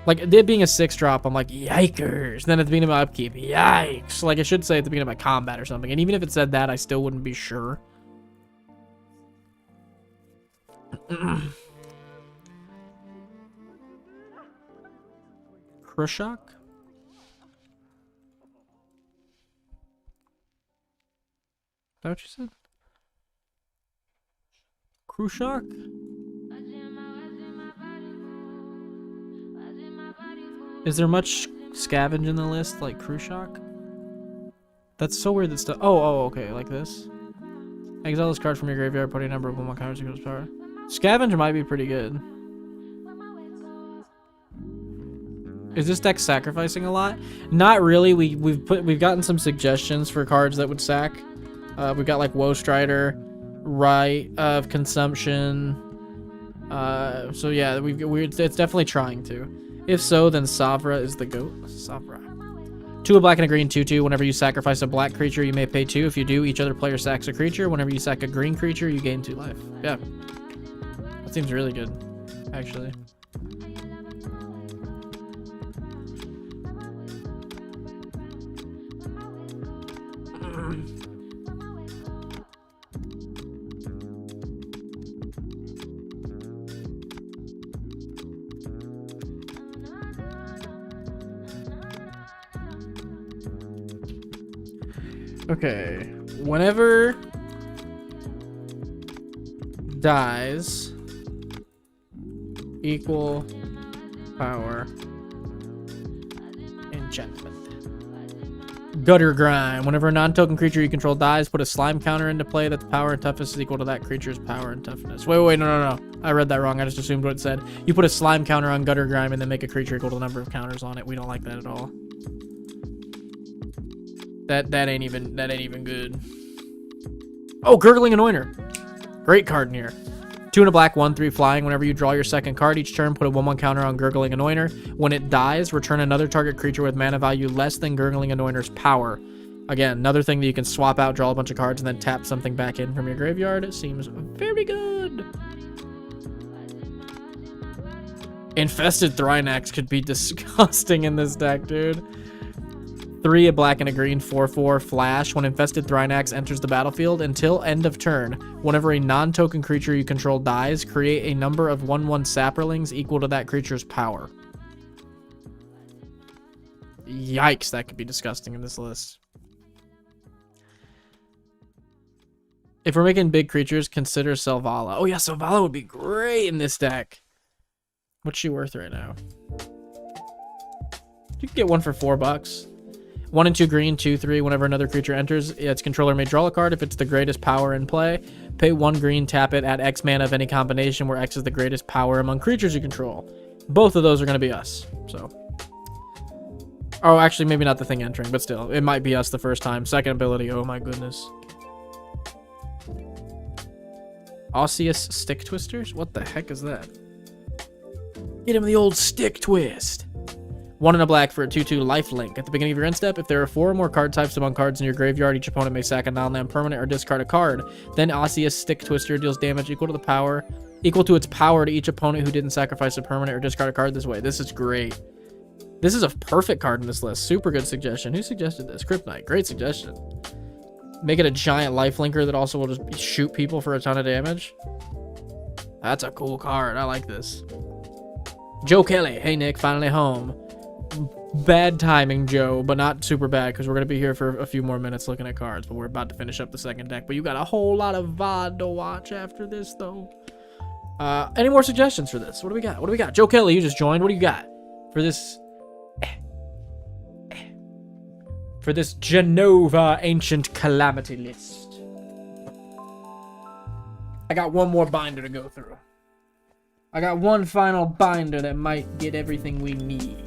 Like, it being a 6-drop, I'm like, yikers. Then at the beginning of my upkeep, yikes. Like, it should say at the beginning of my combat or something. And even if it said that, I still wouldn't be sure. Krushak? that what you said? Khrushchev? Is there much scavenge in the list like Khrushchev? That's so weird that stuff. Oh, okay, like this. Exile this card from your graveyard, put a number of 1/1 counters equals power. Scavenge might be pretty good. Is this deck sacrificing a lot? Not really. We've gotten some suggestions for cards that would sack. We've got like Woe Strider, Right of Consumption. So yeah, it's definitely trying to. If so, then Savra is the GOAT. Savra. 2 a black and a green, 2/2. Whenever you sacrifice a black creature, you may pay 2. If you do, each other player sacks a creature. Whenever you sack a green creature, you gain 2 life. Yeah. That seems really good, actually. Okay, whenever dies equal power enchantment. Gutter Grind. Whenever a non-token creature you control dies, put a slime counter into play that's power and toughness is equal to that creature's power and toughness. Wait, no. I read that wrong. I just assumed what it said. You put a slime counter on Gutter Grime and then make a creature equal to the number of counters on it. We don't like that at all. That ain't even good. Oh, Gurgling Anointer. Great card in here. 2 and a black, 1/3 flying. Whenever you draw your second card each turn, put a 1/1 counter on Gurgling Anointer. When it dies, return another target creature with mana value less than Gurgling Anointer's power. Again, another thing that you can swap out, draw a bunch of cards, and then tap something back in from your graveyard. It seems very good. Infested Thrynax could be disgusting in this deck, dude. 3 a black and a green, 4/4 flash. When Infested Thrynax enters the battlefield, until end of turn, whenever a non-token creature you control dies, create a number of 1/1 sapperlings equal to that creature's power. Yikes, that could be disgusting in this list. If we're making big creatures, consider Selvala. Oh yeah, Selvala would be great in this deck. What's she worth right now? You can get one for $4. 1 and 2 green, 2/3. Whenever another creature enters, its controller may draw a card. If it's the greatest power in play, pay 1 green, tap it, add X mana of any combination where X is the greatest power among creatures you control. Both of those are going to be us. So, oh, actually, maybe not the thing entering, but still, it might be us the first time. Second ability, oh my goodness. Osseous Stick Twisters? What the heck is that? Get him the old stick twist. 1 and a black for a 2/2 lifelink. At the beginning of your end step, if there are 4 or more card types among cards in your graveyard, each opponent may sack a non-land permanent or discard a card. Then Osseous Stick Twister deals damage equal to its power to each opponent who didn't sacrifice a permanent or discard a card this way. This is great. This is a perfect card in this list. Super good suggestion. Who suggested this? Crypt Knight. Great suggestion. Make it a giant lifelinker that also will just shoot people for a ton of damage. That's a cool card. I like this. Joe Kelly. Hey, Nick. Finally home. Bad timing, Joe, but not super bad because we're going to be here for a few more minutes looking at cards, but we're about to finish up the second deck. But you got a whole lot of VOD to watch after this, though. Any more suggestions for this? What do we got? What do we got? Joe Kelly, you just joined. What do you got for this? For this Jenova Ancient Calamity list. I got one more binder to go through. I got one final binder that might get everything we need.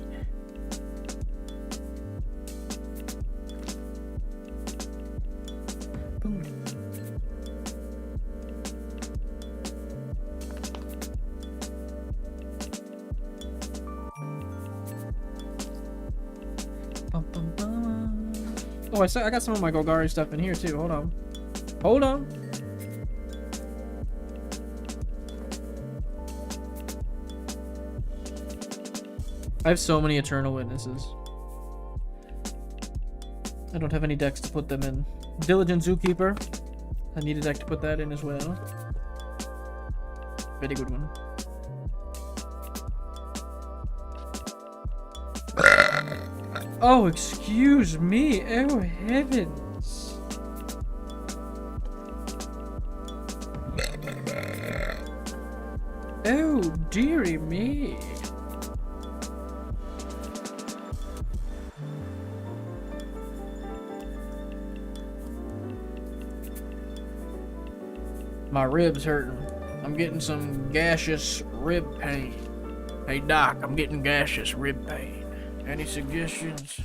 Oh, I got some of my Golgari stuff in here too. Hold on. Hold on. I have so many Eternal Witnesses. I don't have any decks to put them in. Diligent Zookeeper. I need a deck to put that in as well. Very good one. Oh, excuse me. Oh, heavens. Oh, dearie me. My ribs hurting. I'm getting some gaseous rib pain. Hey doc, I'm getting gaseous rib pain. Any suggestions?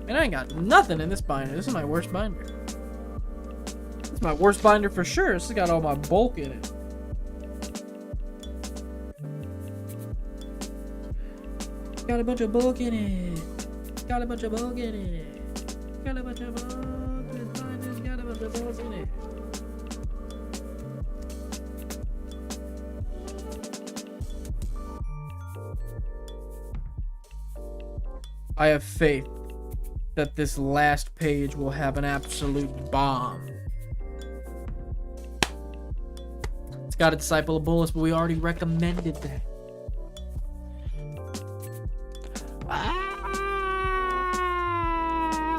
And I ain't got nothing in this binder. This is my worst binder. This is my worst binder for sure. This has got all my bulk in it. Got a bunch of bulk in it. Got a bunch of bulk in it. Got a bunch of bulk. This binder's got a bunch of bulk in it. I have faith that this last page will have an absolute bomb. It's got a Disciple of Bullets, but we already recommended that.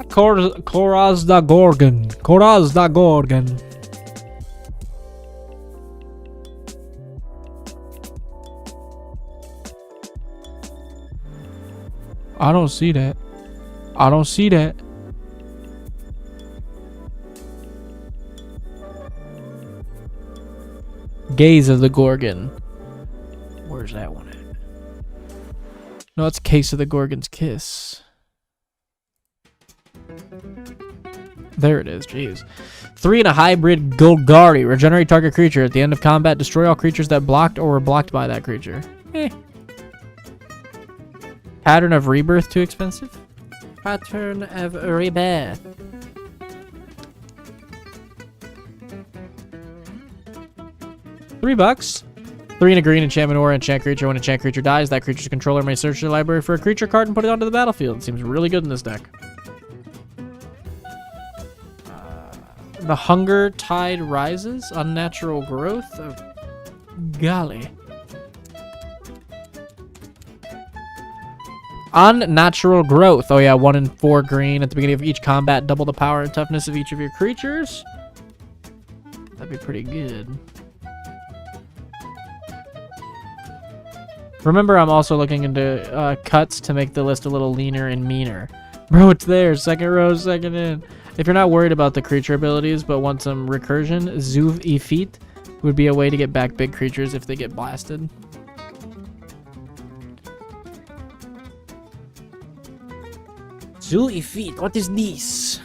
Koraz da Gorgon. Koraz da Gorgon. I don't see that. I don't see that. Gaze of the Gorgon. Where's that one at? No, it's Case of the Gorgon's Kiss. There it is, jeez. 3 and a hybrid Golgari. Regenerate target creature. At the end of combat, destroy all creatures that blocked or were blocked by that creature. Pattern of Rebirth too expensive? Pattern of Rebirth. $3. 3 and a green enchantment or enchant creature. When enchant creature dies, that creature's controller may search the library for a creature card and put it onto the battlefield. Seems really good in this deck. The Hunger Tide Rises. Unnatural Growth. Oh, golly. Unnatural Growth. Oh yeah, 1 and 4 green. At the beginning of each combat, double the power and toughness of each of your creatures. That'd be pretty good. Remember, I'm also looking into cuts to make the list a little leaner and meaner. Bro, it's there. Second row, second in. If you're not worried about the creature abilities but want some recursion, Zuv Ifit would be a way to get back big creatures if they get blasted. Zuv Ifit, what is this?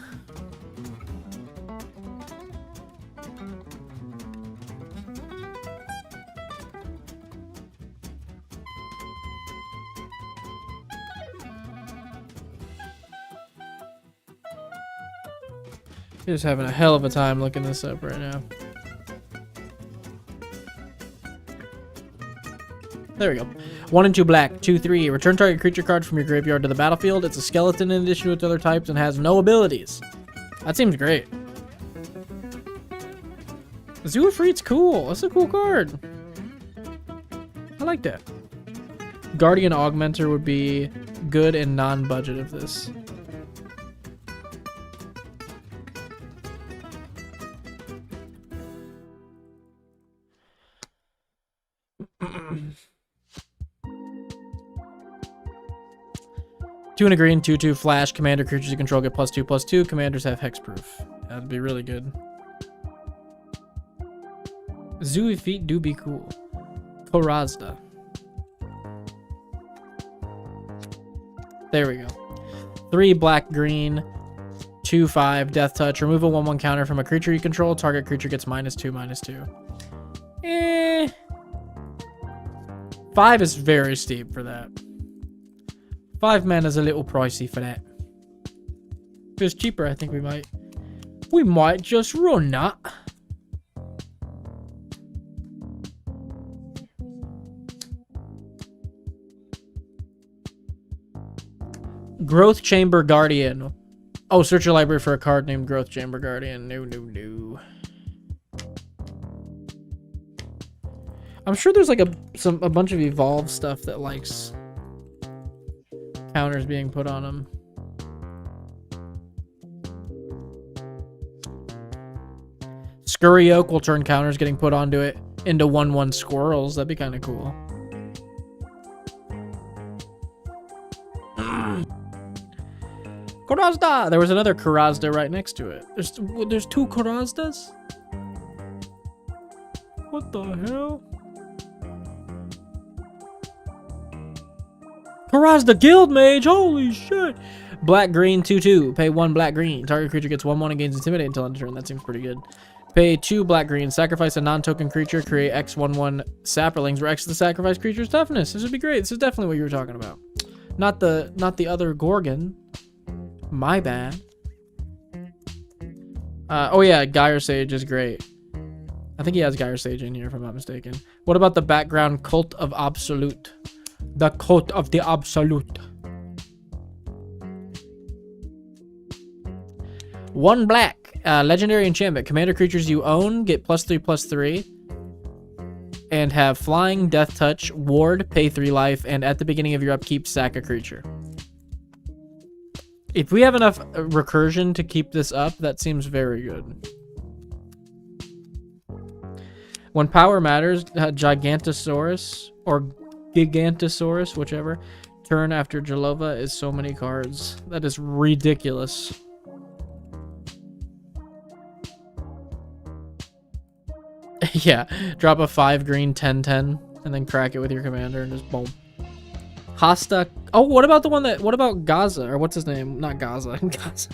You're just having a hell of a time looking this up right now. There we go. 1 and 2 black, 2/3. Return target creature card from your graveyard to the battlefield. It's a skeleton in addition to its other types and has no abilities. That seems great. Zoofreet's cool. That's a cool card. I like that. Guardian Augmenter would be good and non-budget of this. Two and a green, 2/2 flash. Commander creatures you control get +2/+2. Commanders have hexproof. That'd be really good. Zooey feet do be cool. Korazda. There we go. 3 black, green, 2/5 death touch. Remove a 1/1 counter from a creature you control. Target creature gets -2/-2. 5 is very steep for that. 5 mana is a little pricey for that. If it was cheaper, I think we might just run that. Growth Chamber Guardian. Oh, search your library for a card named Growth Chamber Guardian. No. I'm sure there's like a bunch of evolved stuff that likes counters being put on them. Scurry Oak will turn counters getting put onto it into 1/1 squirrels. That'd be kind of cool. Karazda! There was another Karazda right next to it. There's two Karazdas? What the hell? Karazda Guild Mage! Holy shit! Black green 2/2. Pay 1 black green. Target creature gets 1/1 and gains Intimidate until end of turn. That seems pretty good. Pay 2 black green. Sacrifice a non-token creature. Create X 1/1 sapperlings where X is the sacrifice creature's toughness. This would be great. This is definitely what you were talking about. Not the other Gorgon. My bad. Oh yeah, Gyre Sage is great. I think he has Gyre Sage in here if I'm not mistaken. What about the background Cult of Absolute? The Cult of the Absolute. 1 black. Legendary enchantment. Commander creatures you own get +3/+3. And have flying, death touch, ward, pay 3 life, and at the beginning of your upkeep, sack a creature. If we have enough recursion to keep this up, that seems very good. When power matters, Gigantosaurus or Gigantosaurus, whichever, turn after Jenova is so many cards. That is ridiculous. Yeah, drop a 5 green 10/10 and then crack it with your commander and just boom. Hasta. Oh, what about the one that? What about Gaza or what's his name? Not Gaza. Gaza.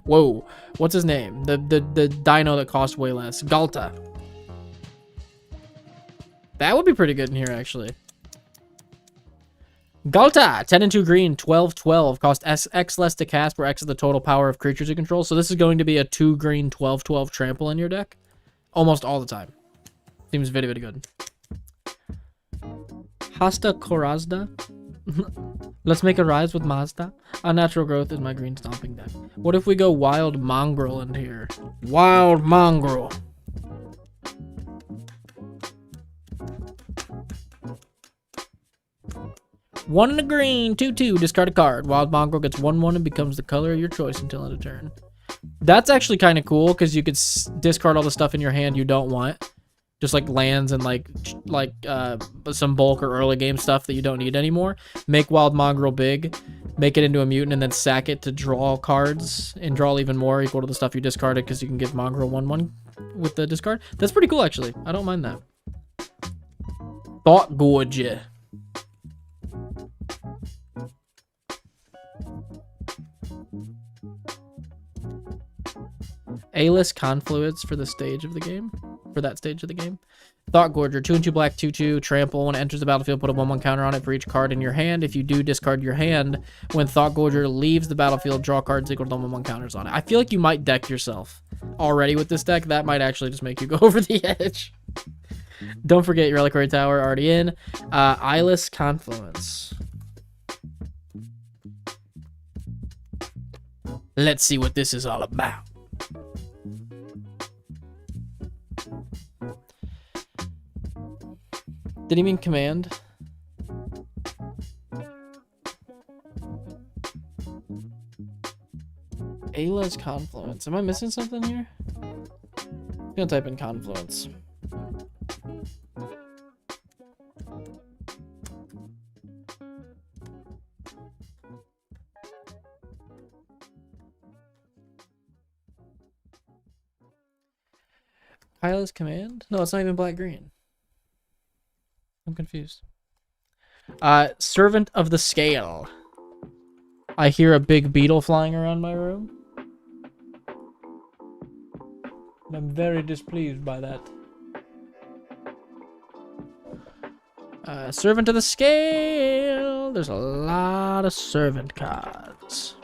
Whoa, what's his name? The dino that cost way less. Galta. That would be pretty good in here actually. Galta, 10 and 2 green, 12/12, cost X less to cast, where X is the total power of creatures you control. So this is going to be a 2 green 12/12 trample in your deck, almost all the time. Seems very, very good. Hasta Korazda. Let's make a rise with Mazda. Unnatural growth is my green stomping deck. What if we go Wild Mongrel in here? Wild Mongrel. One in a green, 2/2, discard a card. Wild Mongrel gets 1/1 and becomes the color of your choice until end of turn. That's actually kind of cool because you could discard all the stuff in your hand you don't want. Just like lands and like some bulk or early game stuff that you don't need anymore. Make Wild Mongrel big, make it into a mutant, and then sack it to draw cards and draw even more equal to the stuff you discarded because you can give Mongrel 1/1 with the discard. That's pretty cool actually. I don't mind that. Thought Gorge. A-list Confluence for the stage of the game. For that stage of the game. Thought Gorger, 2 and 2 black, 2/2, trample. When it enters the battlefield, put a 1/1 counter on it for each card in your hand. If you do discard your hand, when Thought Gorger leaves the battlefield, draw cards equal to the 1/1 counters on it. I feel like you might deck yourself already with this deck. That might actually just make you go over the edge. Don't forget your Reliquary Tower already in. Eyeless Confluence. Let's see what this is all about. Did he mean command? Ayla's Confluence. Am I missing something here? I'm gonna type in Confluence. Ayla's Command? No, it's not even black-green. I'm confused. Servant of the Scale. I hear a big beetle flying around my room. And I'm very displeased by that. Servant of the Scale. There's a lot of servant cards.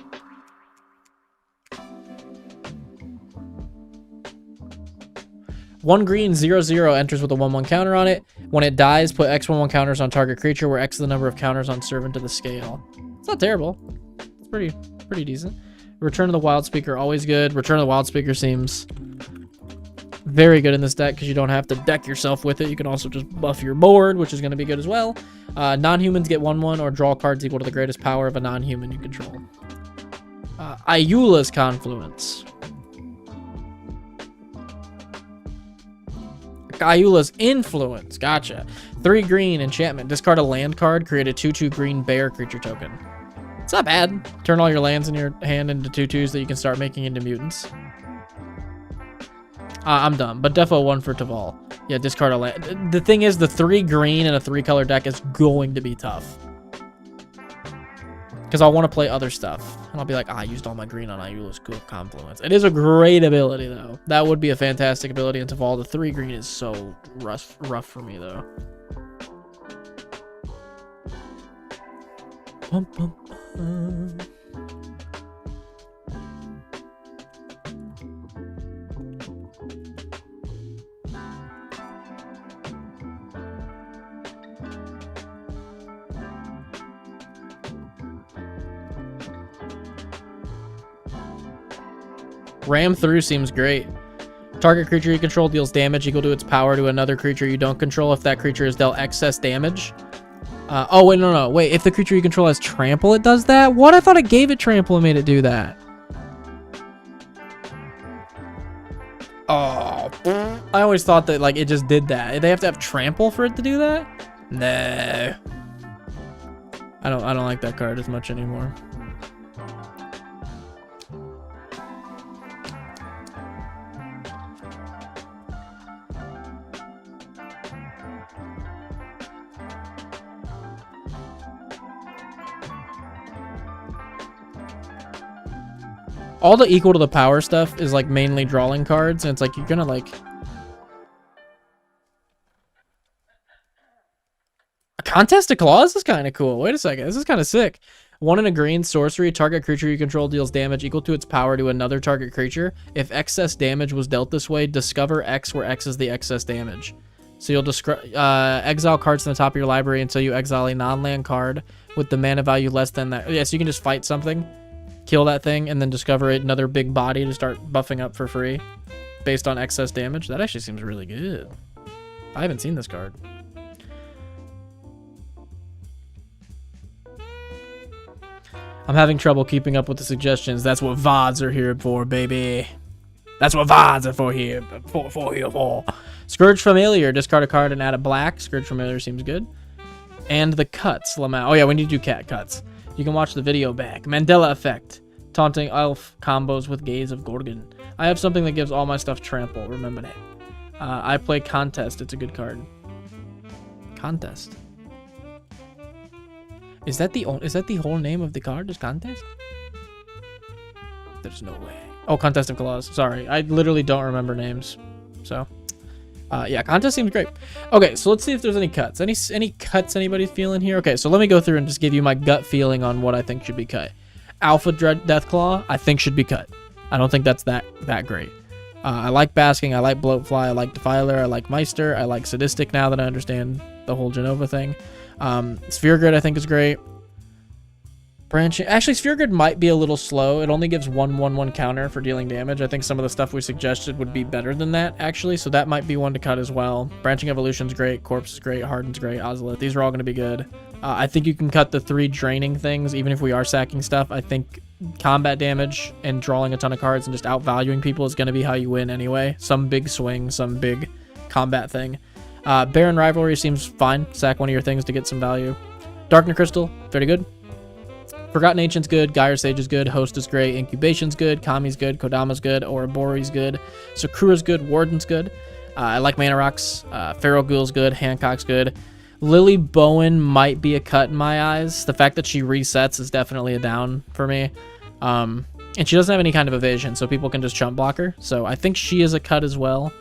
One green 0/0 enters with a 1/1 counter on it. When it dies, put X 1/1 counters on target creature, where X is the number of counters on Servant of the Scale. It's not terrible. It's pretty decent. Return of the Wild Speaker, always good. Return of the Wild Speaker seems Very good in this deck because you don't have to deck yourself with it. You can also just buff your board, which is going to be good as well. Non-humans get 1/1 or draw cards equal to the greatest power of a non-human you control. Ayula's Confluence. Ayula's Influence. Gotcha. 3 green enchantment. Discard a land card. Create a 2/2 green bear creature token. It's not bad. Turn all your lands in your hand into 2/2s that you can start making into mutants. I'm dumb, but defo 1 for Taval. Yeah, discard a land. The thing is, the 3 green and a 3-color deck is going to be tough. Because I'll want to play other stuff. And I'll be like, I used all my green on Ayula's Confluence. It is a great ability, though. That would be a fantastic ability in Taval. The 3 green is so rough for me, though. Bum, bum, bum. Ram through seems great. Target creature you control deals damage equal to its power to another creature you don't control if that creature is dealt excess damage. Oh, wait, no. Wait, if the creature you control has trample, it does that? What? I thought it gave it trample and made it do that. Oh. I always thought that, like, it just did that. They have to have trample for it to do that? No. I don't like that card as much anymore. All the equal to the power stuff is like mainly drawing cards, and it's like you're gonna like a contest of claws is kind of cool. Wait a second, this is kind of sick. 1 and a green sorcery. Target creature you control deals damage equal to its power to another target creature. If excess damage was dealt this way, discover X where X is the excess damage. So you'll exile cards from the top of your library until you exile a non-land card with the mana value less than that. Yeah, so you can just fight something, kill that thing, and then discover another big body to start buffing up for free based on excess damage. That actually seems really good. I haven't seen this card. I'm having trouble keeping up with the suggestions. That's what VODs are here for, baby. That's what VODs are for here. For. Scourge Familiar. Discard a card and add a black. Scourge Familiar seems good. And the cuts. Oh yeah, we need to do cat cuts. You can watch the video back. Mandela Effect. Taunting elf combos with Gaze of Gorgon. I have something that gives all my stuff trample. Remember that. I play Contest. It's a good card. Contest. Is that the whole name of the card? Is Contest? There's no way. Oh, Contest of Claws. Sorry, I literally don't remember names. So, yeah, Contest seems great. Okay, so let's see if there's any cuts. Any cuts anybody's feeling here? Okay, so let me go through and just give you my gut feeling on what I think should be cut. Alpha Deathclaw, I think should be cut. I don't think that's that great. I like Basking. I like Bloatfly. I like Defiler. I like Meister. I like Sadistic now that I understand the whole Jenova thing. Sphere Grid I think is great. Branching. Actually, Sphere Grid might be a little slow. It only gives 1/1/1 counter for dealing damage. I think some of the stuff we suggested would be better than that, actually. So that might be one to cut as well. Branching Evolution's great. Corpse is great. Harden's great. Ozolith. These are all going to be good. I think you can cut the 3 draining things, even if we are sacking stuff. I think combat damage and drawing a ton of cards and just outvaluing people is going to be how you win anyway. Some big swing, some big combat thing. Baron Rivalry seems fine. Sack one of your things to get some value. Darknet Crystal, very good. Forgotten Ancient's good. Gyre Sage is good. Host is great. Incubation's good. Kami's good. Kodama's good. Ouroboros good. Sakura's good. Warden's good. I like Mana Rocks. Feral Ghoul's good. Hancock's good. Lily Bowen might be a cut in my eyes. The fact that she resets is definitely a down for me. And she doesn't have any kind of evasion, so people can just chump block her. So I think she is a cut as well.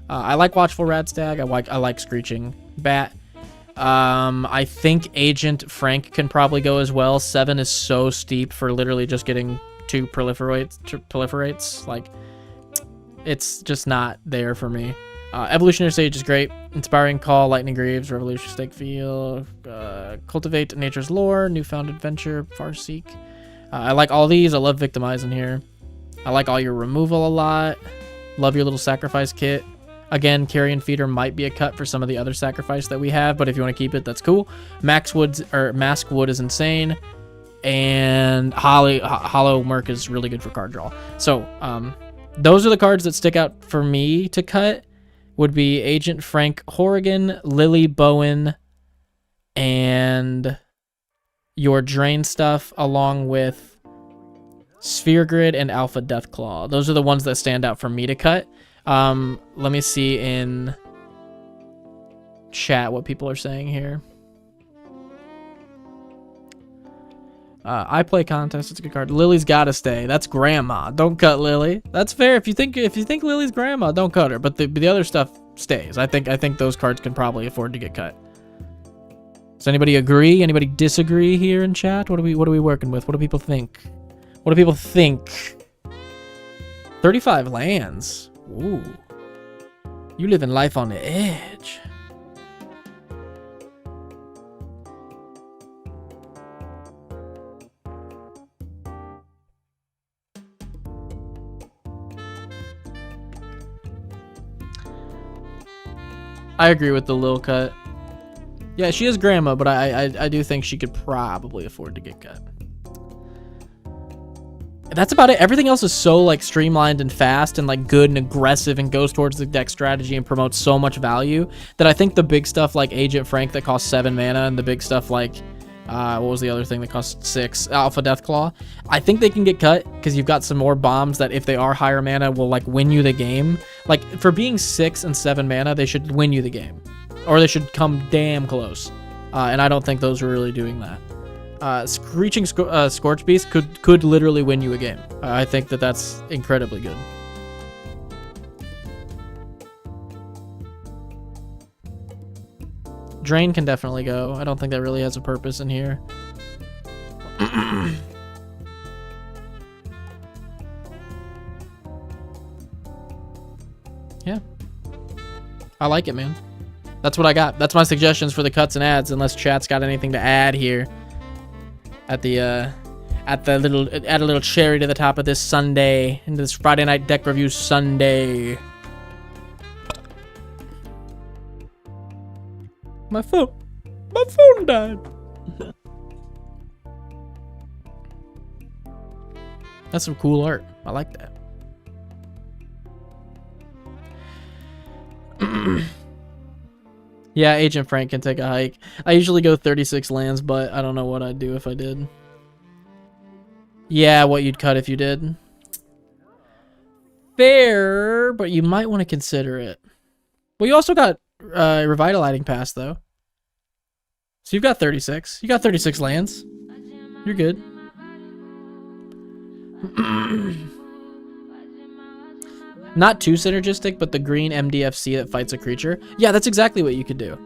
I like Watchful Radstag. I like Screeching Bat. I think Agent Frank can probably go as well. 7 is so steep for literally just getting 2 proliferates. Like, it's just not there for me. Evolutionary Sage is great. Inspiring Call, Lightning Greaves, Revolution Stake Field, Cultivate Nature's Lore, Newfound Adventure, Farseek. I like all these. I love Victimize in here. I like all your removal a lot. Love your little sacrifice kit. Again, Carrion Feeder might be a cut for some of the other sacrifice that we have, but if you want to keep it, that's cool. Mask Wood is insane, and Hollow Merc is really good for card draw. So those are the cards that stick out for me to cut. Would be Agent Frank Horrigan, Lily Bowen, and your Drain stuff, along with Sphere Grid and Alpha Deathclaw. Those are the ones that stand out for me to cut. Let me see in chat what people are saying here. I play contest. It's a good card. Lily's gotta stay. That's grandma. Don't cut Lily. That's fair. If you think Lily's grandma, don't cut her. But the other stuff stays. I think those cards can probably afford to get cut. Does anybody agree? Anybody disagree here in chat? What are we working with? What do people think? What do people think? 35 lands. Ooh. You living life on the edge. I agree with the Lil cut. Yeah, she is grandma, but I do think she could probably afford to get cut. That's about it. Everything else is so like streamlined and fast and like good and aggressive and goes towards the deck strategy and promotes so much value that I think the big stuff like Agent Frank that costs 7 mana and the big stuff like what was the other thing that cost 6? Alpha Deathclaw. I think they can get cut because you've got some more bombs that if they are higher mana will like win you the game. Like for being 6 and 7 mana, they should win you the game, or they should come damn close. And I don't think those are really doing that. Screeching Scorch Beast could literally win you a game. I think that's incredibly good. Drain can definitely go. I don't think that really has a purpose in here. Yeah. I like it, man. That's what I got. That's my suggestions for the cuts and ads, unless chat's got anything to add here. Add a little cherry to the top of this Sunday, into this Friday night deck review Sunday. My phone died. That's some cool art. I like that. Yeah, Agent Frank can take a hike. I usually go 36 lands, but I don't know what I'd do if I did. Yeah, what you'd cut if you did. Fair, but you might want to consider it. Well, you also got Revitalizing Pass, though. So you've got 36. You got 36 lands. You're good. Not too synergistic, but the green MDFC that fights a creature. Yeah, that's exactly what you could do.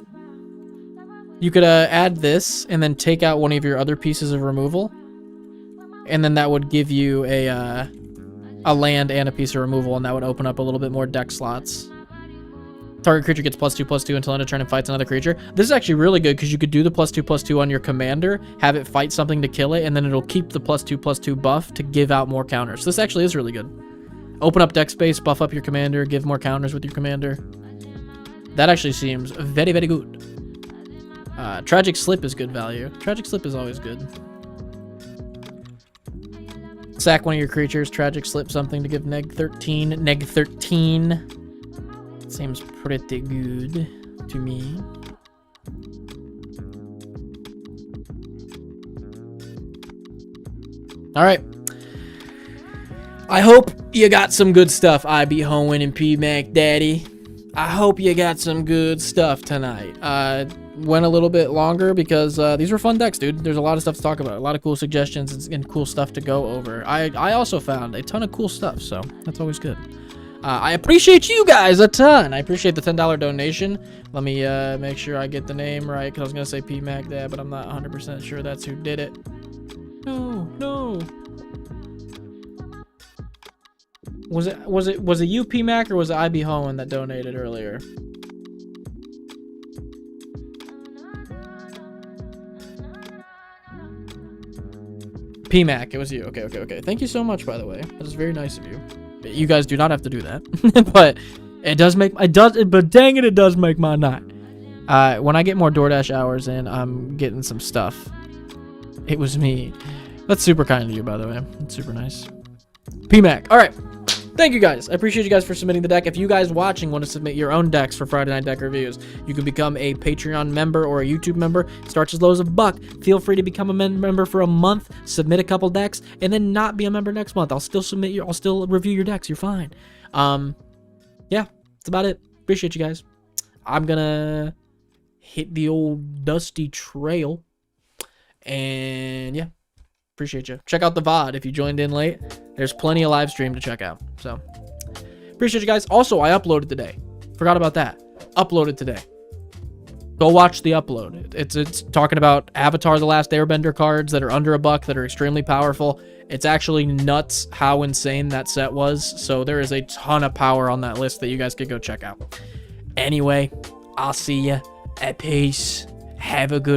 You could add this and then take out one of your other pieces of removal. And then that would give you a land and a piece of removal, and that would open up a little bit more deck slots. Target creature gets +2/+2 until end of turn and fights another creature. This is actually really good because you could do the +2/+2 on your commander, have it fight something to kill it, and then it'll keep the +2/+2 buff to give out more counters. So this actually is really good. Open up deck space, buff up your commander, give more counters with your commander. That actually seems very, very good. Tragic Slip is good value. Tragic Slip is always good. Sack one of your creatures, Tragic Slip something to give neg 13. Neg 13. Seems pretty good to me. All right. I hope you got some good stuff, IB Hoenn and P Mac Daddy. I hope you got some good stuff tonight. Went a little bit longer because these were fun decks, dude. There's a lot of stuff to talk about, a lot of cool suggestions and cool stuff to go over. I also found a ton of cool stuff, so that's always good. I appreciate you guys a ton. I appreciate the $10 donation. Let me make sure I get the name right, because I was going to say P Mac Dad, but I'm not 100% sure that's who did it. No. Was it you, P Mac, or was it IB Hoenn that donated earlier? P Mac, it was you. Okay. Thank you so much, by the way. That was very nice of you. You guys do not have to do that, but It does make but dang it, it does make my night. When I get more DoorDash hours in, I'm getting some stuff. It was me. That's super kind of you, by the way. That's super nice. PMAC. All right. Thank you guys. I appreciate you guys for submitting the deck. If you guys watching want to submit your own decks for Friday Night Deck Reviews, you can become a Patreon member or a YouTube member. It starts as low as $1. Feel free to become a member for a month, submit a couple decks, and then not be a member next month. I'll still review your decks. You're fine. Yeah, that's about it. Appreciate you guys. I'm gonna hit the old dusty trail, and yeah. Appreciate you. Check out the VOD if you joined in late. There's plenty of live stream to check out. So, appreciate you guys. Also, I uploaded today. Forgot about that. Uploaded today. Go watch the upload. It's talking about Avatar: The Last Airbender cards that are under $1 that are extremely powerful. It's actually nuts how insane that set was. So there is a ton of power on that list that you guys could go check out. Anyway, I'll see ya. At peace. Have a good